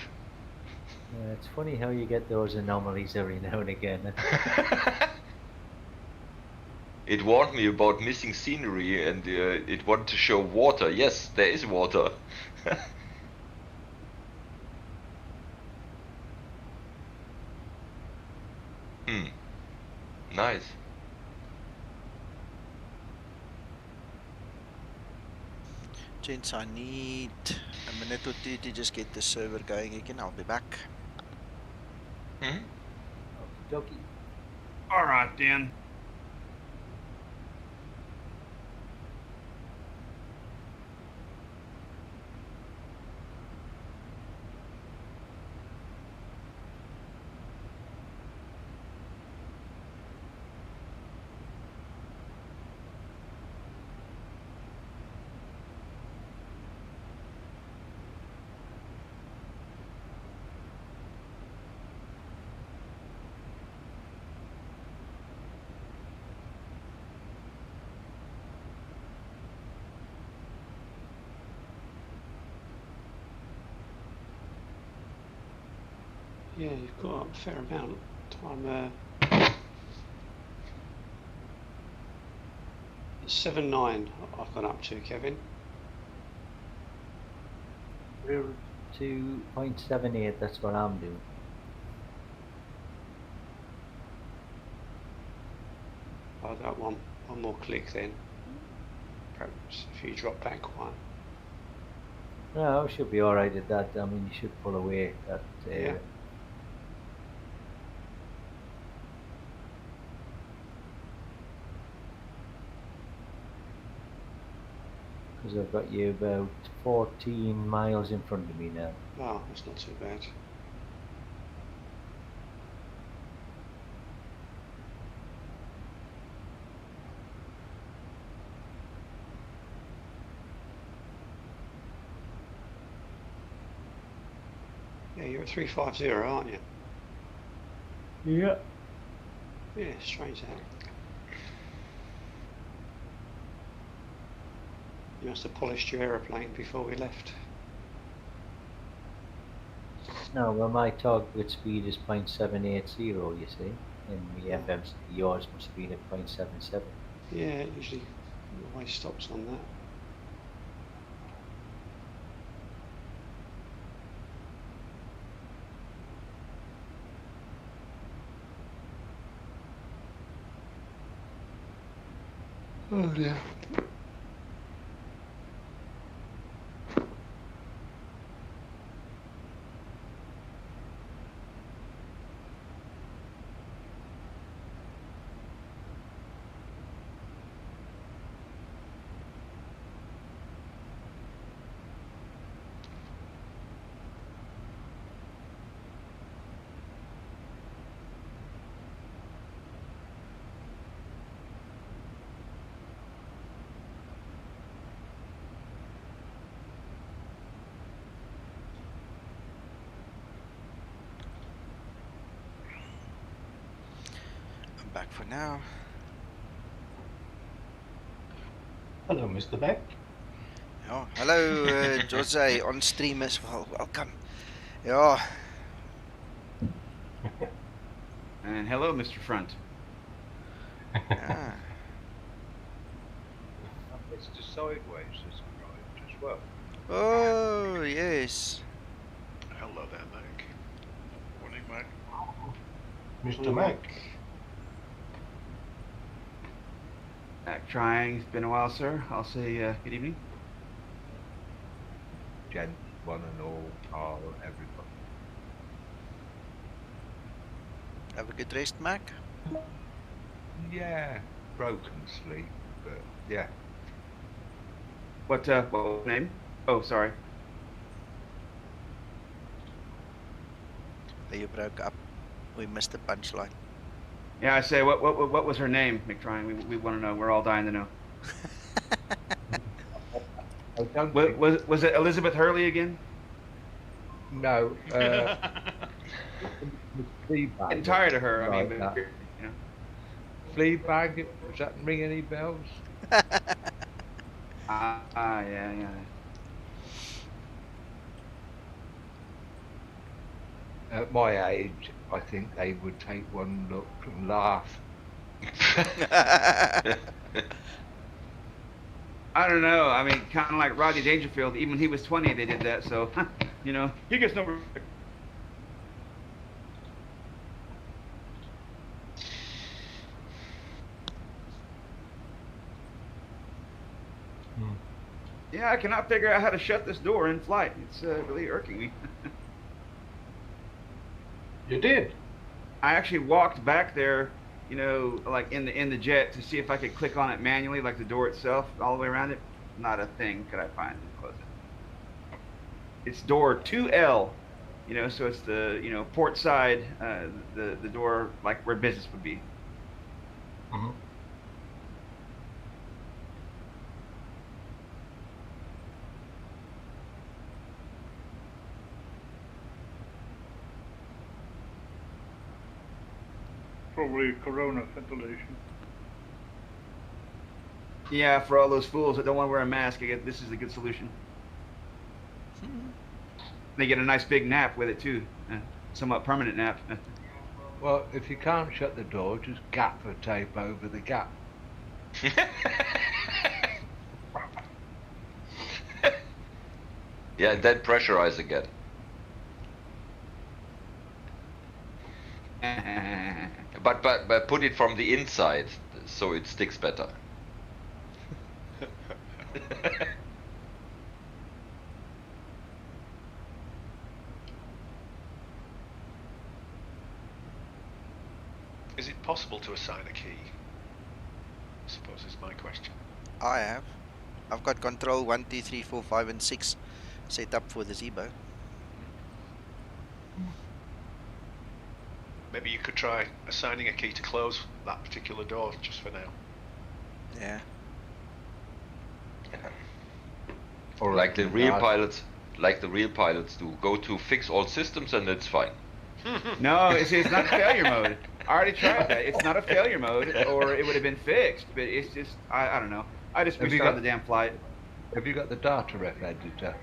[SPEAKER 3] Yeah, it's funny how you get those anomalies every now and again.
[SPEAKER 13] It warned me about missing scenery, and it wanted to show water. Yes, there is water. Nice.
[SPEAKER 1] Gents, I need a minute or two to just get the server going again. I'll be back.
[SPEAKER 3] Okie dokie.
[SPEAKER 16] All right, Dan.
[SPEAKER 2] Yeah, you've got a fair amount. I'm 7.9 I've gone up to, Kevin.
[SPEAKER 3] We're 2.78, that's what I'm doing.
[SPEAKER 2] I've got one more click then. Perhaps if you drop back one.
[SPEAKER 3] No, should be alright at that. I mean, you should pull away that.
[SPEAKER 2] Yeah.
[SPEAKER 3] Because I've got you about 14 miles in front of me now.
[SPEAKER 2] Oh, that's not too bad. Yeah, you're at 350, aren't you?
[SPEAKER 11] Yeah.
[SPEAKER 2] Yeah, strange that. You must have polished your aeroplane before we left.
[SPEAKER 3] No, well, my target speed is 0.780, you see. And the FMC, yours must have been at 0.77.
[SPEAKER 2] Yeah, it usually always stops on that. Oh dear.
[SPEAKER 1] I'm back for now.
[SPEAKER 15] Hello, Mr. Beck.
[SPEAKER 1] Yeah, hello, Jose on stream as well. Welcome. Yeah.
[SPEAKER 16] And hello, Mr. Front.
[SPEAKER 1] Yeah.
[SPEAKER 17] It's the sideways that's arrived as well.
[SPEAKER 1] Oh, yes.
[SPEAKER 4] Hello there, Mac.
[SPEAKER 8] Morning, Mac.
[SPEAKER 15] Mr. Mac.
[SPEAKER 16] Trying. It's been a while, sir. I'll say good evening.
[SPEAKER 17] gents, one and all, Carl, everybody.
[SPEAKER 1] Have a good rest, Mac.
[SPEAKER 17] Yeah, broken sleep, but yeah.
[SPEAKER 16] What was name? Oh, sorry.
[SPEAKER 1] You broke up. We missed the punchline.
[SPEAKER 16] Yeah, I say, what was her name, McTrine? We want to know. We're all dying to know. Was it Elizabeth Hurley again?
[SPEAKER 17] No.
[SPEAKER 16] Getting tired of her. I mean,
[SPEAKER 17] that.
[SPEAKER 16] you know.
[SPEAKER 17] Fleabag, does that ring any bells?
[SPEAKER 16] Yeah.
[SPEAKER 17] At my age, I think they would take one look and laugh.
[SPEAKER 16] I don't know. I mean, kind of like Rodney Dangerfield. Even when he was 20, they did that. So, you know, he gets no respect. Yeah, I cannot figure out how to shut this door in flight. It's really irking me.
[SPEAKER 15] You did?
[SPEAKER 16] I actually walked back there, you know, like in the jet to see if I could click on it manually, like the door itself, all the way around it. Not a thing could I find to close it. It's door 2L, you know, so it's the, you know, port side, the door like where business would be.
[SPEAKER 15] Mm-hmm.
[SPEAKER 11] Probably corona ventilation.
[SPEAKER 16] Yeah, for all those fools that don't want to wear a mask, I guess this is a good solution. They get a nice big nap with it too, somewhat permanent nap.
[SPEAKER 17] Well, if you can't shut the door, just gaffer tape over the gap.
[SPEAKER 13] Yeah, and then pressurize again. But put it from the inside so it sticks better.
[SPEAKER 4] Is it possible to assign a key? I suppose is my question.
[SPEAKER 1] I have. I've got control 1, 2, 3, 4, 5, and 6 set up for the Zibo.
[SPEAKER 4] Maybe you could try assigning a key to close that particular door just for now.
[SPEAKER 1] Yeah.
[SPEAKER 13] Or like the real pilots, do. Go to fix all systems and it's fine.
[SPEAKER 16] No, it's not failure mode. I already tried that. It's not a failure mode, or it would have been fixed. But it's just, I don't know. I just restarted the damn flight.
[SPEAKER 17] Have you got the data ref editor?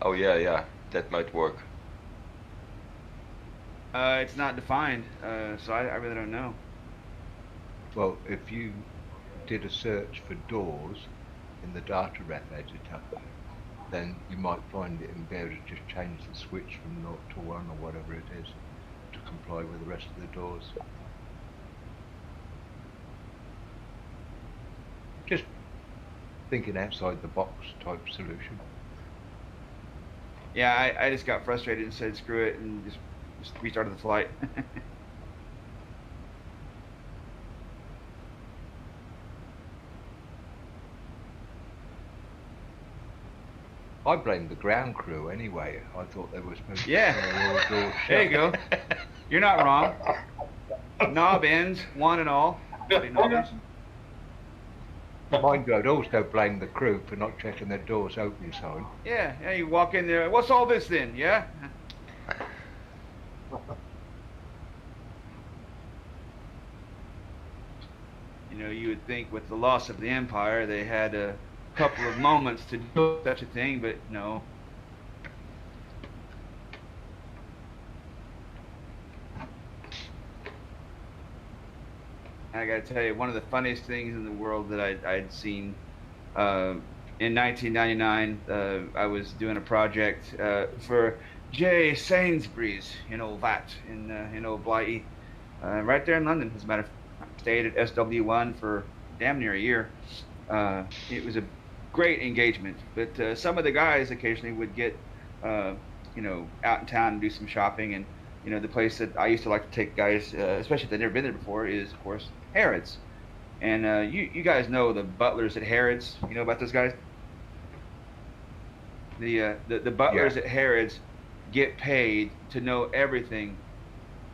[SPEAKER 13] Oh yeah, that might work.
[SPEAKER 16] It's not defined, so I really don't know.
[SPEAKER 17] Well, if you did a search for doors in the data ref editor, then you might find it and be able to just change the switch from 0 to 1 or whatever it is to comply with the rest of the doors. Just thinking outside the box type solution.
[SPEAKER 16] Yeah, I just got frustrated and said screw it and just restarted the flight.
[SPEAKER 17] I blame the ground crew anyway. I thought they were supposed to.
[SPEAKER 16] Yeah. There you go. You're not wrong. Knob ends, one and all.
[SPEAKER 17] Mind you, I'd also blame the crew for not checking their doors open sign.
[SPEAKER 16] Yeah, you walk in there. What's all this then? Yeah. You know, you would think with the loss of the Empire, they had a couple of moments to do such a thing, but no. I gotta tell you, one of the funniest things in the world that I'd seen in 1999, I was doing a project for J. Sainsbury's in Old Vat in Old Blighty, right there in London. As a matter of fact, I stayed at SW1 for damn near a year. It was a great engagement. But some of the guys occasionally would get, you know, out in town and do some shopping. And you know, the place that I used to like to take guys, especially if they've never been there before, is of course Harrods. And you guys know the butlers at Harrods. You know about those guys? The butlers at Harrods get paid to know everything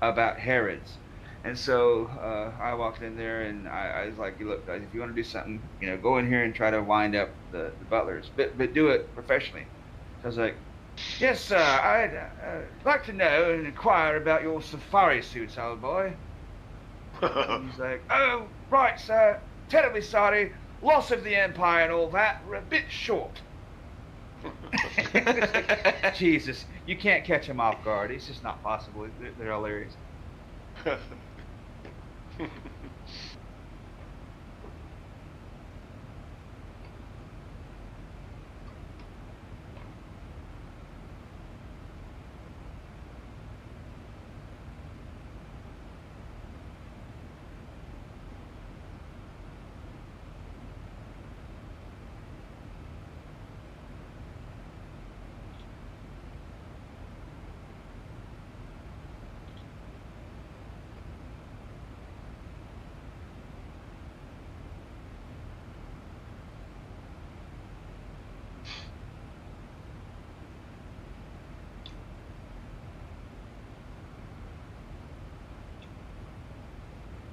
[SPEAKER 16] about Harrods. And so I walked in there and I was like, look, guys, if you want to do something, you know, go in here and try to wind up the butlers, but do it professionally. So I was like, yes, sir, I'd like to know and inquire about your safari suits, old boy. And he's like, oh, right, sir, terribly sorry, loss of the empire and all that, we're a bit short. Jesus, you can't catch them off guard. It's just not possible. They're hilarious.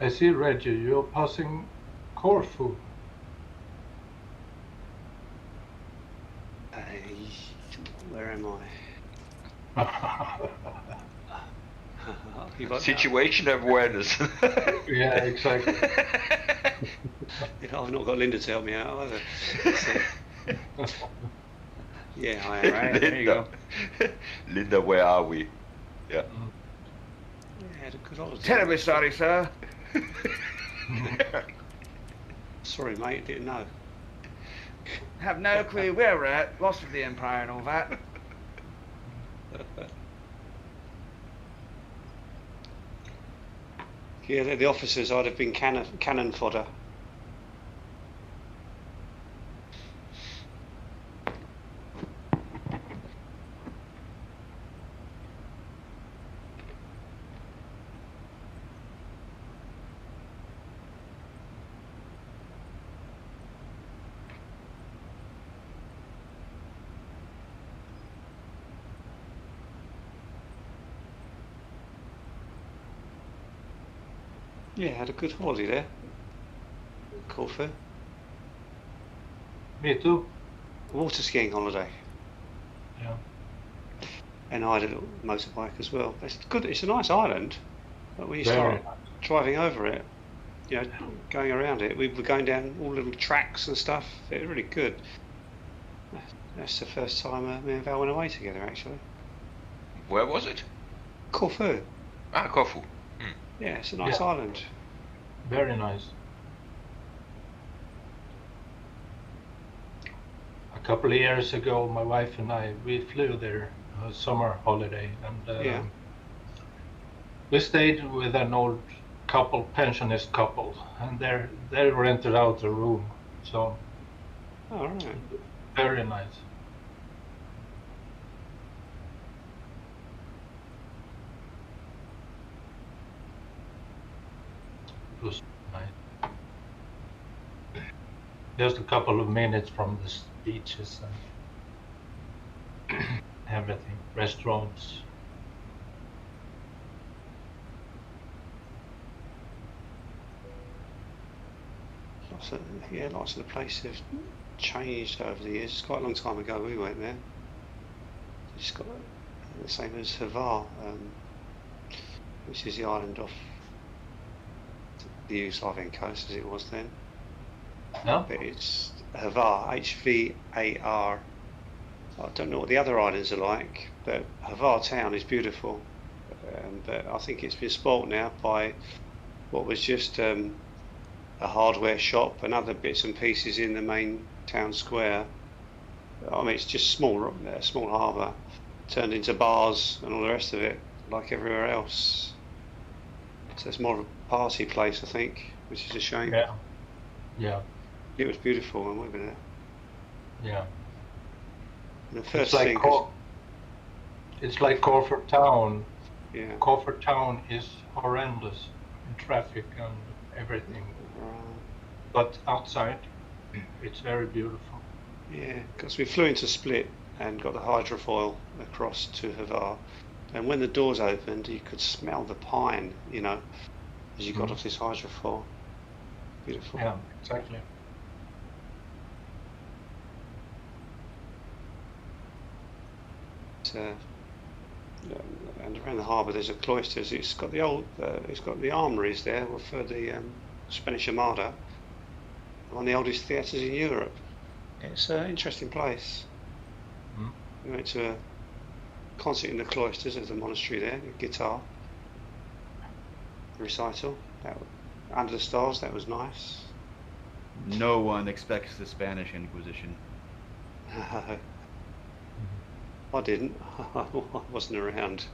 [SPEAKER 15] I see, Reggie, you're passing Corfu.
[SPEAKER 2] Where am I?
[SPEAKER 13] Situation awareness.
[SPEAKER 15] Yeah, exactly.
[SPEAKER 2] I've not got Linda to help me out either. So, yeah, I am.
[SPEAKER 16] Right, there you go.
[SPEAKER 13] Linda, where are we? Yeah.
[SPEAKER 2] Yeah, had a good holiday.
[SPEAKER 16] Terribly sorry, sir.
[SPEAKER 2] Sorry, mate, didn't know.
[SPEAKER 16] Have no clue where we're at. Lost of the empire and all that.
[SPEAKER 2] Yeah, they're the officers. I'd have been cannon fodder. Yeah, had a good holiday there. Corfu.
[SPEAKER 15] Me too.
[SPEAKER 2] Water skiing holiday.
[SPEAKER 15] Yeah.
[SPEAKER 2] And I had a little motorbike as well. It's good. It's a nice island, but when you start driving over it, you know, going around it, we were going down all little tracks and stuff. It was really good. That's the first time me and Val went away together, actually.
[SPEAKER 13] Where was it?
[SPEAKER 2] Corfu.
[SPEAKER 13] Ah, Corfu.
[SPEAKER 2] Yeah, it's a nice island.
[SPEAKER 15] Very nice. A couple of years ago, my wife and I, we flew there summer holiday, and we stayed with an old couple, pensionist couple, and they rented out a room. So,
[SPEAKER 2] all right,
[SPEAKER 15] very nice. It was nice. Just a couple of minutes from the beaches and everything, restaurants.
[SPEAKER 2] Lots of the places have changed over the years. It's quite a long time ago we went there. It's got the same as Havar, which is the island off the Yugoslavian coast as it was then.
[SPEAKER 15] No?
[SPEAKER 2] But it's Hvar, H-V-A-R. I don't know what the other islands are like, but Hvar town is beautiful. But I think it's been spoilt now by what was just a hardware shop and other bits and pieces in the main town square. I mean, it's just small harbour turned into bars and all the rest of it, like everywhere else. So it's more of a party place, I think, which is a shame.
[SPEAKER 15] Yeah. Yeah.
[SPEAKER 2] It was beautiful when we were there.
[SPEAKER 15] Yeah.
[SPEAKER 2] And the
[SPEAKER 15] It's
[SPEAKER 2] first
[SPEAKER 15] like
[SPEAKER 2] thing,
[SPEAKER 15] it's like Corford Town.
[SPEAKER 2] yeah,
[SPEAKER 15] Corford Town is horrendous in traffic and everything. But outside, it's very beautiful.
[SPEAKER 2] yeah, because we flew into Split and got the hydrofoil across to Havar, and when the doors opened, you could smell the pine, you know, as you got off this hydrofoil. Beautiful.
[SPEAKER 15] Yeah, exactly.
[SPEAKER 2] And around the harbour, there's a cloisters. It's got the old, it's got the armories there for the Spanish Armada, one of the oldest theatres in Europe. It's an interesting place. We went to a concert in the cloisters of the monastery there, a guitar recital. Under the stars, that was nice.
[SPEAKER 18] No one expects the Spanish Inquisition.
[SPEAKER 2] I didn't. I wasn't around.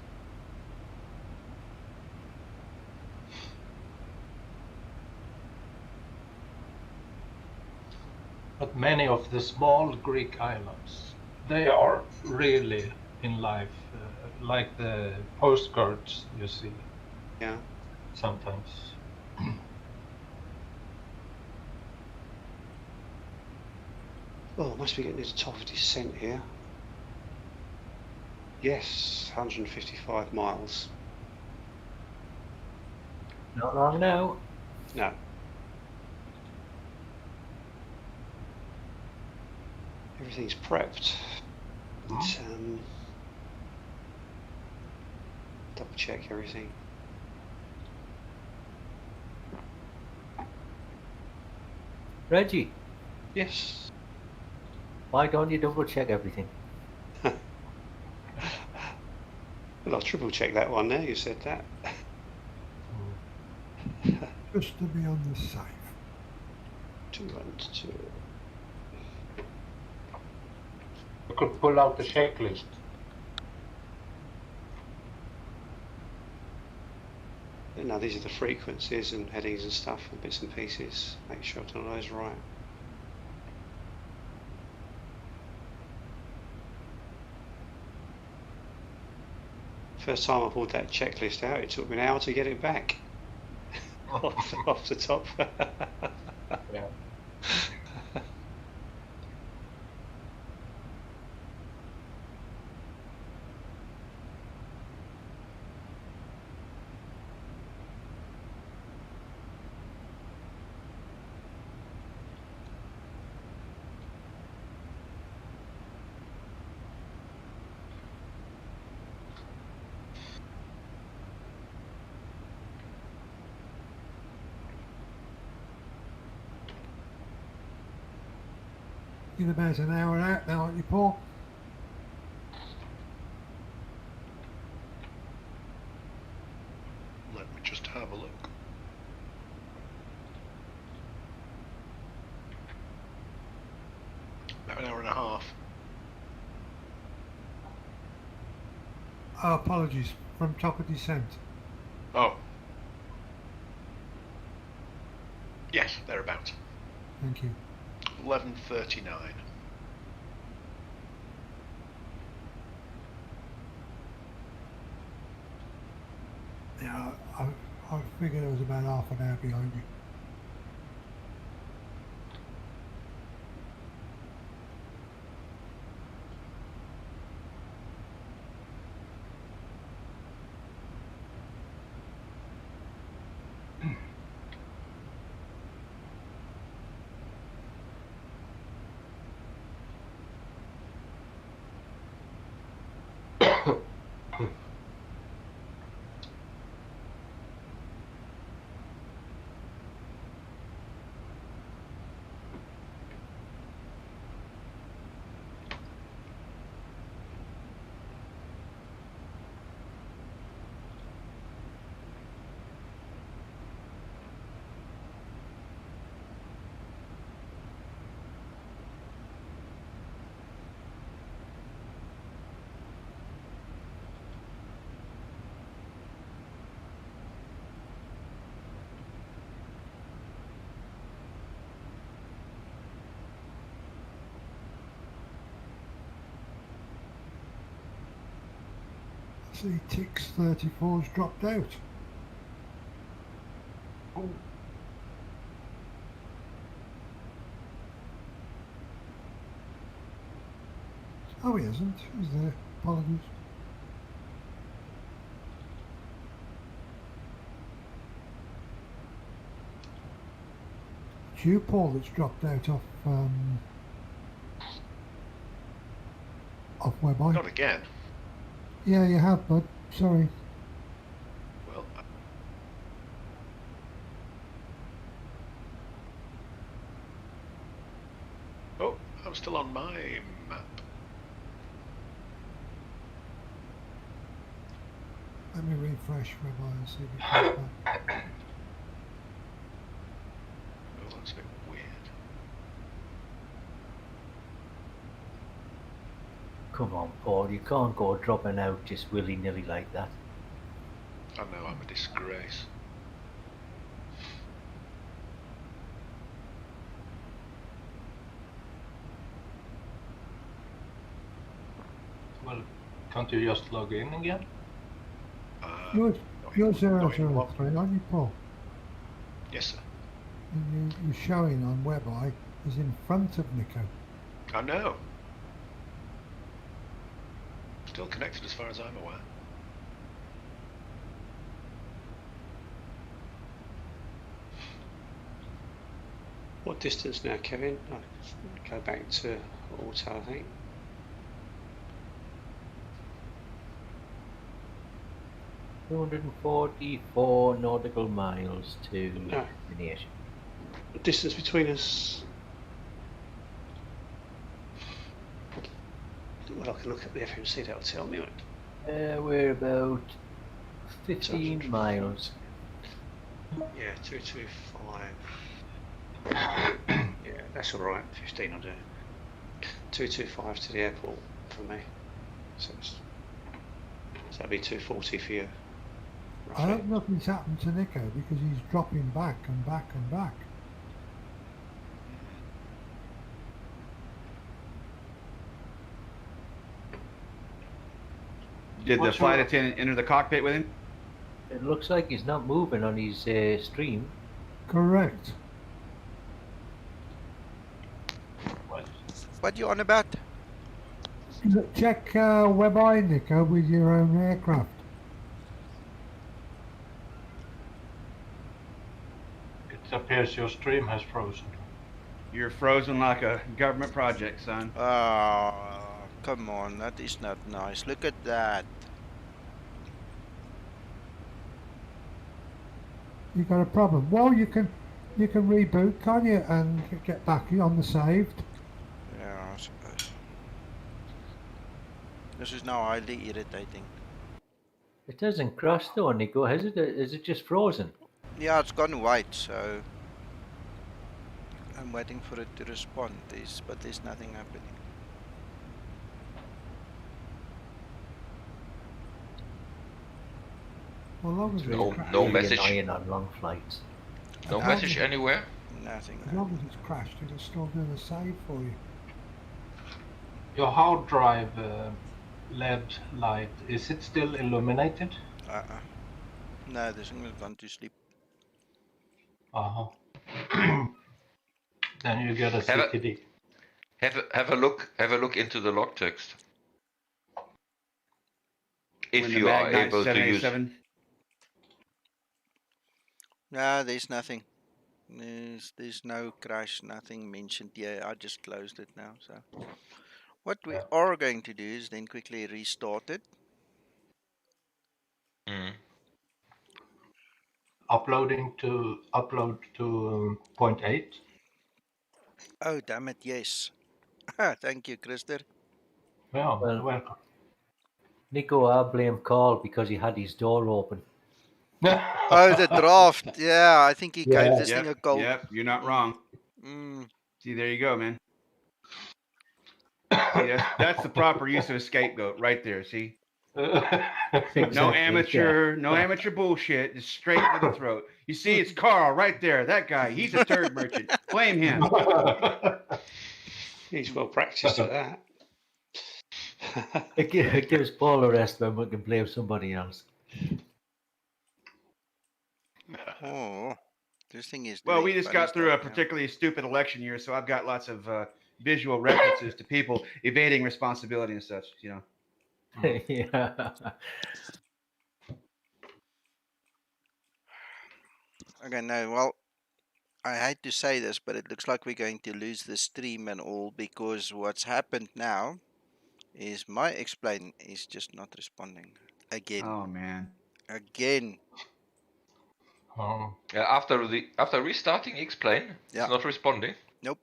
[SPEAKER 15] But many of the small Greek islands, they are really in life, like the postcards you see.
[SPEAKER 2] Yeah.
[SPEAKER 15] Sometimes.
[SPEAKER 2] Oh, must be getting to the top of descent here. Yes, 155 miles.
[SPEAKER 3] Not long now.
[SPEAKER 2] No. Everything's prepped. Let's double check everything.
[SPEAKER 3] Reggie.
[SPEAKER 2] Yes.
[SPEAKER 3] Why don't you double check everything?
[SPEAKER 2] Well, I'll triple check that one there, you said that.
[SPEAKER 6] Just to be on the safe.
[SPEAKER 2] 212.
[SPEAKER 15] You could pull out the checklist.
[SPEAKER 2] Now these are the frequencies and headings and stuff and bits and pieces. Make sure I've done those right. First time I pulled that checklist out, it took me an hour to get it back. off the top.
[SPEAKER 15] Yeah.
[SPEAKER 6] You're about an hour out now, aren't you, Paul?
[SPEAKER 4] Let me just have a look. About an hour and a half.
[SPEAKER 6] Oh, apologies. From top of descent.
[SPEAKER 4] Oh. Yes, thereabouts.
[SPEAKER 6] Thank you.
[SPEAKER 4] 11:39.
[SPEAKER 6] Yeah, I figured I was about half an hour behind you. See, Tix 34's dropped out.
[SPEAKER 11] Oh.
[SPEAKER 6] Oh, he hasn't. He's there. Apologies. It's you, Paul, that's dropped out off WebEye.
[SPEAKER 4] Not again.
[SPEAKER 6] Yeah, you have, bud. Sorry.
[SPEAKER 4] Well, oh, I'm still on my map.
[SPEAKER 6] Let me refresh WebEye and see if it comes back.
[SPEAKER 4] Oh, that's a bit weird.
[SPEAKER 3] Come on, Paul, you can't go dropping out just willy-nilly like that.
[SPEAKER 4] I know, I'm a disgrace.
[SPEAKER 15] Well, can't you just log in again?
[SPEAKER 6] You're 003, aren't you, Paul?
[SPEAKER 4] Yes, sir.
[SPEAKER 6] And you're showing on WebEye is in front of Nico.
[SPEAKER 4] I know. Still connected as far as I'm aware.
[SPEAKER 2] What distance now, Kevin? I'll go back to auto, I think.
[SPEAKER 3] $244 nautical miles to destination.
[SPEAKER 2] The distance between us. Well, I can look at the FMC, that'll tell me.
[SPEAKER 3] We're about 15 miles.
[SPEAKER 2] Yeah, 225. Yeah, that's all right. 15 I'll do. 225 to the airport for me. So that'll be 240 for you.
[SPEAKER 6] I hope nothing's happened to Nico because he's dropping back and back and back.
[SPEAKER 16] Did the flight attendant enter the cockpit with him?
[SPEAKER 3] It looks like he's not moving on his stream.
[SPEAKER 6] Correct.
[SPEAKER 1] What you on about?
[SPEAKER 6] Check WebEye, Nico, with your own aircraft.
[SPEAKER 15] It appears your stream has frozen.
[SPEAKER 16] You're frozen like a government project, son.
[SPEAKER 1] Oh, come on, that is not nice. Look at that.
[SPEAKER 6] You got a problem? Well, you can reboot, can't you, and get back on the saved.
[SPEAKER 1] Yeah, I suppose. This is now highly irritating.
[SPEAKER 3] It hasn't crashed though, Nico, has it? Is it just frozen?
[SPEAKER 1] Yeah, it's gone white, so I'm waiting for it to respond. But there's nothing happening.
[SPEAKER 6] Well, long as
[SPEAKER 13] No message.
[SPEAKER 3] On long flights.
[SPEAKER 13] No message anywhere.
[SPEAKER 1] Nothing.
[SPEAKER 6] As long as it's crashed, it'll still do the save for you.
[SPEAKER 15] Your hard drive LED light, is it still illuminated?
[SPEAKER 1] No, this thing has gone to sleep.
[SPEAKER 15] Then you get a CTD.
[SPEAKER 13] Have a look into the log text. If you are able to use.
[SPEAKER 1] No, there's nothing. There's no crash, nothing mentioned. Yeah, I just closed it now. So what we are going to do is then quickly restart it.
[SPEAKER 15] Upload to point 8.
[SPEAKER 1] Oh, damn it, yes. Thank you, Krister.
[SPEAKER 15] Yeah, welcome.
[SPEAKER 3] Nico, I blame Carl because he had his door open.
[SPEAKER 1] Oh, the draft. Yeah, I think he gave this thing a cold.
[SPEAKER 16] Yep, you're not wrong. See, there you go, man. See, that's the proper use of a scapegoat right there, see?
[SPEAKER 3] Exactly,
[SPEAKER 16] no amateur bullshit, just straight for the throat. You see, it's Carl right there, that guy, he's a turd merchant. Blame him.
[SPEAKER 2] He's well practiced at that.
[SPEAKER 3] It gives Paul a rest when we can blame somebody else.
[SPEAKER 1] Oh, this thing is
[SPEAKER 16] Well,
[SPEAKER 1] doing
[SPEAKER 16] we just
[SPEAKER 1] funny
[SPEAKER 16] got through a
[SPEAKER 1] stuff now.
[SPEAKER 16] particularly stupid election year, so I've got lots of visual references to people evading responsibility and such, you know.
[SPEAKER 3] Yeah.
[SPEAKER 1] Okay, no, well, I hate to say this, but it looks like we're going to lose the stream and all, because what's happened now is my explain is just not responding again.
[SPEAKER 16] Oh man.
[SPEAKER 1] Again.
[SPEAKER 13] After restarting explain,
[SPEAKER 1] Yeah.
[SPEAKER 13] it's not responding.
[SPEAKER 1] Nope.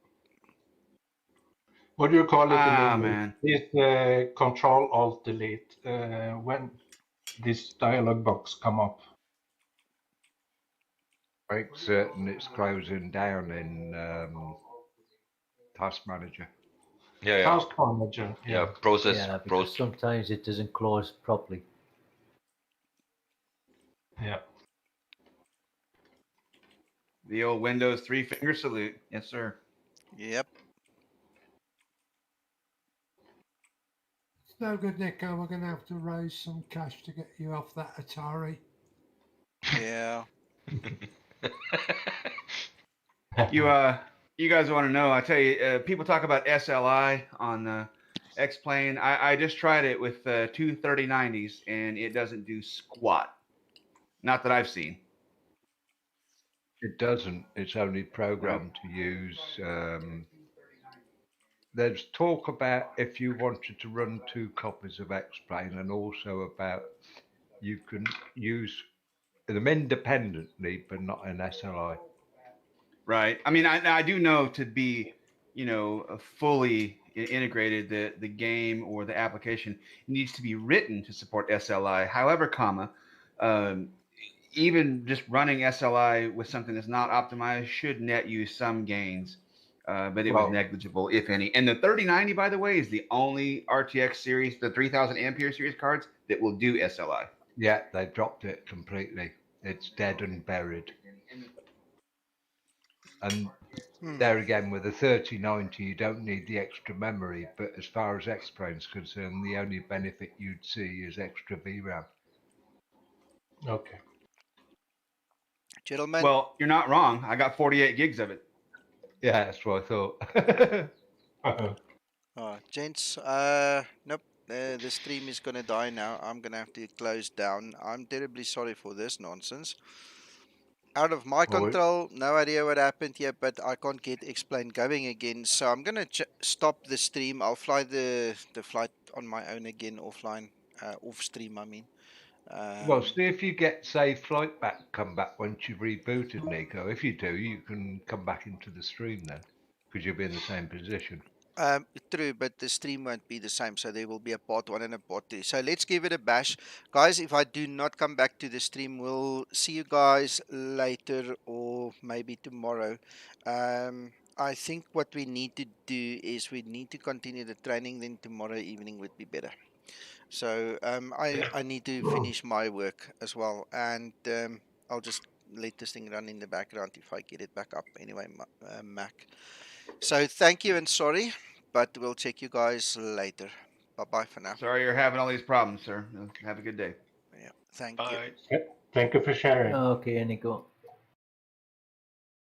[SPEAKER 15] What do you call it in
[SPEAKER 16] Ah,
[SPEAKER 15] English?
[SPEAKER 16] man.
[SPEAKER 15] This Control Alt Delete when this dialog box come up.
[SPEAKER 17] Make certain it's closing down in Task Manager.
[SPEAKER 13] Yeah.
[SPEAKER 15] Task Manager.
[SPEAKER 13] Yeah, process.
[SPEAKER 3] Yeah, because sometimes it doesn't close properly.
[SPEAKER 15] Yeah.
[SPEAKER 16] The old Windows 3-finger salute. Yes, sir.
[SPEAKER 1] Yep.
[SPEAKER 6] It's no good, Nico. We're going to have to raise some cash to get you off that Atari.
[SPEAKER 1] Yeah.
[SPEAKER 16] You guys want to know? I tell you, people talk about SLI on X-Plane. I just tried it with two 3090s, and it doesn't do squat. Not that I've seen.
[SPEAKER 17] It doesn't. It's only programmed to use. There's talk about if you wanted to run 2 copies of X-Plane, and also about you can use them independently, but not in SLI.
[SPEAKER 16] Right. I mean, I do know to be, fully integrated, the game or the application needs to be written to support SLI. However, even just running SLI with something that's not optimized should net you some gains, but it was negligible, if any. And the 3090, by the way, is the only RTX series, the 3000 ampere series cards that will do SLI.
[SPEAKER 17] Yeah, they dropped it completely. It's dead and buried. And there again, with a 3090, you don't need the extra memory. But as far as X-Plane is concerned, the only benefit you'd see is extra VRAM.
[SPEAKER 15] Okay.
[SPEAKER 1] Gentlemen.
[SPEAKER 16] Well, you're not wrong. I got 48 gigs of it.
[SPEAKER 17] Yeah, that's what I thought.
[SPEAKER 1] Gents, nope. The stream is going to die now. I'm going to have to close down. I'm terribly sorry for this nonsense. Out of my control, no idea what happened here, but I can't get explain going again. So I'm going to stop the stream. I'll fly the flight on my own again offline, off stream, I mean.
[SPEAKER 17] Well, see if you get, say, flight come back once you've rebooted, Nico. If you do, you can come back into the stream then, because you'll be in the same position.
[SPEAKER 1] True, but the stream won't be the same, so there will be a part 1 and a part 2. So let's give it a bash. Guys, if I do not come back to the stream, we'll see you guys later or maybe tomorrow. I think what we need to do is we need to continue the training, then tomorrow evening would be better. So I need to finish my work as well, and I'll just let this thing run in the background if I get it back up anyway, Mac. So thank you and sorry, but we'll check you guys later. Bye-bye for now.
[SPEAKER 16] Sorry you're having all these problems, sir. Have a good day.
[SPEAKER 1] Yeah, thank
[SPEAKER 15] you. Thank you for sharing.
[SPEAKER 3] Okay, Nico.